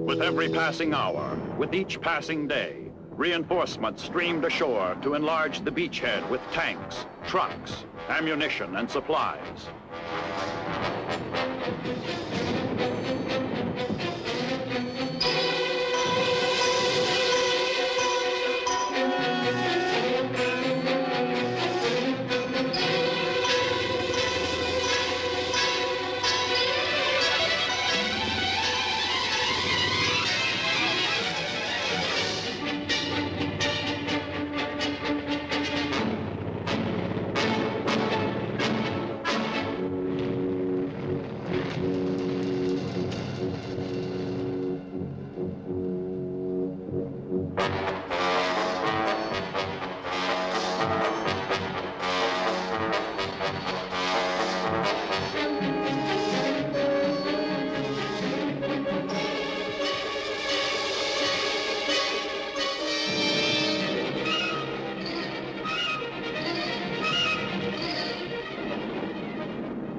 With every passing hour, with each passing day, reinforcements streamed ashore to enlarge the beachhead with tanks, trucks, ammunition, and supplies.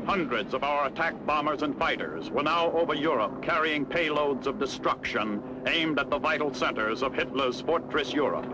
Hundreds of our attack bombers and fighters were now over Europe carrying payloads of destruction aimed at the vital centers of Hitler's fortress Europe.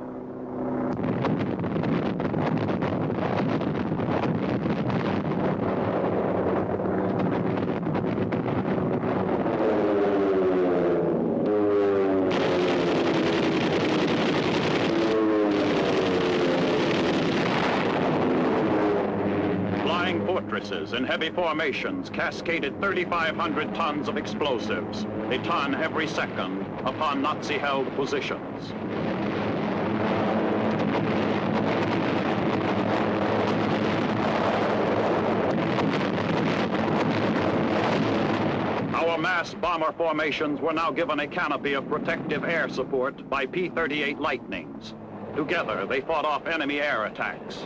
In heavy formations cascaded 3,500 tons of explosives, a ton every second, upon Nazi-held positions. Our mass bomber formations were now given a canopy of protective air support by P-38 Lightnings. Together, they fought off enemy air attacks.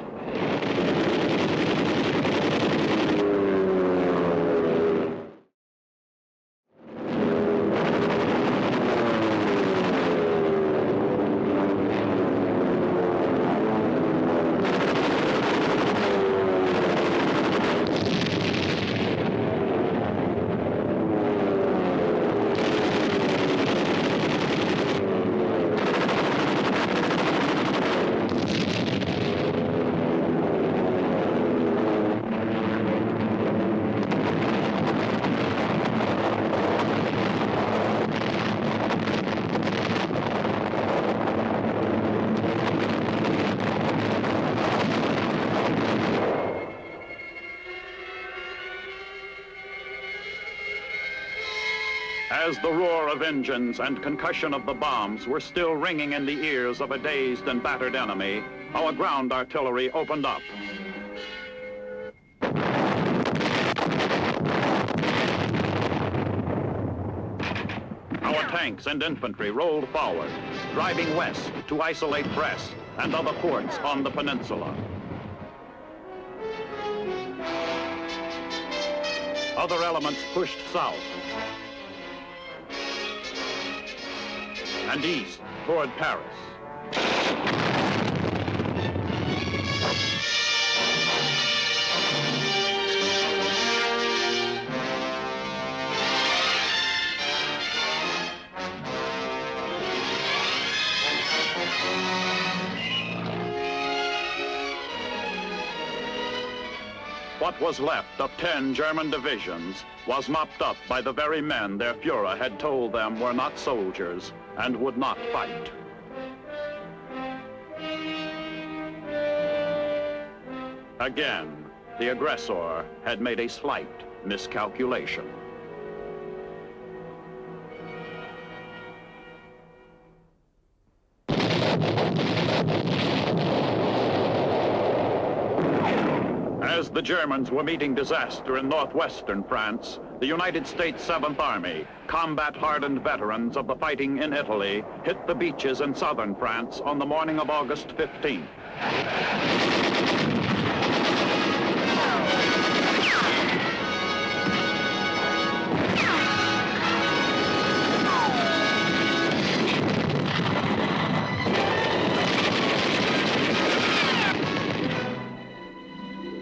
As the roar of engines and concussion of the bombs were still ringing in the ears of a dazed and battered enemy, our ground artillery opened up. Our tanks and infantry rolled forward, driving west to isolate Brest and other ports on the peninsula. Other elements pushed south and east toward Paris. What was left of 10 German divisions was mopped up by the very men their Fuhrer had told them were not soldiers and would not fight. Again, the aggressor had made a slight miscalculation. As the Germans were meeting disaster in northwestern France, the United States 7th Army, combat-hardened veterans of the fighting in Italy, hit the beaches in southern France on the morning of August 15th.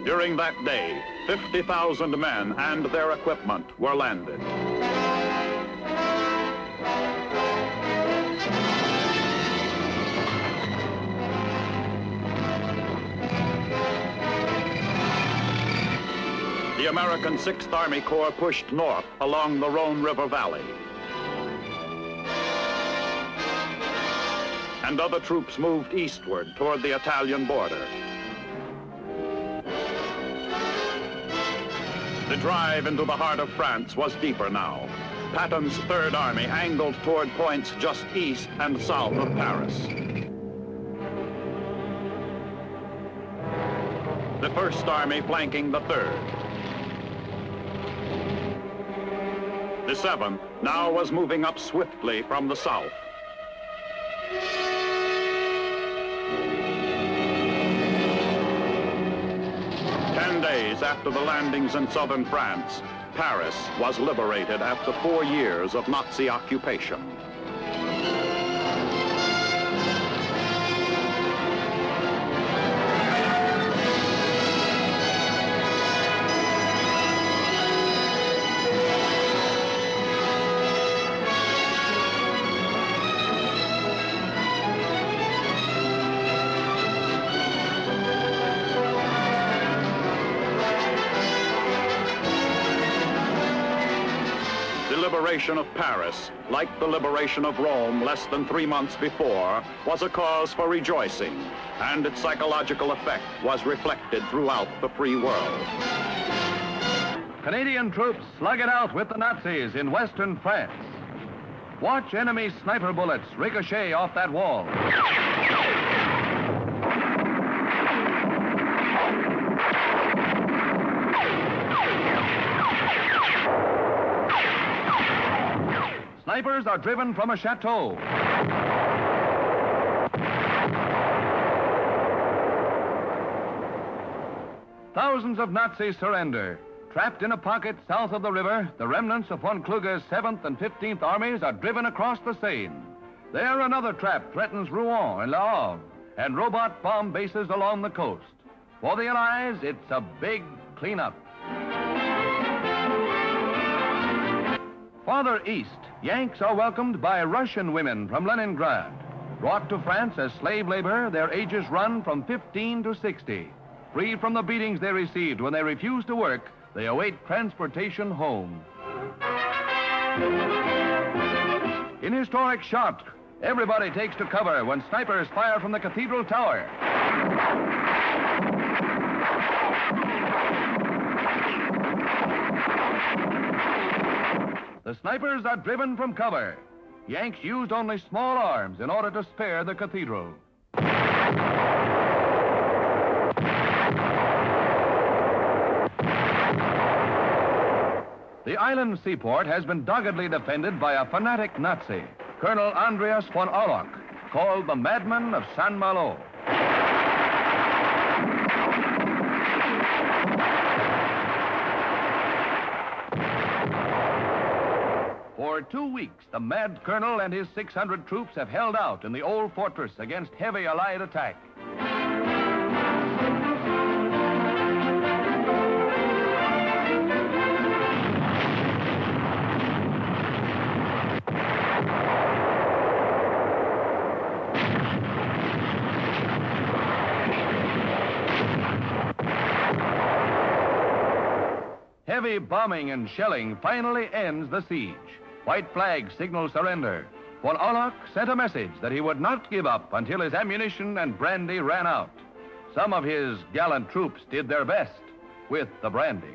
During that day, 50,000 men and their equipment were landed. The American 6th Army Corps pushed north along the Rhone River Valley. And other troops moved eastward toward the Italian border. The drive into the heart of France was deeper now. Patton's 3rd Army angled toward points just east and south of Paris. The 1st Army flanking the 3rd. The 7th now was moving up swiftly from the south. Days after the landings in southern France, Paris was liberated after 4 years of Nazi occupation. The liberation of Paris, like the liberation of Rome less than 3 months before, was a cause for rejoicing, and its psychological effect was reflected throughout the free world. Canadian troops slug it out with the Nazis in western France. Watch enemy sniper bullets ricochet off that wall. Snipers are driven from a chateau. Thousands of Nazis surrender. Trapped in a pocket south of the river, the remnants of von Kluge's 7th and 15th armies are driven across the Seine. There, another trap threatens Rouen and Le Havre, and robot bomb bases along the coast. For the Allies, it's a big cleanup. Farther east, Yanks are welcomed by Russian women from Leningrad. Brought to France as slave labor, their ages run from 15 to 60. Free from the beatings they received when they refused to work, they await transportation home. In historic Chartres, everybody takes to cover when snipers fire from the cathedral tower. The snipers are driven from cover. Yanks used only small arms in order to spare the cathedral. The island seaport has been doggedly defended by a fanatic Nazi, Colonel Andreas von Auloch, called the Madman of Saint-Malo. For 2 weeks, the mad colonel and his 600 troops have held out in the old fortress against heavy Allied attack. heavy bombing and shelling finally ends the siege. White flags signal surrender. Von Orlock sent a message that he would not give up until his ammunition and brandy ran out. Some of his gallant troops did their best with the brandy.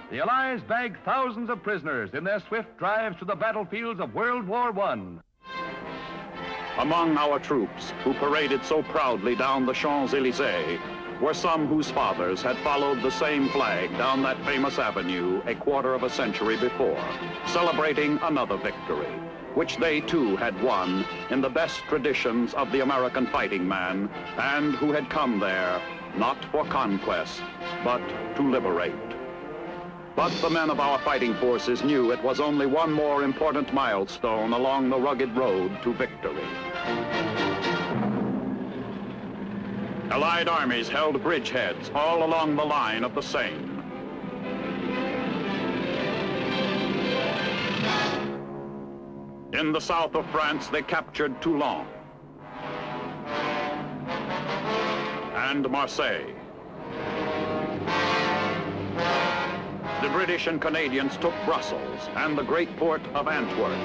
The Allies bagged thousands of prisoners in their swift drives to the battlefields of World War I. Among our troops, who paraded so proudly down the Champs-Élysées, were some whose fathers had followed the same flag down that famous avenue a quarter of a century before, celebrating another victory, which they too had won in the best traditions of the American fighting man, and who had come there not for conquest, but to liberate. But the men of our fighting forces knew it was only one more important milestone along the rugged road to victory. Allied armies held bridgeheads all along the line of the Seine. In the south of France, they captured Toulon and Marseille. The British and Canadians took Brussels and the great port of Antwerp.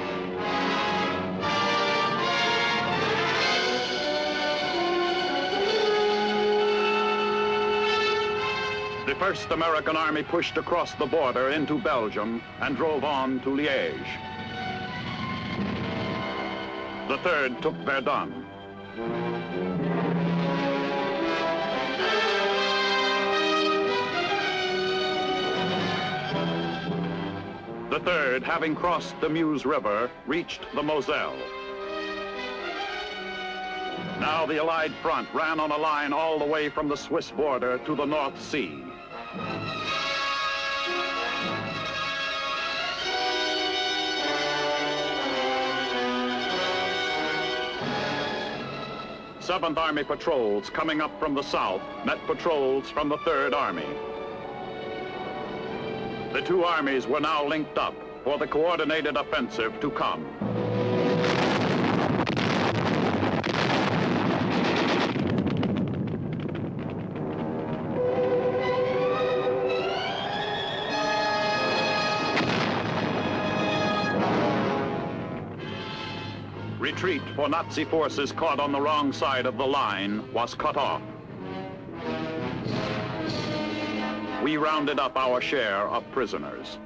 The first American army pushed across the border into Belgium and drove on to Liège. The third took Verdun. The third, having crossed the Meuse River, reached the Moselle. Now the Allied front ran on a line all the way from the Swiss border to the North Sea. Seventh Army patrols coming up from the south met patrols from the Third Army. The two armies were now linked up for the coordinated offensive to come. Retreat for Nazi forces caught on the wrong side of the line was cut off. We rounded up our share of prisoners.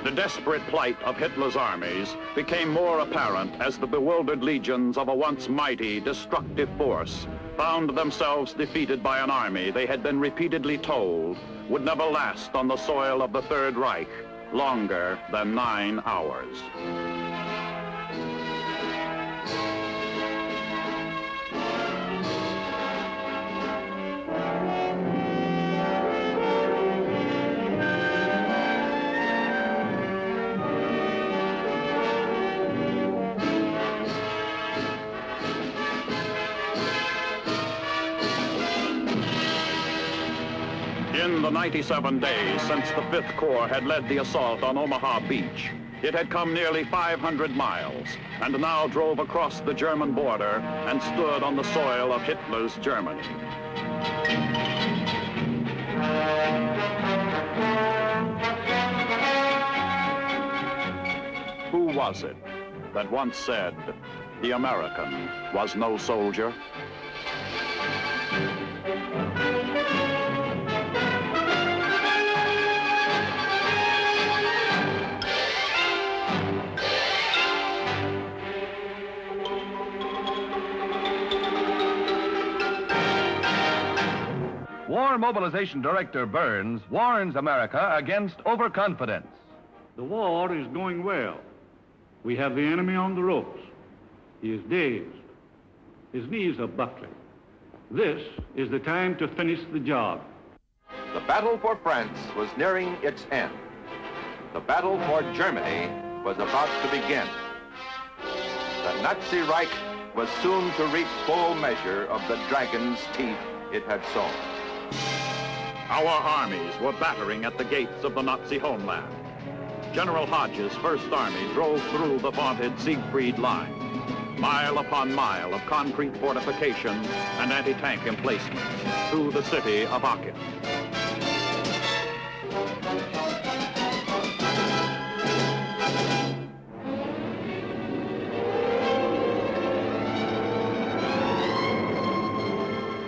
The desperate plight of Hitler's armies became more apparent as the bewildered legions of a once mighty, destructive force found themselves defeated by an army they had been repeatedly told would never last on the soil of the Third Reich longer than 9 hours. In the 97 days since the 5th Corps had led the assault on Omaha Beach, it had come nearly 500 miles and now drove across the German border and stood on the soil of Hitler's Germany. Who was it that once said, "The American was no soldier"? War Mobilization Director Burns warns America against overconfidence. The war is going well. We have the enemy on the ropes. He is dazed. His knees are buckling. This is the time to finish the job. The battle for France was nearing its end. The battle for Germany was about to begin. The Nazi Reich was soon to reap full measure of the dragon's teeth it had sown. Our armies were battering at the gates of the Nazi homeland. General Hodge's First Army drove through the vaunted Siegfried Line. mile upon mile of concrete fortification and anti-tank emplacements through the city of Aachen.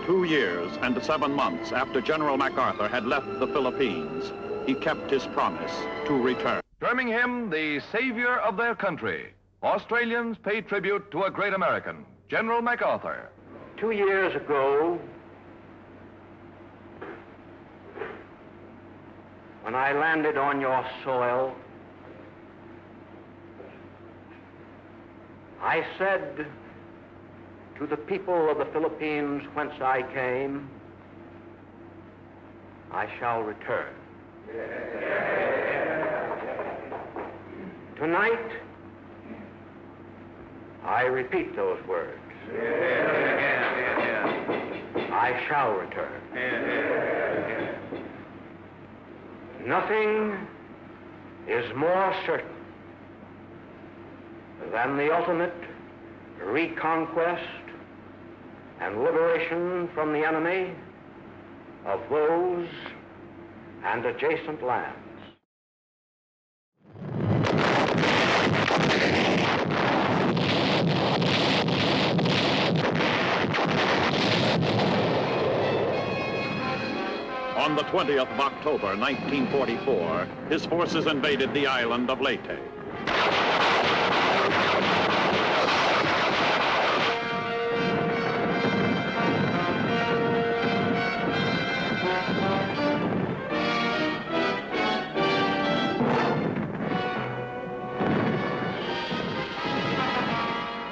Two years and 7 months after General MacArthur had left the Philippines, he kept his promise to return. Terming him the savior of their country, Australians pay tribute to a great American, General MacArthur. 2 years ago, when I landed on your soil, I said to the people of the Philippines whence I came, I shall return. Tonight, I repeat those words. I shall return. Nothing is more certain than the ultimate reconquest and liberation from the enemy of those and adjacent lands. On the 20th of October, 1944, his forces invaded the island of Leyte.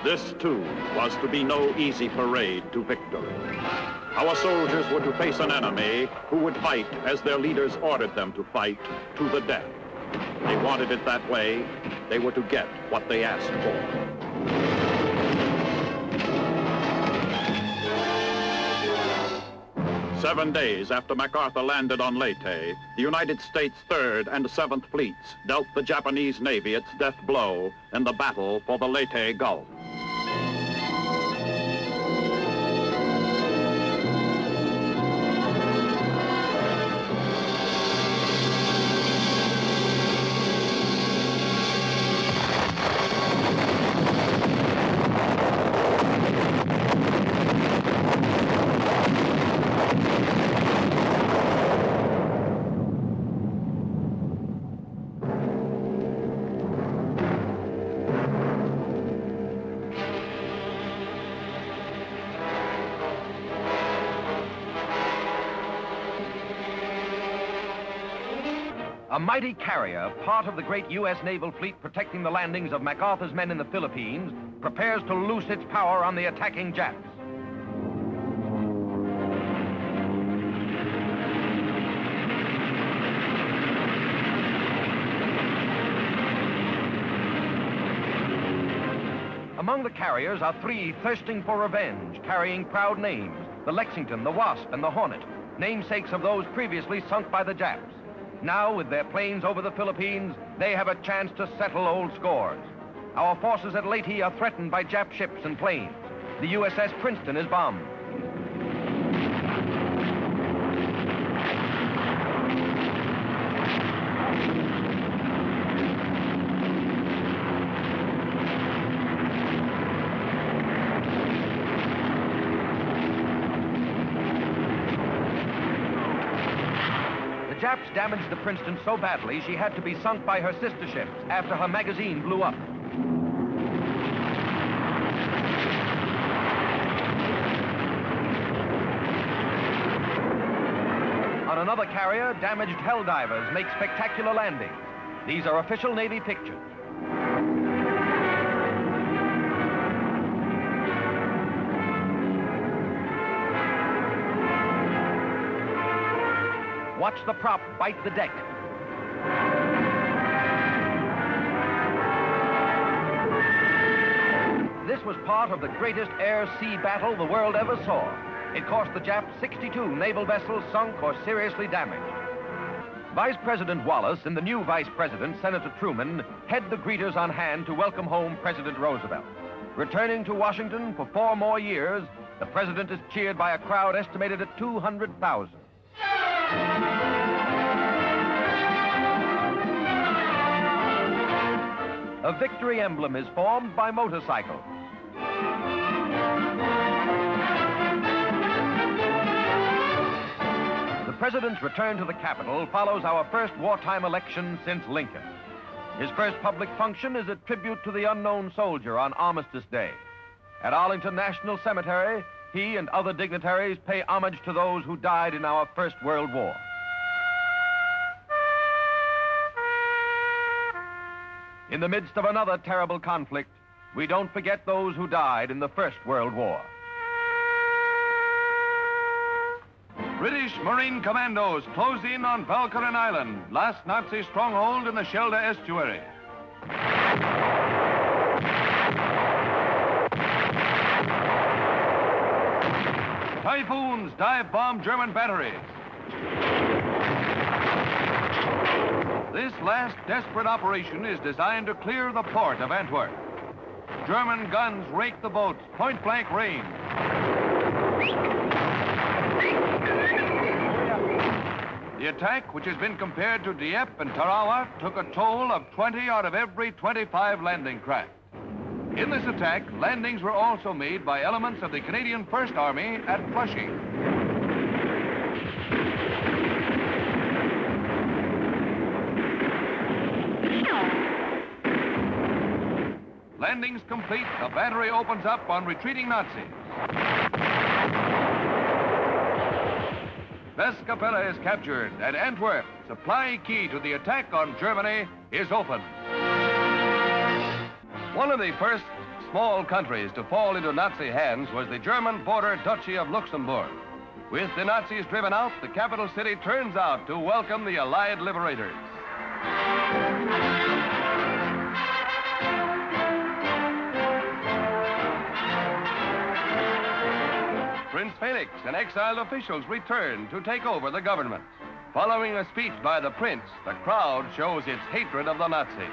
This, too, was to be no easy parade to victory. Our soldiers were to face an enemy who would fight as their leaders ordered them to fight, to the death. They wanted it that way. They were to get what they asked for. Seven days after MacArthur landed on Leyte, the United States 3rd and 7th Fleets dealt the Japanese Navy its death blow in the battle for the Leyte Gulf. A mighty carrier, part of the great U.S. naval fleet protecting the landings of MacArthur's men in the Philippines, prepares to loose its power on the attacking Japs. Among the carriers are three thirsting for revenge, carrying proud names: the Lexington, the Wasp, and the Hornet, namesakes of those previously sunk by the Japs. Now, with their planes over the Philippines, they have a chance to settle old scores. Our forces at Leyte are threatened by Jap ships and planes. The USS Princeton is bombed. The Japs damaged the Princeton so badly she had to be sunk by her sister ships after her magazine blew up. On another carrier, damaged Helldivers make spectacular landings. These are official Navy pictures. Watch the prop bite the deck. This was part of the greatest air-sea battle the world ever saw. It cost the Japs 62 naval vessels sunk or seriously damaged. Vice President Wallace and the new Vice President, Senator Truman, head the greeters on hand to welcome home President Roosevelt. Returning to Washington for 4 more years, the president is cheered by a crowd estimated at 200,000. A victory emblem is formed by motorcycles. The president's return to the Capitol follows our first wartime election since Lincoln. His first public function is a tribute to the unknown soldier on Armistice Day. At Arlington National Cemetery, he and other dignitaries pay homage to those who died in our First World War. In the midst of another terrible conflict, we don't forget those who died in the First World War. British Marine commandos close in on Valkyrie Island, last Nazi stronghold in the Schelde estuary. Typhoons dive bomb German batteries. This last desperate operation is designed to clear the port of Antwerp. German guns rake the boats, point-blank range. The attack, which has been compared to Dieppe and Tarawa, took a toll of 20 out of every 25 landing craft. In this attack, landings were also made by elements of the Canadian First Army at Flushing. Landings complete, the battery opens up on retreating Nazis. Westkapelle is captured, and Antwerp, supply key to the attack on Germany, is open. One of the first small countries to fall into Nazi hands was the German border Duchy of Luxembourg. With the Nazis driven out, the capital city turns out to welcome the Allied liberators. Prince Felix and exiled officials return to take over the government. Following a speech by the prince, the crowd shows its hatred of the Nazis.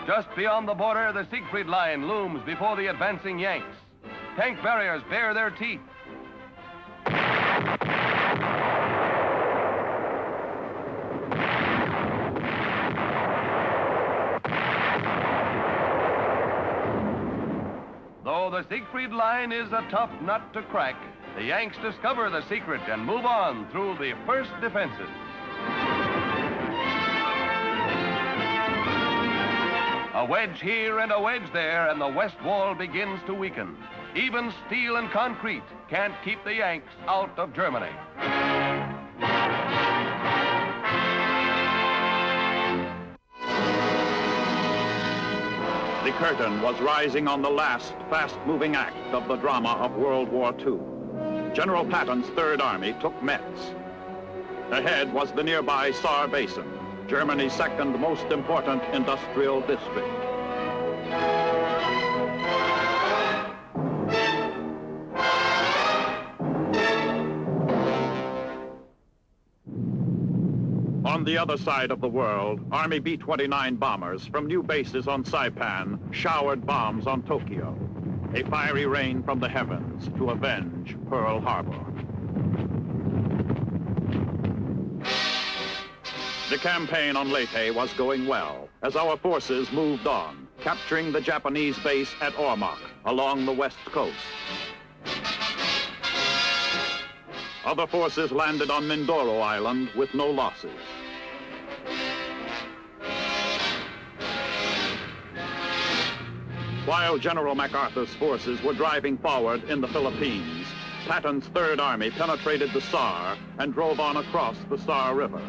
Just beyond the border, the Siegfried Line looms before the advancing Yanks. Tank barriers bare their teeth. Though the Siegfried Line is a tough nut to crack, the Yanks discover the secret and move on through the first defenses. A wedge here and a wedge there, and the west wall begins to weaken. Even steel and concrete can't keep the Yanks out of Germany. The curtain was rising on the last fast-moving act of the drama of World War II. General Patton's Third Army took Metz. Ahead was the nearby Saar Basin, Germany's second most important industrial district. On the other side of the world, Army B-29 bombers from new bases on Saipan showered bombs on Tokyo, a fiery rain from the heavens to avenge Pearl Harbor. The campaign on Leyte was going well as our forces moved on, capturing the Japanese base at Ormoc along the west coast. Other forces landed on Mindoro Island with no losses. While General MacArthur's forces were driving forward in the Philippines, Patton's Third Army penetrated the Saar and drove on across the Saar River.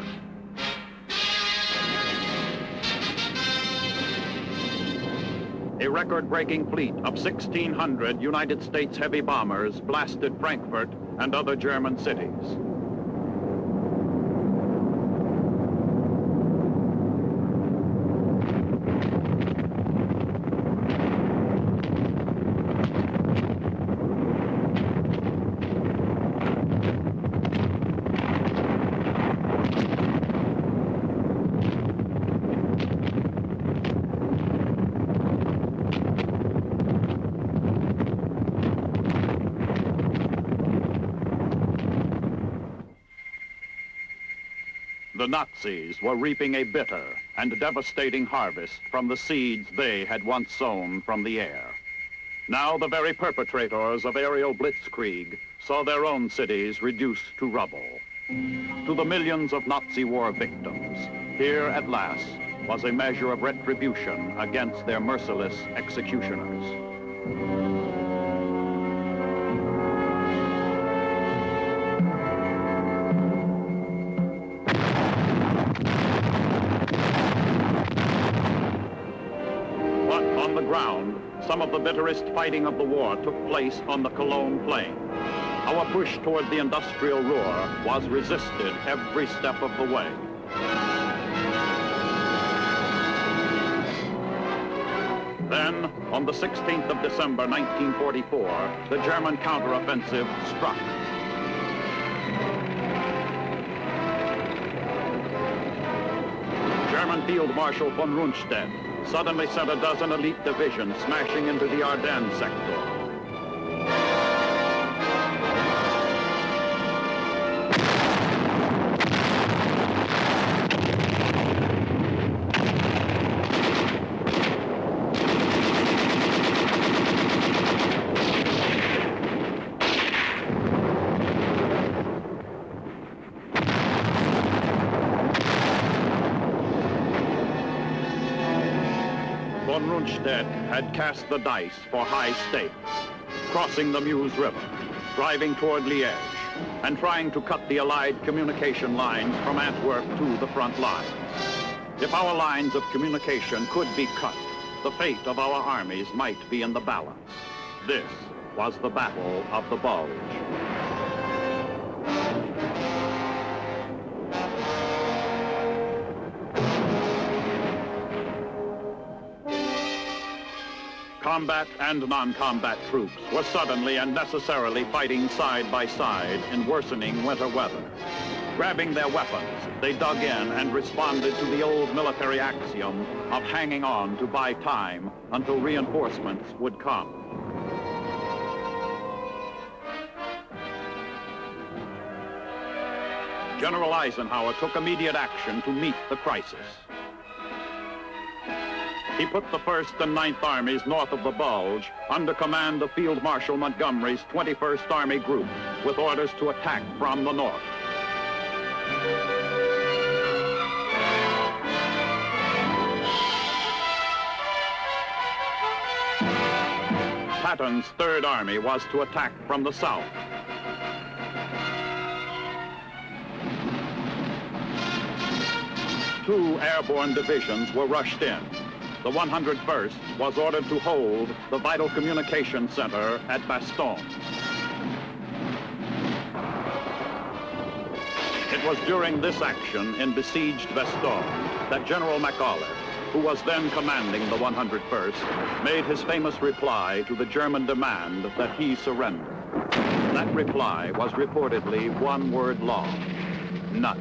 A record-breaking fleet of 1,600 United States heavy bombers blasted Frankfurt and other German cities. The Nazis were reaping a bitter and devastating harvest from the seeds they had once sown from the air. Now the very perpetrators of aerial Blitzkrieg saw their own cities reduced to rubble. To the millions of Nazi war victims, here at last was a measure of retribution against their merciless executioners. But on the ground, some of the bitterest fighting of the war took place on the Cologne Plain. Our push toward the industrial Ruhr was resisted every step of the way. Then, on the 16th of December, 1944, the German counteroffensive struck. German Field Marshal von Rundstedt suddenly sent a dozen elite divisions smashing into the Ardennes sector. Von Rundstedt had cast the dice for high stakes, crossing the Meuse River, driving toward Liège, and trying to cut the Allied communication lines from Antwerp to the front lines. If our lines of communication could be cut, the fate of our armies might be in the balance. This was the Battle of the Bulge. Combat and non-combat troops were suddenly and necessarily fighting side by side in worsening winter weather. Grabbing their weapons, they dug in and responded to the old military axiom of hanging on to buy time until reinforcements would come. General Eisenhower took immediate action to meet the crisis. He put the 1st and 9th Armies north of the Bulge under command of Field Marshal Montgomery's 21st Army Group, with orders to attack from the north. Patton's 3rd Army was to attack from the south. Two airborne divisions were rushed in. The 101st was ordered to hold the vital communication center at Bastogne. It was during this action in besieged Bastogne that General McAuliffe, who was then commanding the 101st, made his famous reply to the German demand that he surrender. That reply was reportedly one word long: nuts.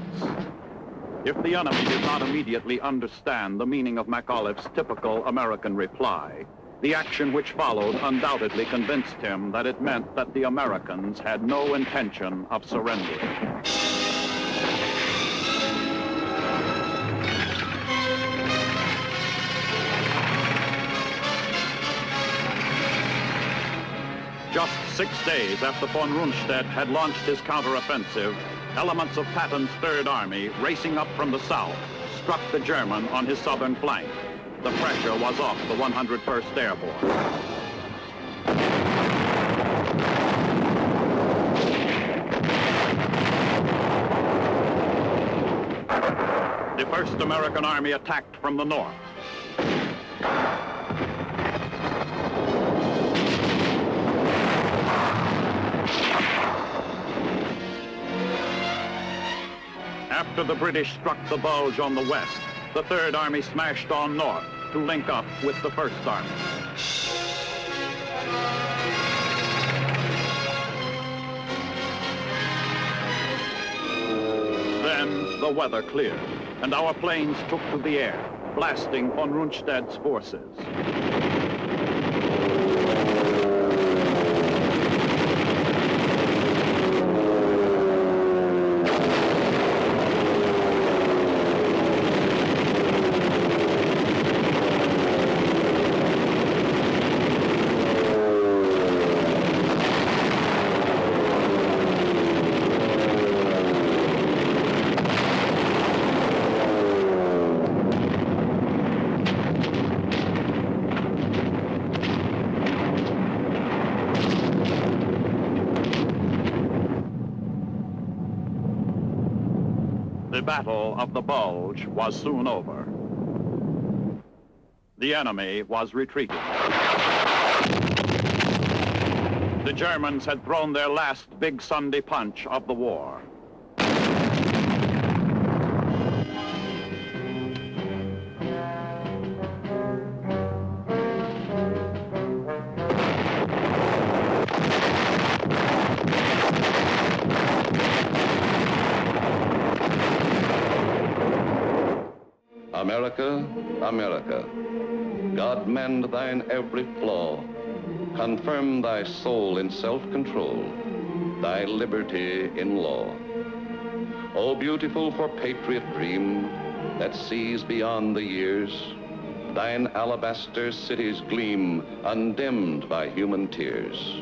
If the enemy did not immediately understand the meaning of McAuliffe's typical American reply, the action which followed undoubtedly convinced him that it meant that the Americans had no intention of surrendering. Just 6 days after von Rundstedt had launched his counteroffensive, elements of Patton's 3rd Army, racing up from the south, struck the German on his southern flank. The pressure was off the 101st Airborne. The 1st American Army attacked from the north. After the British struck the Bulge on the west, the 3rd Army smashed on north to link up with the 1st Army. Then the weather cleared, and our planes took to the air, blasting von Rundstedt's forces. The Battle of the Bulge was soon over. The enemy was retreating. The Germans had thrown their last big Sunday punch of the war. America, America, God mend thine every flaw, confirm thy soul in self-control, thy liberty in law. O beautiful for patriot dream that sees beyond the years, thine alabaster cities gleam, undimmed by human tears.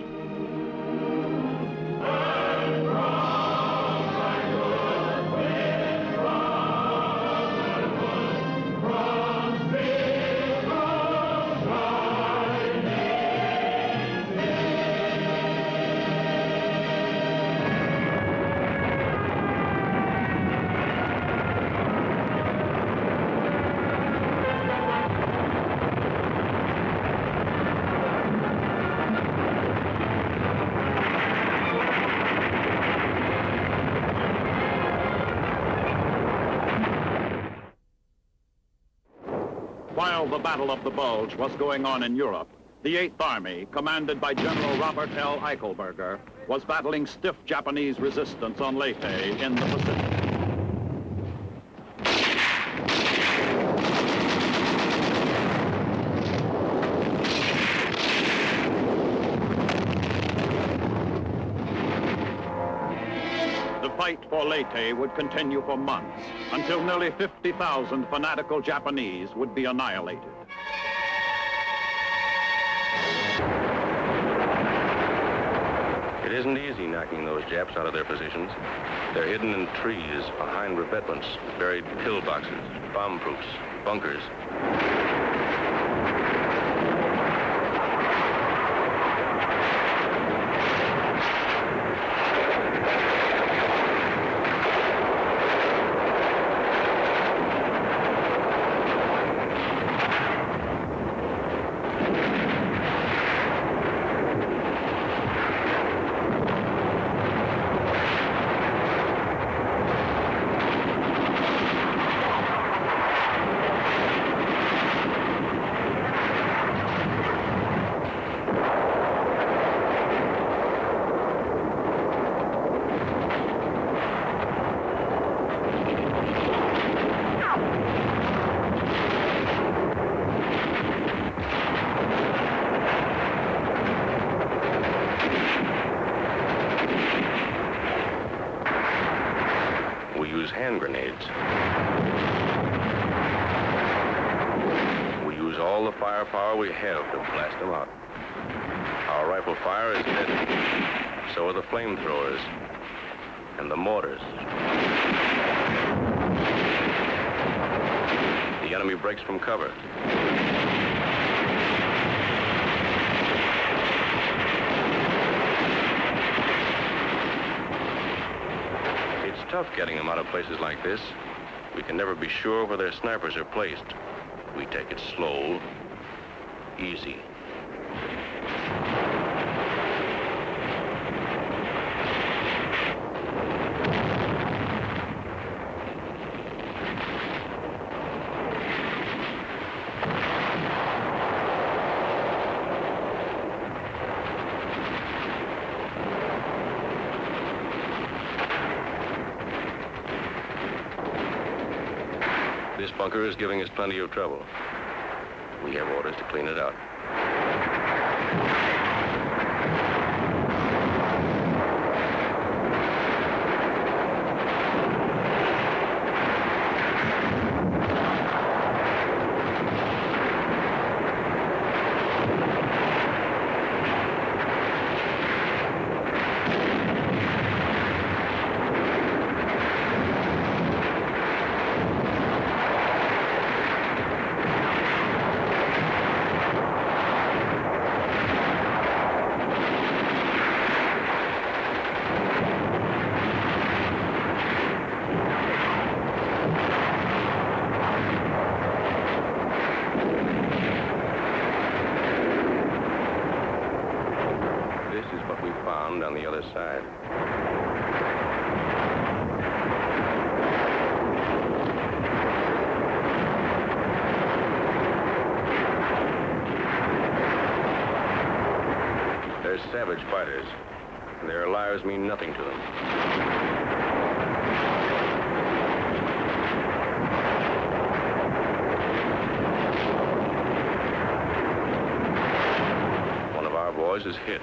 While the Battle of the Bulge was going on in Europe, the 8th Army, commanded by General Robert L. Eichelberger, was battling stiff Japanese resistance on Leyte in the Pacific. The fight for Leyte would continue for months, until nearly 50,000 fanatical Japanese would be annihilated. It isn't easy knocking those Japs out of their positions. They're hidden in trees, behind revetments, buried pillboxes, bomb-proofs, bunkers. Hand grenades. We use all the firepower we have to blast them out. Our rifle fire is deadly. So are the flamethrowers and the mortars. The enemy breaks from cover. It's tough getting them out of places like this. We can never be sure where their snipers are placed. We take it slow, easy. This bunker is giving us plenty of trouble. We have orders to clean it out. side. They're savage fighters. Their lives mean nothing to them. One of our boys is hit.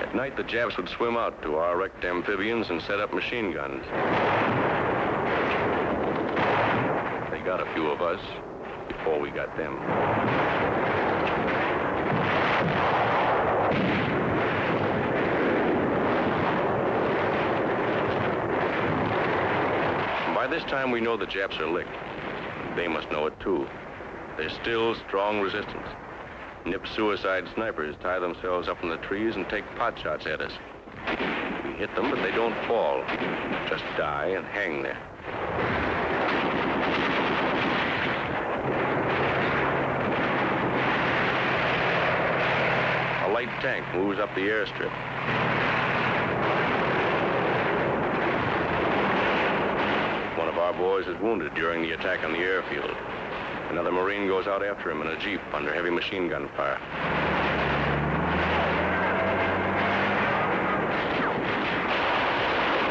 At night, the Japs would swim out to our wrecked amphibians and set up machine guns. They got a few of us before we got them. By this time, we know the Japs are licked. They must know it, too. There's still strong resistance. Nip-suicide snipers tie themselves up in the trees and take pot shots at us. We hit them, but they don't fall. Just die and hang there. A light tank moves up the airstrip. One of our boys is wounded during the attack on the airfield. Another Marine goes out after him in a Jeep under heavy machine gun fire.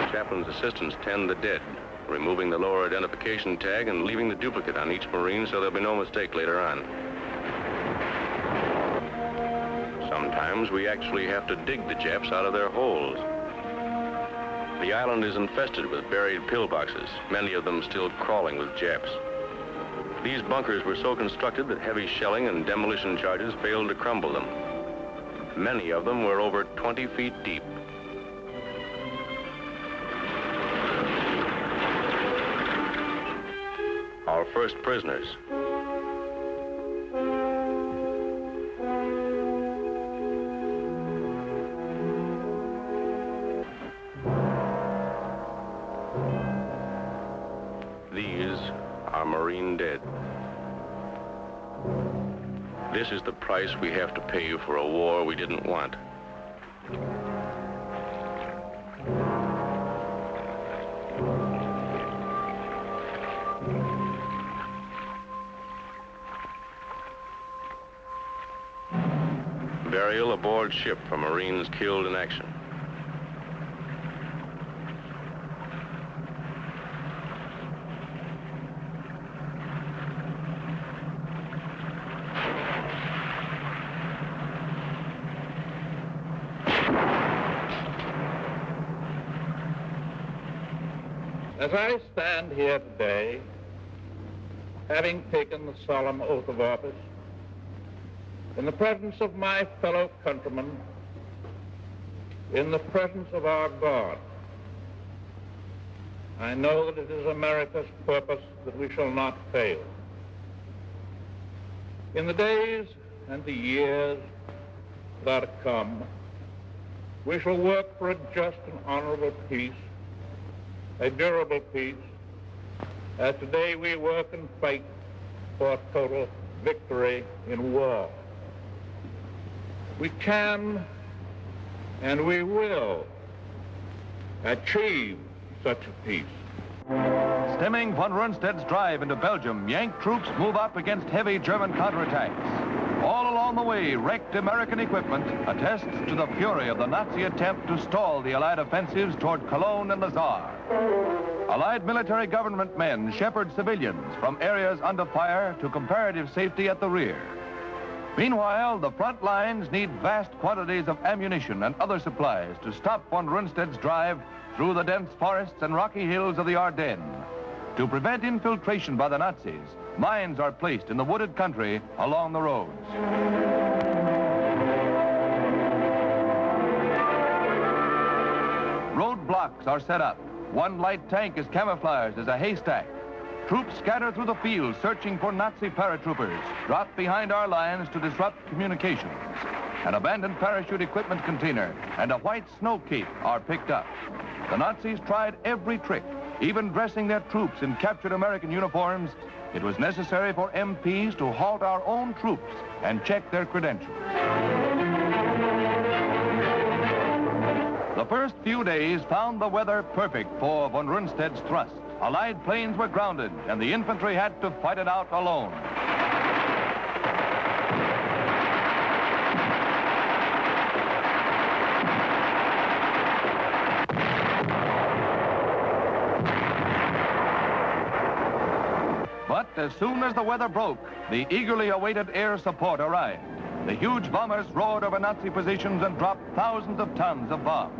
The chaplain's assistants tend the dead, removing the lower identification tag and leaving the duplicate on each Marine so there'll be no mistake later on. Sometimes we actually have to dig the Japs out of their holes. The island is infested with buried pillboxes, many of them still crawling with Japs. These bunkers were so constructed that heavy shelling and demolition charges failed to crumble them. Many of them were over 20 feet deep. Our first prisoners. These are Marine dead. This is the price we have to pay for a war we didn't want. Burial aboard ship for Marines killed in action. As I stand here today, having taken the solemn oath of office, in the presence of my fellow countrymen, in the presence of our God, I know that it is America's purpose that we shall not fail. In the days and the years that are to come, we shall work for a just and honorable peace, a durable peace, as today we work and fight for total victory in war. We can and we will achieve such a peace. Stemming von Rundstedt's drive into Belgium, Yank troops move up against heavy German counterattacks. All along the way, wrecked American equipment attests to the fury of the Nazi attempt to stall the Allied offensives toward Cologne and the Saar. Allied military government men shepherd civilians from areas under fire to comparative safety at the rear. Meanwhile, the front lines need vast quantities of ammunition and other supplies to stop von Rundstedt's drive through the dense forests and rocky hills of the Ardennes. To prevent infiltration by the Nazis, mines are placed in the wooded country along the roads. Roadblocks are set up. One light tank is camouflaged as a haystack. Troops scatter through the field searching for Nazi paratroopers, dropped behind our lines to disrupt communications. An abandoned parachute equipment container and a white snow cape are picked up. The Nazis tried every trick, even dressing their troops in captured American uniforms it was necessary for MPs to halt our own troops and check their credentials. The first few days found the weather perfect for von Rundstedt's thrust. Allied planes were grounded, and the infantry had to fight it out alone. But as soon as the weather broke, the eagerly awaited air support arrived. The huge bombers roared over Nazi positions and dropped thousands of tons of bombs.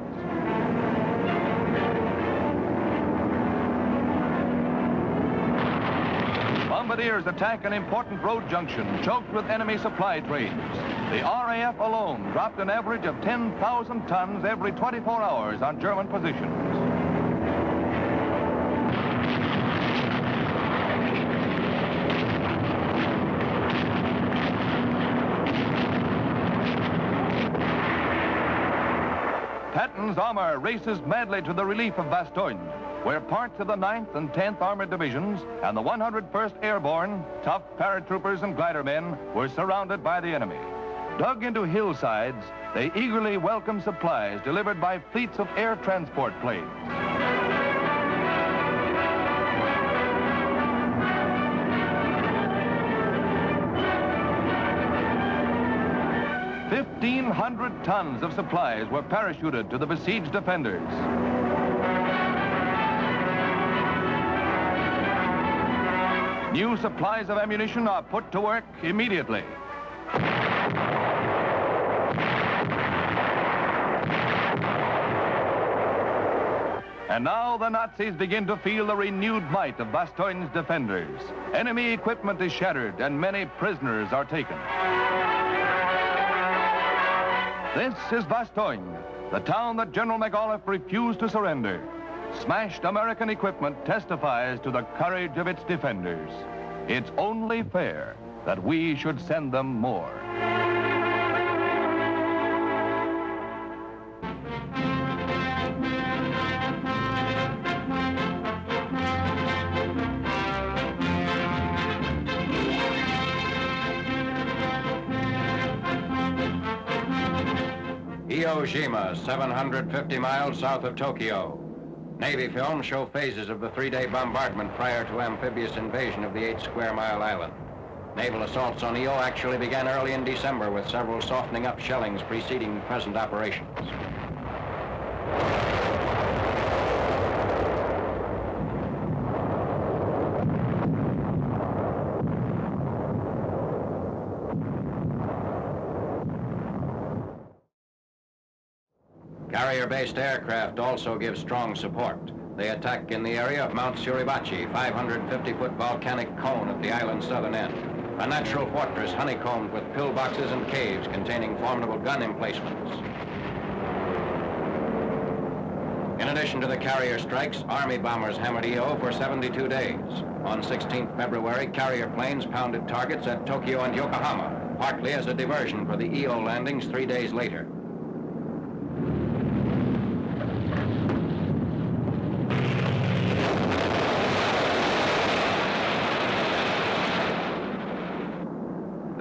Bombardiers attack an important road junction choked with enemy supply trains. The RAF alone dropped an average of 10,000 tons every 24 hours on German positions. Patton's armor races madly to the relief of Bastogne, where parts of the 9th and 10th Armored Divisions and the 101st Airborne, tough paratroopers and glider men, were surrounded by the enemy. Dug into hillsides, they eagerly welcomed supplies delivered by fleets of air transport planes. 1,500 tons of supplies were parachuted to the besieged defenders. New supplies of ammunition are put to work immediately. And now the Nazis begin to feel the renewed might of Bastogne's defenders. Enemy equipment is shattered and many prisoners are taken. This is Bastogne, the town that General McAuliffe refused to surrender. Smashed American equipment testifies to the courage of its defenders. It's only fair that we should send them more. Iwo Jima, 750 miles south of Tokyo. Navy films show phases of the 3-day bombardment prior to amphibious invasion of the 8-square-mile island. Naval assaults on Iwo actually began early in December, with several softening up shellings preceding present operations. Carrier-based aircraft also give strong support. They attack in the area of Mount Suribachi, 550-foot volcanic cone at the island's southern end, a natural fortress honeycombed with pillboxes and caves containing formidable gun emplacements. In addition to the carrier strikes, Army bombers hammered Iwo for 72 days. On 16th February, carrier planes pounded targets at Tokyo and Yokohama, partly as a diversion for the Iwo landings 3 days later.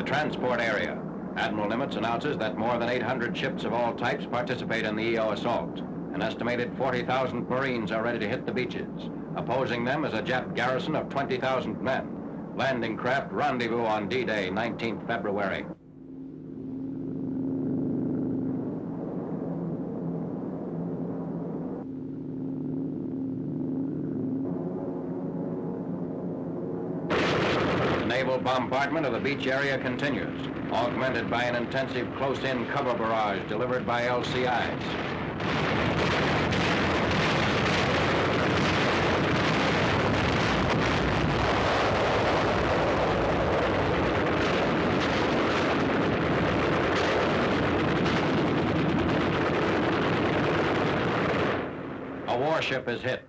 Transport area. Admiral Nimitz announces that more than 800 ships of all types participate in the Iwo assault. An estimated 40,000 Marines are ready to hit the beaches. Opposing them is a Jap garrison of 20,000 men. Landing craft rendezvous on D-Day, 19th February. Naval bombardment of the beach area continues, augmented by an intensive close-in cover barrage delivered by LCIs. A warship is hit.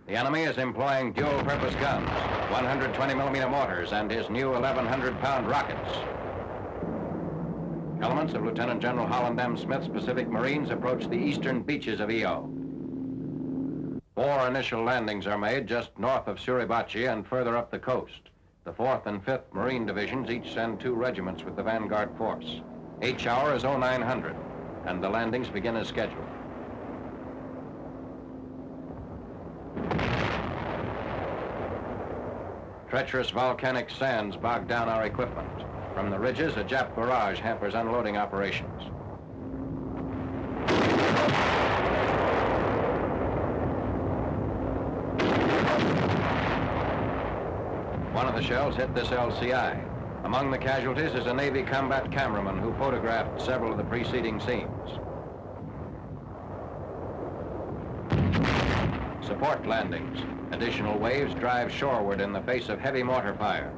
The enemy is employing dual-purpose guns, 120-millimeter mortars, and his new 1,100-pound rockets. Elements of Lieutenant General Holland M. Smith's Pacific Marines approach the eastern beaches of Iwo. 4 initial landings are made just north of Suribachi and further up the coast. The 4th and 5th Marine Divisions each send 2 regiments with the vanguard force. H hour is 0900, and the landings begin as scheduled. Treacherous volcanic sands bog down our equipment. From the ridges, a Jap barrage hampers unloading operations. One of the shells hit this LCI. Among the casualties is a Navy combat cameraman who photographed several of the preceding scenes. Support landings. Additional waves drive shoreward in the face of heavy mortar fire.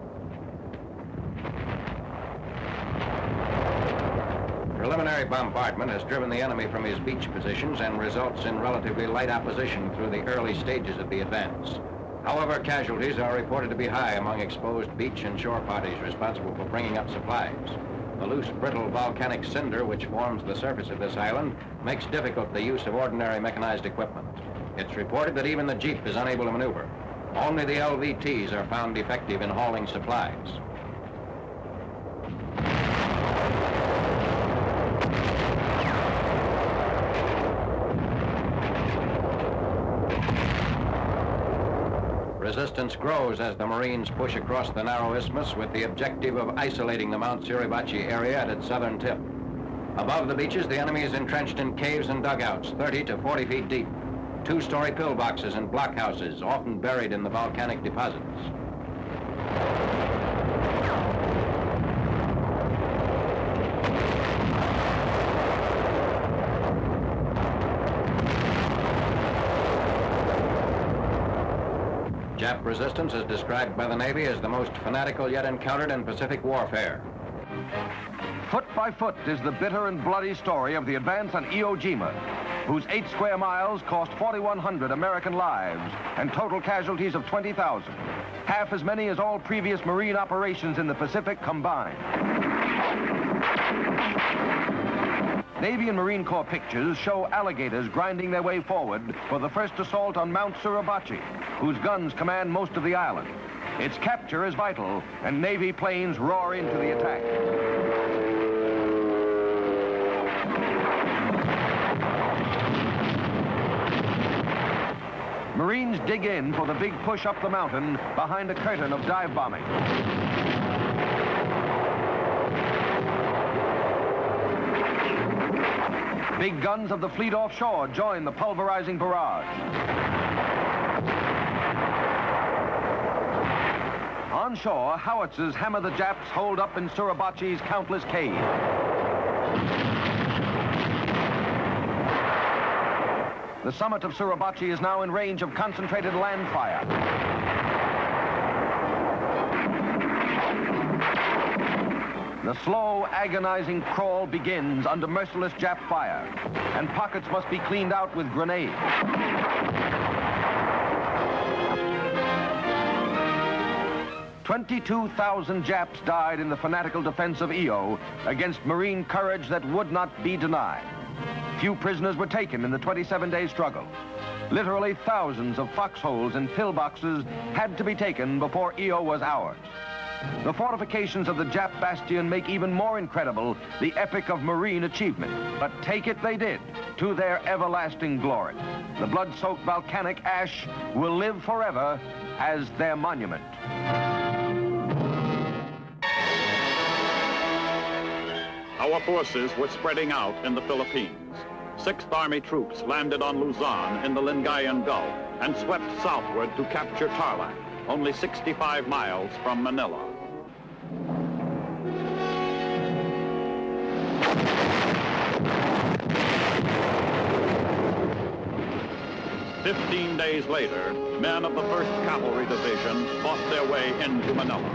Preliminary bombardment has driven the enemy from his beach positions and results in relatively light opposition through the early stages of the advance. However, casualties are reported to be high among exposed beach and shore parties responsible for bringing up supplies. The loose, brittle volcanic cinder which forms the surface of this island makes difficult the use of ordinary mechanized equipment. It's reported that even the Jeep is unable to maneuver. Only the LVTs are found effective in hauling supplies. Resistance grows as the Marines push across the narrow isthmus with the objective of isolating the Mount Suribachi area at its southern tip. Above the beaches, the enemy is entrenched in caves and dugouts, 30 to 40 feet deep. 2-story pillboxes and blockhouses, often buried in the volcanic deposits. Jap resistance is described by the Navy as the most fanatical yet encountered in Pacific warfare. Foot by foot is the bitter and bloody story of the advance on Iwo Jima, whose 8 square miles cost 4,100 American lives and total casualties of 20,000, half as many as all previous Marine operations in the Pacific combined. Navy and Marine Corps pictures show alligators grinding their way forward for the first assault on Mount Suribachi, whose guns command most of the island. Its capture is vital, and Navy planes roar into the attack. Marines dig in for the big push up the mountain behind a curtain of dive bombing. Big guns of the fleet offshore join the pulverizing barrage. On shore, howitzers hammer the Japs holed up in Suribachi's countless caves. The summit of Suribachi is now in range of concentrated land fire. The slow, agonizing crawl begins under merciless Jap fire, and pockets must be cleaned out with grenades. "22,000 Japs died in the fanatical defense of Iwo against Marine courage that would not be denied. Few prisoners were taken in the 27-day struggle. Literally thousands of foxholes and pillboxes had to be taken before Iwo was ours. The fortifications of the Jap bastion make even more incredible the epic of Marine achievement. But take it they did, to their everlasting glory. The blood-soaked volcanic ash will live forever as their monument." Our forces were spreading out in the Philippines. 6th Army troops landed on Luzon in the Lingayen Gulf and swept southward to capture Tarlac, only 65 miles from Manila. "15 days later, men of the 1st Cavalry Division fought their way into Manila.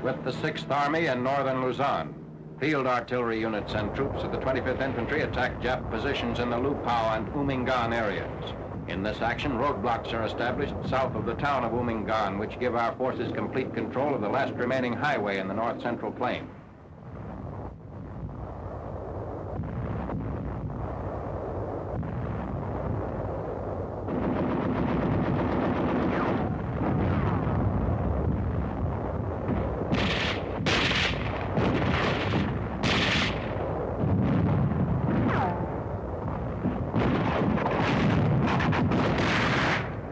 With the 6th Army in northern Luzon, field artillery units and troops of the 25th Infantry attacked Jap positions in the Lupao and Umingan areas. In this action, roadblocks are established south of the town of Umingan, which give our forces complete control of the last remaining highway in the north central plain.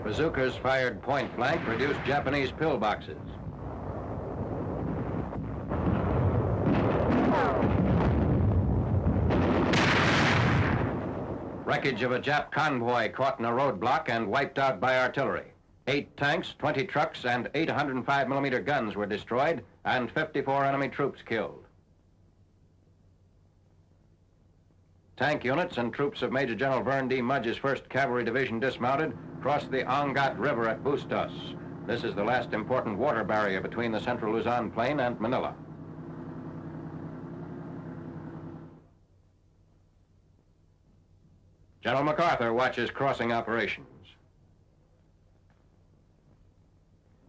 Bazookas fired point blank reduced Japanese pillboxes. Wreckage of a Jap convoy caught in a roadblock and wiped out by artillery. 8 tanks, 20 trucks, and 8 105mm guns were destroyed, and 54 enemy troops killed. Tank units and troops of Major General Vern D. Mudge's 1st Cavalry Division dismounted, crossed the Angat River at Bustos. This is the last important water barrier between the central Luzon Plain and Manila. General MacArthur watches crossing operations.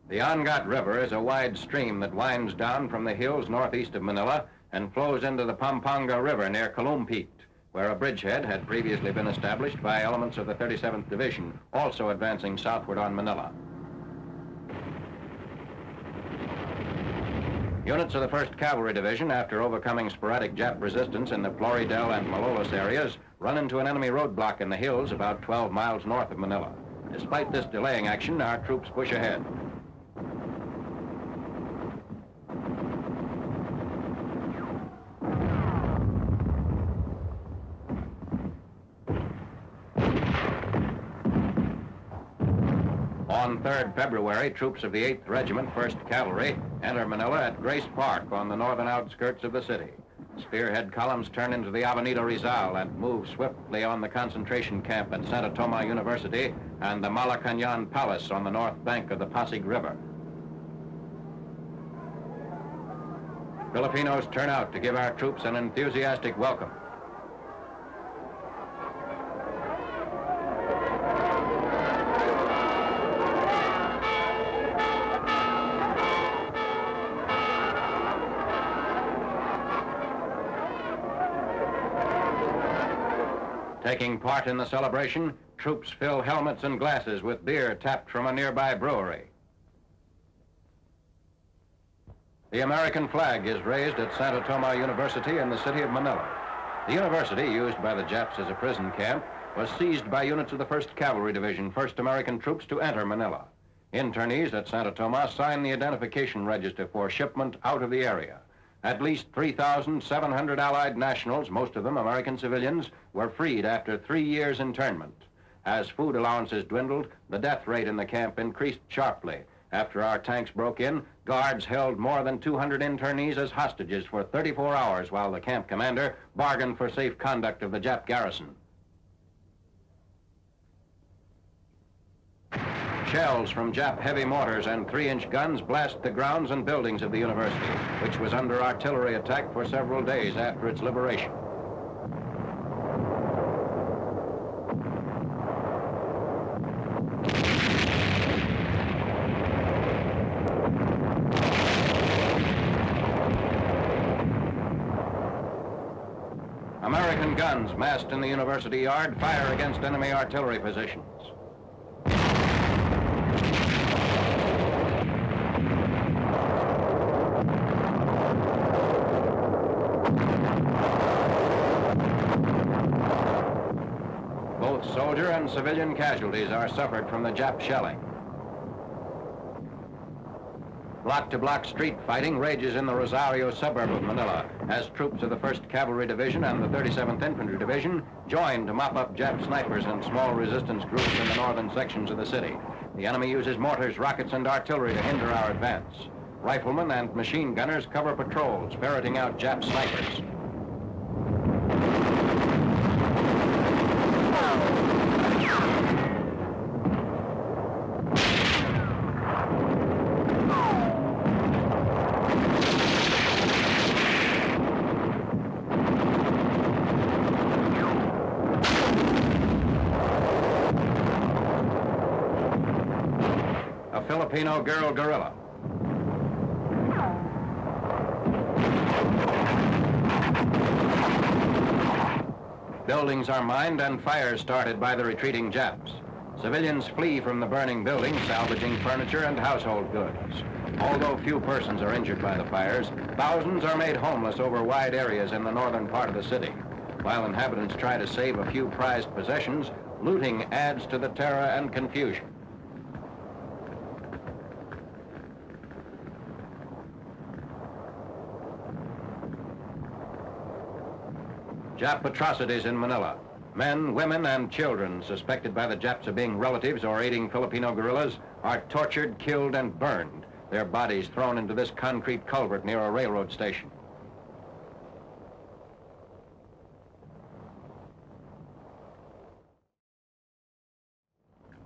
The Angat River is a wide stream that winds down from the hills northeast of Manila and flows into the Pampanga River near Kalumpit, where a bridgehead had previously been established by elements of the 37th Division, also advancing southward on Manila. Units of the 1st Cavalry Division, after overcoming sporadic Jap resistance in the Floridel and Malolos areas, run into an enemy roadblock in the hills about 12 miles north of Manila. Despite this delaying action, our troops push ahead. On 3rd February, troops of the 8th Regiment, 1st Cavalry, enter Manila at Grace Park on the northern outskirts of the city. Spearhead columns turn into the Avenida Rizal and move swiftly on the concentration camp at Santa Toma University and the Malacañan Palace on the north bank of the Pasig River. Filipinos turn out to give our troops an enthusiastic welcome. Taking part in the celebration, troops fill helmets and glasses with beer tapped from a nearby brewery. The American flag is raised at Santa Toma University in the city of Manila. The university, used by the Japs as a prison camp, was seized by units of the 1st Cavalry Division, 1st American troops to enter Manila. Internees at Santa Toma sign the identification register for shipment out of the area. At least 3,700 Allied nationals, most of them American civilians, were freed after 3 years' internment. As food allowances dwindled, the death rate in the camp increased sharply. After our tanks broke in, guards held more than 200 internees as hostages for 34 hours while the camp commander bargained for safe conduct of the Jap garrison. Shells from Jap heavy mortars and 3-inch guns blast the grounds and buildings of the university, which was under artillery attack for several days after its liberation. American guns massed in the university yard fire against enemy artillery positions. Both soldier and civilian casualties are suffered from the Jap shelling. Block-to-block street fighting rages in the Rosario suburb of Manila as troops of the 1st Cavalry Division and the 37th Infantry Division join to mop up Jap snipers and small resistance groups in the northern sections of the city. The enemy uses mortars, rockets, and artillery to hinder our advance. Riflemen and machine gunners cover patrols, ferreting out Jap snipers. Filipino girl guerrilla. Buildings are mined and fires started by the retreating Japs. Civilians flee from the burning buildings, salvaging furniture and household goods. Although few persons are injured by the fires, thousands are made homeless over wide areas in the northern part of the city. While inhabitants try to save a few prized possessions, looting adds to the terror and confusion. Jap atrocities in Manila. Men, women, and children suspected by the Japs of being relatives or aiding Filipino guerrillas are tortured, killed, and burned, their bodies thrown into this concrete culvert near a railroad station.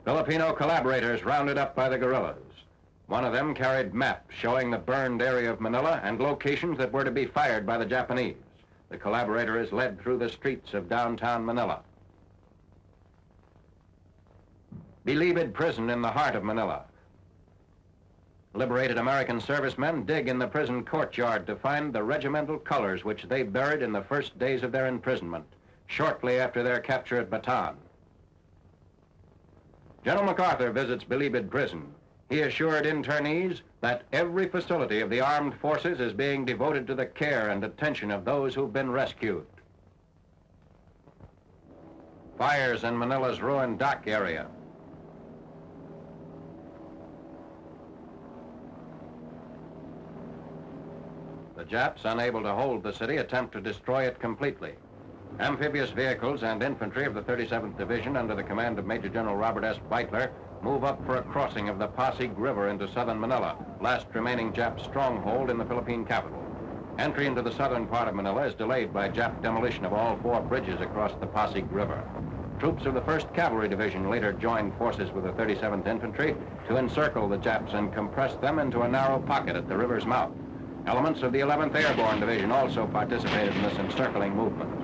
Filipino collaborators rounded up by the guerrillas. One of them carried maps showing the burned area of Manila and locations that were to be fired by the Japanese. The collaborator is led through the streets of downtown Manila. Bilibid prison in the heart of Manila. Liberated American servicemen dig in the prison courtyard to find the regimental colors which they buried in the first days of their imprisonment, shortly after their capture at Bataan. General MacArthur visits Bilibid prison. He assured internees that every facility of the armed forces is being devoted to the care and attention of those who've been rescued. Fires in Manila's ruined dock area. The Japs, unable to hold the city, attempt to destroy it completely. Amphibious vehicles and infantry of the 37th Division under the command of Major General Robert S. Beitler move up for a crossing of the Pasig River into southern Manila, last remaining Jap stronghold in the Philippine capital. Entry into the southern part of Manila is delayed by Jap demolition of all 4 bridges across the Pasig River. Troops of the 1st Cavalry Division later joined forces with the 37th Infantry to encircle the Japs and compress them into a narrow pocket at the river's mouth. Elements of the 11th Airborne Division also participated in this encircling movement.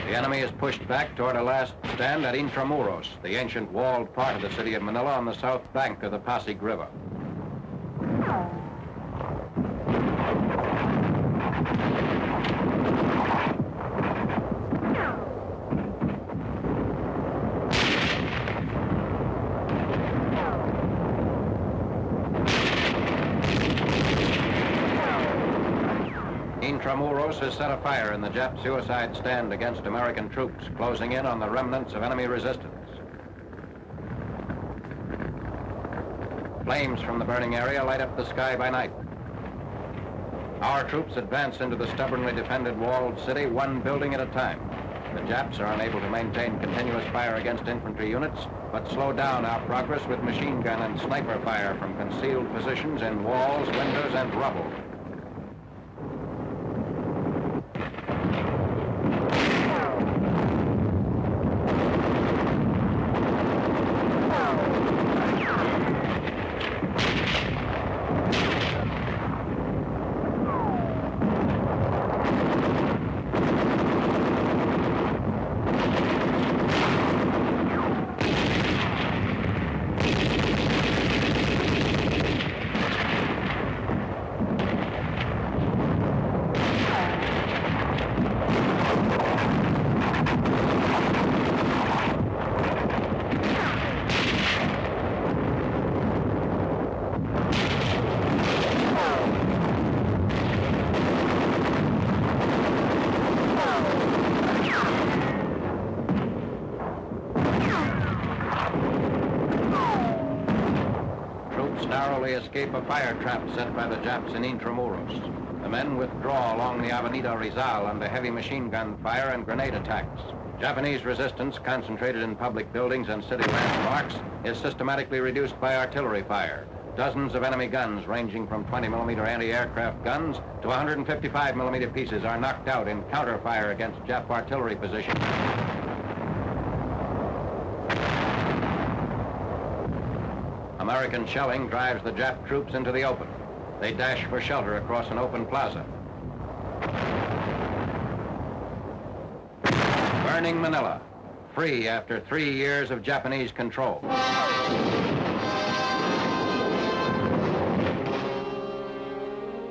The enemy is pushed back toward a last stand at Intramuros, the ancient walled part of the city of Manila on the south bank of the Pasig River. Intramuros has set a fire in the Jap suicide stand against American troops, closing in on the remnants of enemy resistance. Flames from the burning area light up the sky by night. Our troops advance into the stubbornly defended walled city, one building at a time. The Japs are unable to maintain continuous fire against infantry units, but slow down our progress with machine gun and sniper fire from concealed positions in walls, windows, and rubble. Escape a fire trap set by the Japs in Intramuros. The men withdraw along the Avenida Rizal under heavy machine gun fire and grenade attacks. Japanese resistance, concentrated in public buildings and city landmarks, is systematically reduced by artillery fire. Dozens of enemy guns ranging from 20mm anti-aircraft guns to 155mm pieces are knocked out in counterfire against Jap artillery positions. American shelling drives the Jap troops into the open. They dash for shelter across an open plaza. Burning Manila, free after 3 years of Japanese control.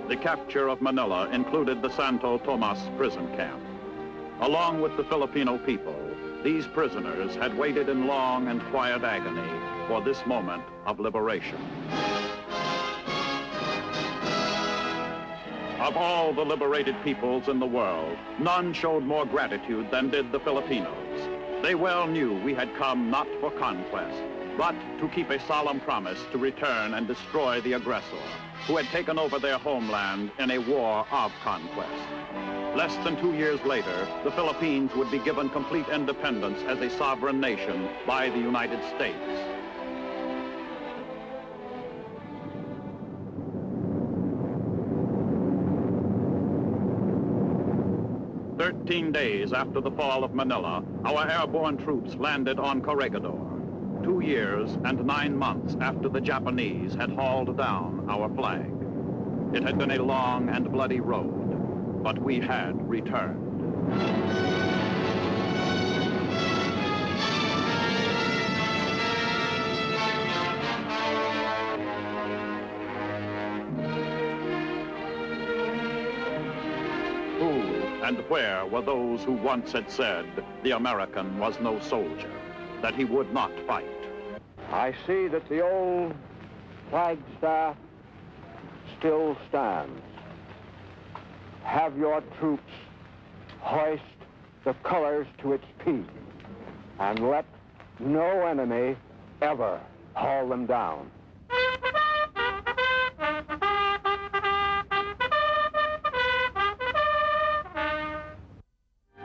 The capture of Manila included the Santo Tomas prison camp. Along with the Filipino people, these prisoners had waited in long and quiet agony for this moment of liberation. Of all the liberated peoples in the world, none showed more gratitude than did the Filipinos. They well knew we had come not for conquest, but to keep a solemn promise to return and destroy the aggressor, who had taken over their homeland in a war of conquest. Less than 2 years later, the Philippines would be given complete independence as a sovereign nation by the United States. "13 days after the fall of Manila, our airborne troops landed on Corregidor. 2 years and 9 months after the Japanese had hauled down our flag. It had been a long and bloody road, but we had returned. Who and where were those who once had said the American was no soldier, that he would not fight? I see that the old flagstaff still stands. Have your troops hoist the colors to its peak, and let no enemy ever haul them down.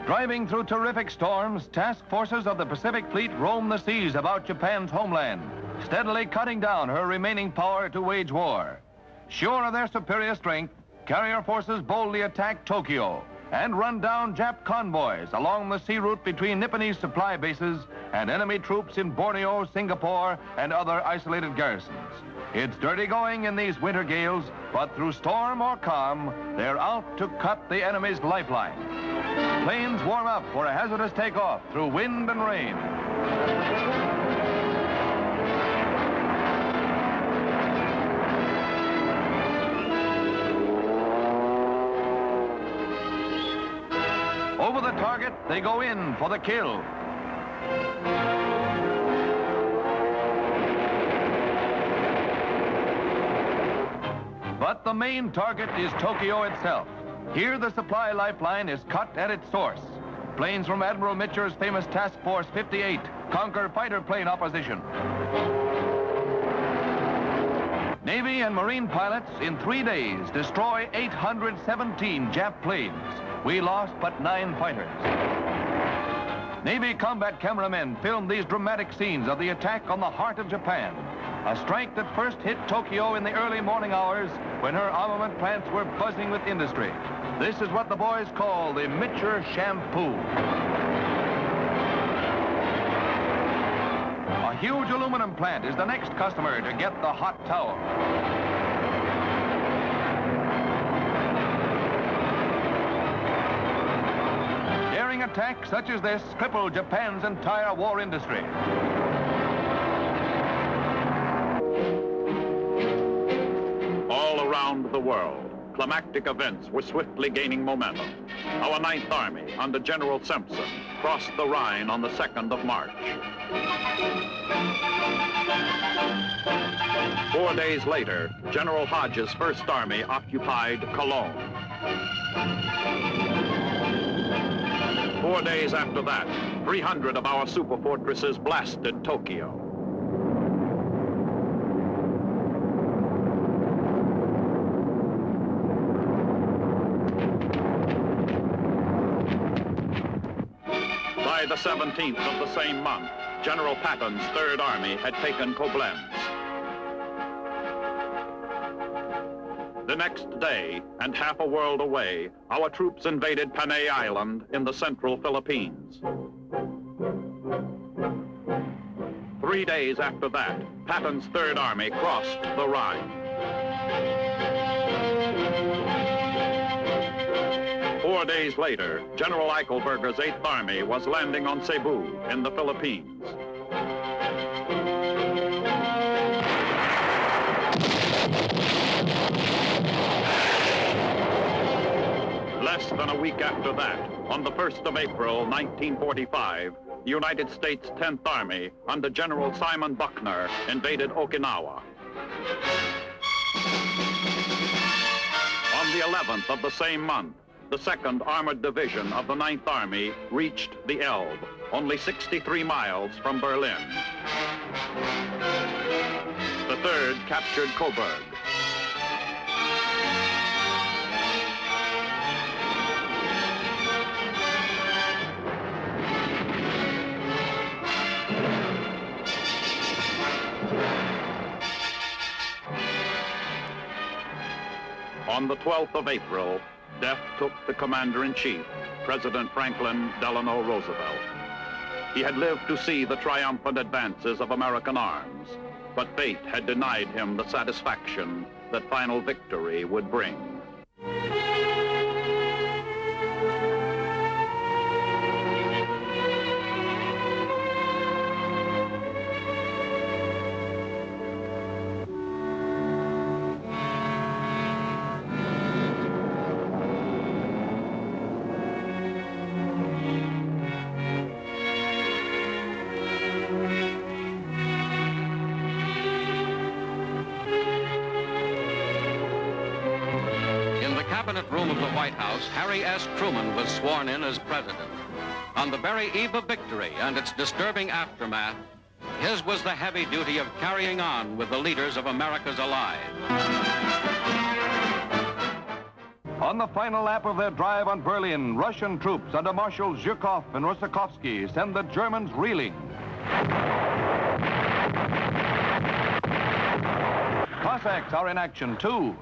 Driving through terrific storms, task forces of the Pacific Fleet roam the seas about Japan's homeland, steadily cutting down her remaining power to wage war. Sure of their superior strength, carrier forces boldly attack Tokyo and run down Jap convoys along the sea route between Nipponese supply bases and enemy troops in Borneo, Singapore, and other isolated garrisons. It's dirty going in these winter gales, but through storm or calm, they're out to cut the enemy's lifeline. Planes warm up for a hazardous takeoff through wind and rain. Over the target, they go in for the kill. But the main target is Tokyo itself. Here, the supply lifeline is cut at its source. Planes from Admiral Mitcher's famous Task Force 58 conquer fighter plane opposition. Navy and Marine pilots in 3 days destroy 817 Jap planes. We lost but 9 fighters. Navy combat cameramen filmed these dramatic scenes of the attack on the heart of Japan, a strike that first hit Tokyo in the early morning hours when her armament plants were buzzing with industry. This is what the boys call the Mitcher shampoo. A huge aluminum plant is the next customer to get the hot towel. Daring attacks such as this cripple Japan's entire war industry. All around the world, climactic events were swiftly gaining momentum. Our Ninth Army, under General Simpson, crossed the Rhine on the 2nd of March. 4 days later, General Hodge's First Army occupied Cologne. 4 days after that, 300 of our super fortresses blasted Tokyo. By the 17th of the same month, General Patton's Third Army had taken Koblenz. The next day, and half a world away, our troops invaded Panay Island in the central Philippines. 3 days after that, Patton's Third Army crossed the Rhine. 4 days later, General Eichelberger's 8th Army was landing on Cebu in the Philippines. Less than a week after that, on the 1st of April, 1945, the United States 10th Army, under General Simon Buckner, invaded Okinawa. On the 11th of the same month, the 2nd Armored Division of the 9th Army reached the Elbe, only 63 miles from Berlin. The 3rd captured Coburg. On the 12th of April, death took the Commander-in-Chief, President Franklin Delano Roosevelt. He had lived to see the triumphant advances of American arms, but fate had denied him the satisfaction that final victory would bring. Room of the White House, Harry S. Truman was sworn in as president. On the very eve of victory and its disturbing aftermath, his was the heavy duty of carrying on with the leaders of America's allies. On the final lap of their drive on Berlin, Russian troops under Marshals Zhukov and Rosakovsky send the Germans reeling. Cossacks are in action too.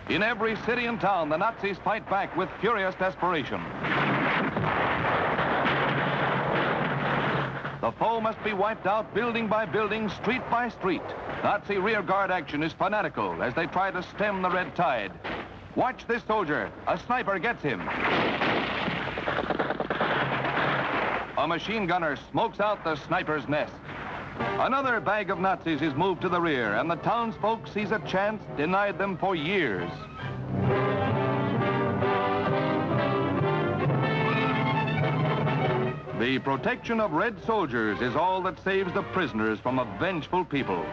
In every city and town, the Nazis fight back with furious desperation. The foe must be wiped out building by building, street by street. Nazi rearguard action is fanatical as they try to stem the red tide. Watch this soldier. A sniper gets him. A machine gunner smokes out the sniper's nest. Another bag of Nazis is moved to the rear, and the townsfolk sees a chance denied them for years. The protection of red soldiers is all that saves the prisoners from a vengeful people.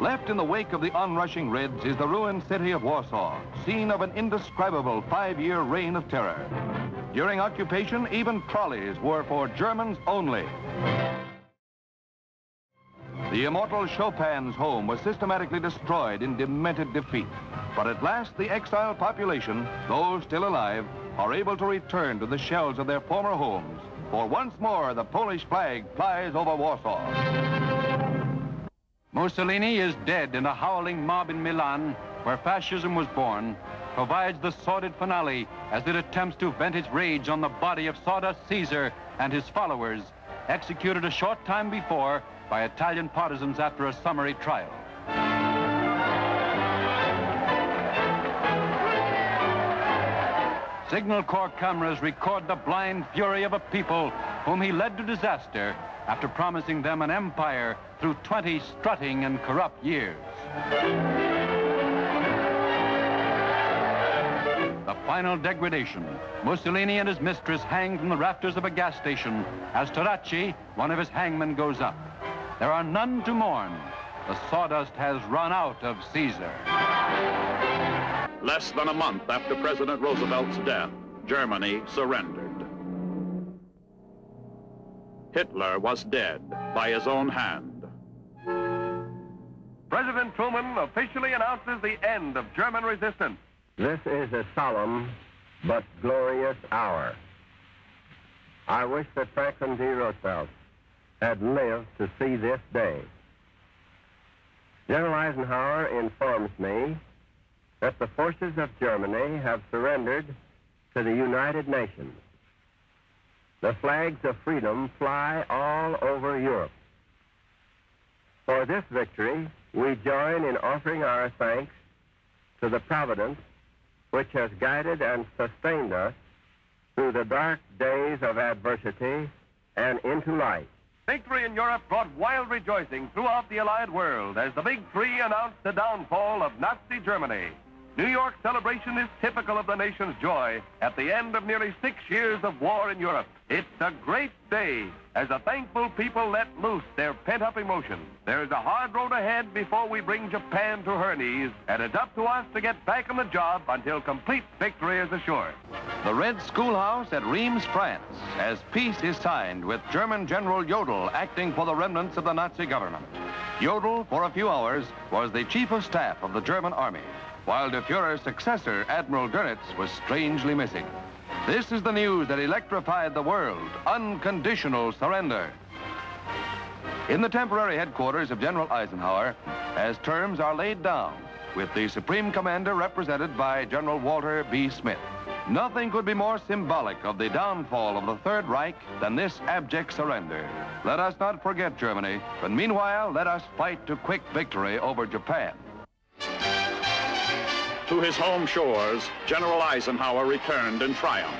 Left in the wake of the onrushing Reds is the ruined city of Warsaw, scene of an indescribable 5-year reign of terror. During occupation, even trolleys were for Germans only. The immortal Chopin's home was systematically destroyed in demented defeat. But at last, the exiled population, those still alive, are able to return to the shells of their former homes. For once more, the Polish flag flies over Warsaw. Mussolini is dead, and a howling mob in Milan, where fascism was born, provides the sordid finale as it attempts to vent its rage on the body of sawdust Caesar and his followers, executed a short time before by Italian partisans after a summary trial. Signal Corps cameras record the blind fury of a people whom he led to disaster after promising them an empire through 20 strutting and corrupt years. The final degradation. Mussolini and his mistress hang from the rafters of a gas station as Terracci, one of his hangmen, goes up. There are none to mourn. The sawdust has run out of Caesar. Less than a month after President Roosevelt's death, Germany surrendered. Hitler was dead by his own hand. President Truman officially announces the end of German resistance. This is a solemn but glorious hour. I wish that Franklin D. Roosevelt had lived to see this day. General Eisenhower informs me that the forces of Germany have surrendered to the United Nations. The flags of freedom fly all over Europe. For this victory, we join in offering our thanks to the Providence which has guided and sustained us through the dark days of adversity and into light. Victory in Europe brought wild rejoicing throughout the Allied world as the Big Three announced the downfall of Nazi Germany. New York's celebration is typical of the nation's joy at the end of nearly 6 years of war in Europe. It's a great day as the thankful people let loose their pent-up emotions. There's a hard road ahead before we bring Japan to her knees, and it's up to us to get back on the job until complete victory is assured. The Red Schoolhouse at Reims, France, as peace is signed with German General Jodl acting for the remnants of the Nazi government. Jodl, for a few hours, was the chief of staff of the German army, while de Fuhrer's successor, Admiral Dönitz, was strangely missing. This is the news that electrified the world: unconditional surrender. In the temporary headquarters of General Eisenhower, as terms are laid down, with the Supreme Commander represented by General Walter B. Smith. Nothing could be more symbolic of the downfall of the Third Reich than this abject surrender. Let us not forget Germany, but meanwhile, let us fight to quick victory over Japan. To his home shores, General Eisenhower returned in triumph.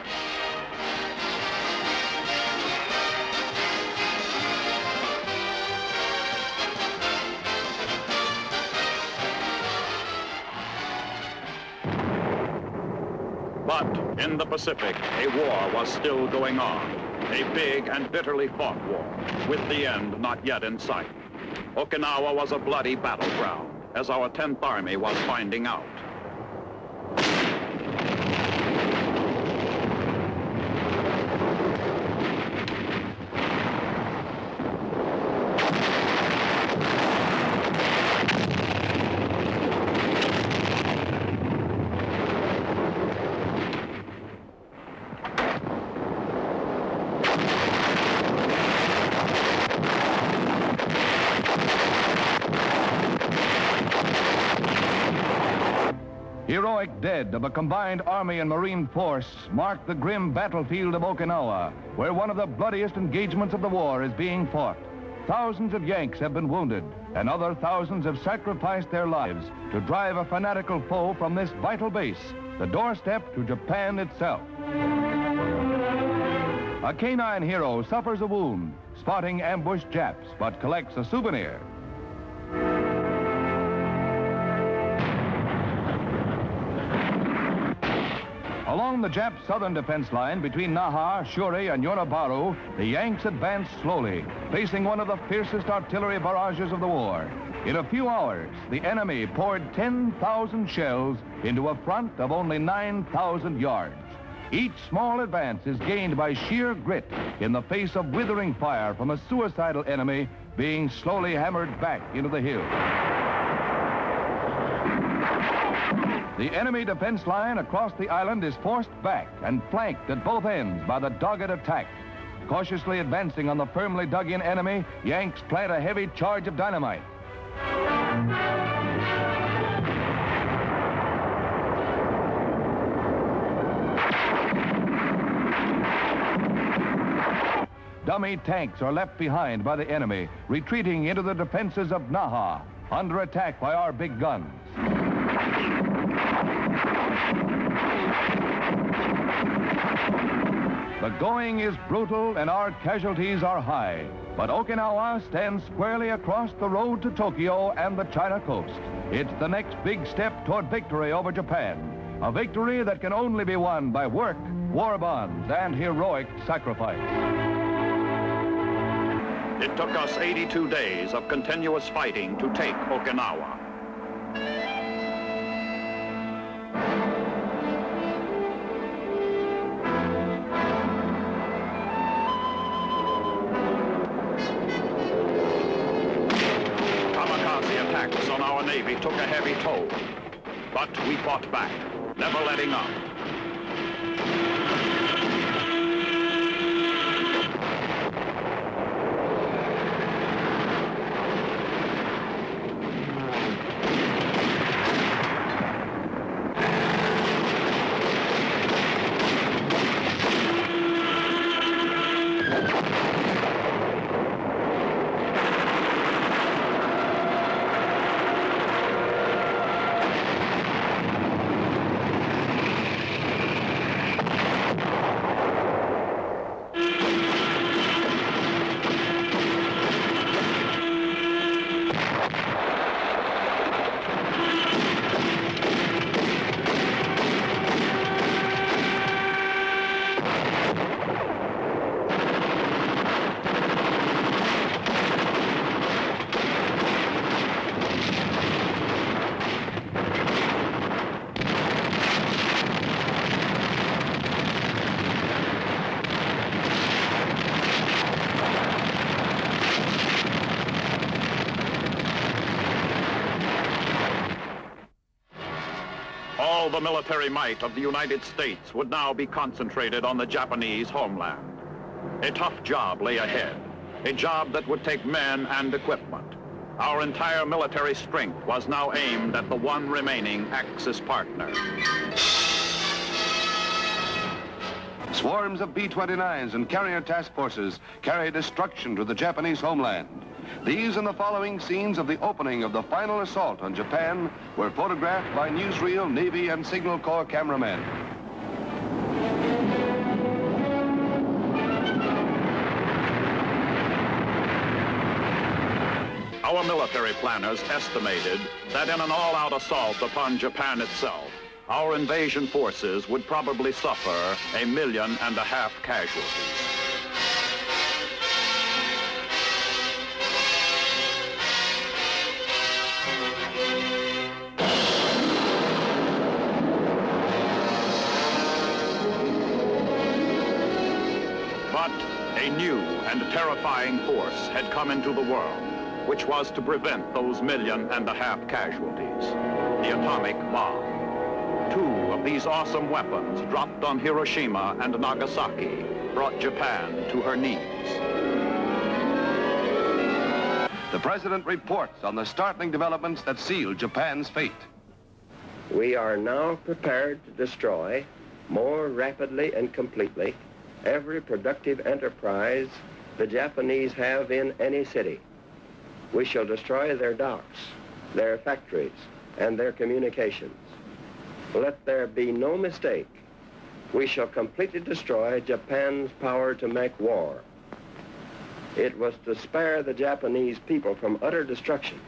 But in the Pacific, a war was still going on. A big and bitterly fought war, with the end not yet in sight. Okinawa was a bloody battleground, as our 10th Army was finding out. Heroic dead of a combined Army and Marine force mark the grim battlefield of Okinawa, where one of the bloodiest engagements of the war is being fought. Thousands of Yanks have been wounded, and other thousands have sacrificed their lives to drive a fanatical foe from this vital base, the doorstep to Japan itself. A canine hero suffers a wound, spotting ambushed Japs, but collects a souvenir. Along the Jap southern defense line between Naha, Shuri, and Yonabaru, the Yanks advanced slowly, facing one of the fiercest artillery barrages of the war. In a few hours, the enemy poured 10,000 shells into a front of only 9,000 yards. Each small advance is gained by sheer grit in the face of withering fire from a suicidal enemy being slowly hammered back into the hills. The enemy defense line across the island is forced back and flanked at both ends by the dogged attack. Cautiously advancing on the firmly dug-in enemy, Yanks plant a heavy charge of dynamite. Dummy tanks are left behind by the enemy, retreating into the defenses of Naha, under attack by our big guns. The going is brutal and our casualties are high, but Okinawa stands squarely across the road to Tokyo and the China coast. It's the next big step toward victory over Japan, a victory that can only be won by work, war bonds, and heroic sacrifice. It took us 82 days of continuous fighting to take Okinawa. Attacks on our Navy took a heavy toll, but we fought back, never letting up. All the military might of the United States would now be concentrated on the Japanese homeland. A tough job lay ahead, a job that would take men and equipment. Our entire military strength was now aimed at the one remaining Axis partner. Swarms of B-29s and carrier task forces carry destruction to the Japanese homeland. These and the following scenes of the opening of the final assault on Japan were photographed by newsreel, Navy, and Signal Corps cameramen. Our military planners estimated that in an all-out assault upon Japan itself, our invasion forces would probably suffer 1.5 million casualties. But a new and terrifying force had come into the world, which was to prevent those 1.5 million casualties, the atomic bomb. 2 of these awesome weapons dropped on Hiroshima and Nagasaki brought Japan to her knees. The President reports on the startling developments that sealed Japan's fate. We are now prepared to destroy more rapidly and completely every productive enterprise the Japanese have in any city. We shall destroy their docks, their factories, and their communications. Let there be no mistake. We shall completely destroy Japan's power to make war. It was to spare the Japanese people from utter destruction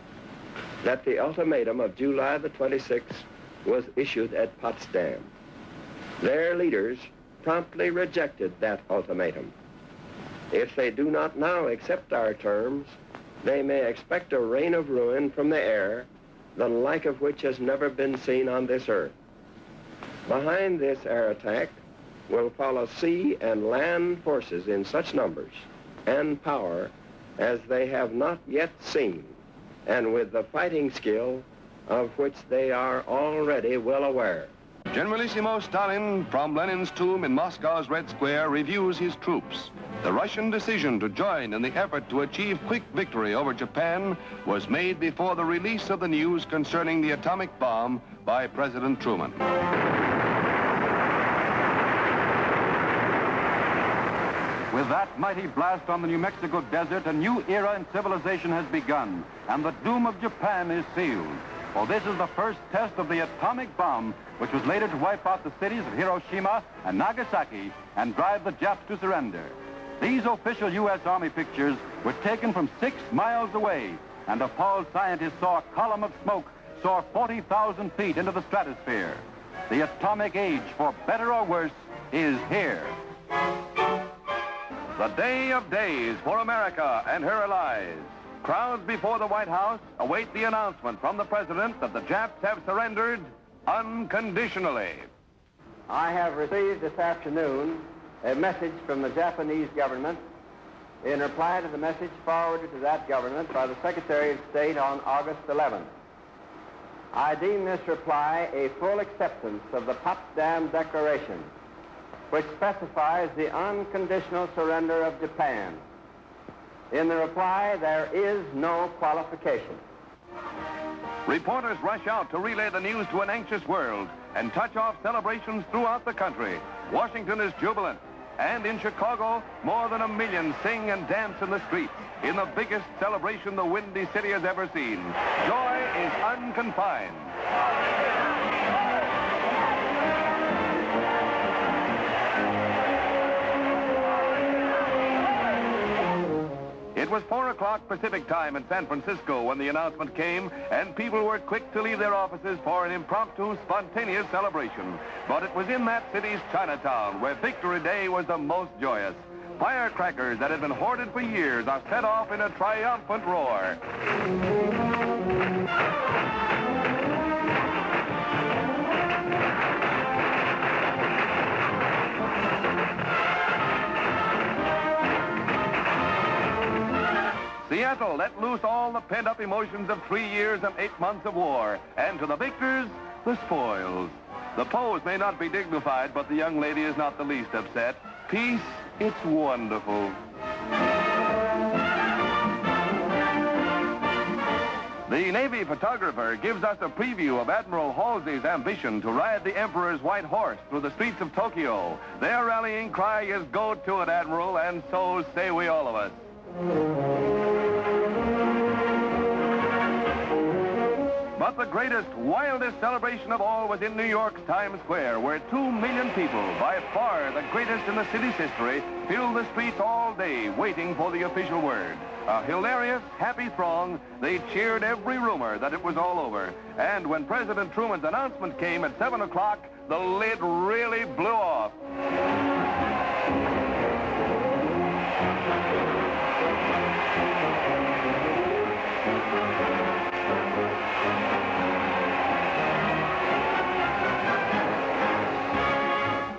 that the ultimatum of July the 26th was issued at Potsdam. Their leaders promptly rejected that ultimatum. If they do not now accept our terms, they may expect a rain of ruin from the air, the like of which has never been seen on this earth. Behind this air attack will follow sea and land forces in such numbers and power as they have not yet seen, and with the fighting skill of which they are already well aware. Generalissimo Stalin, from Lenin's tomb in Moscow's Red Square, reviews his troops. The Russian decision to join in the effort to achieve quick victory over Japan was made before the release of the news concerning the atomic bomb by President Truman. With that mighty blast on the New Mexico desert, a new era in civilization has begun, and the doom of Japan is sealed. For this is the first test of the atomic bomb, which was later to wipe out the cities of Hiroshima and Nagasaki and drive the Japs to surrender. These official U.S. Army pictures were taken from 6 miles away, and appalled scientists saw a column of smoke soar 40,000 feet into the stratosphere. The atomic age, for better or worse, is here. The day of days for America and her allies. Crowds before the White House await the announcement from the President that the Japs have surrendered unconditionally. I have received this afternoon a message from the Japanese government in reply to the message forwarded to that government by the Secretary of State on August 11th. I deem this reply a full acceptance of the Potsdam Declaration, which specifies the unconditional surrender of Japan. In the reply, there is no qualification. Reporters rush out to relay the news to an anxious world and touch off celebrations throughout the country. Washington is jubilant, and in Chicago, more than 1 million sing and dance in the streets in the biggest celebration the Windy City has ever seen. Joy is unconfined. It was 4 o'clock Pacific time in San Francisco when the announcement came, and people were quick to leave their offices for an impromptu, spontaneous celebration. But it was in that city's Chinatown where Victory Day was the most joyous. Firecrackers that had been hoarded for years are set off in a triumphant roar. Seattle let loose all the pent-up emotions of 3 years and 8 months of war, and to the victors, the spoils. The pose may not be dignified, but the young lady is not the least upset. Peace, it's wonderful. The Navy photographer gives us a preview of Admiral Halsey's ambition to ride the Emperor's white horse through the streets of Tokyo. Their rallying cry is, "Go to it, Admiral," and so say we all of us. But the greatest, wildest celebration of all was in New York's Times Square, where 2 million people, by far the greatest in the city's history, filled the streets all day waiting for the official word. A hilarious, happy throng, they cheered every rumor that it was all over. And when President Truman's announcement came at 7 o'clock, the lid really blew off.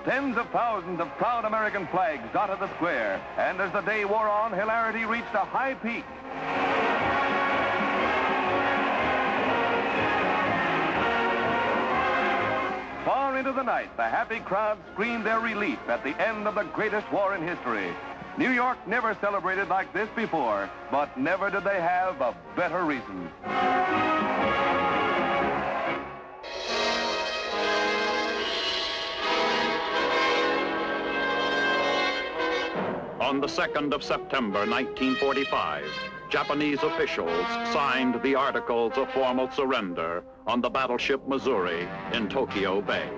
Tens of thousands of proud American flags dotted the square, and as the day wore on, hilarity reached a high peak. Far into the night, the happy crowd screamed their relief at the end of the greatest war in history. New York never celebrated like this before, but never did they have a better reason. On the 2nd of September, 1945, Japanese officials signed the Articles of Formal Surrender on the battleship Missouri in Tokyo Bay.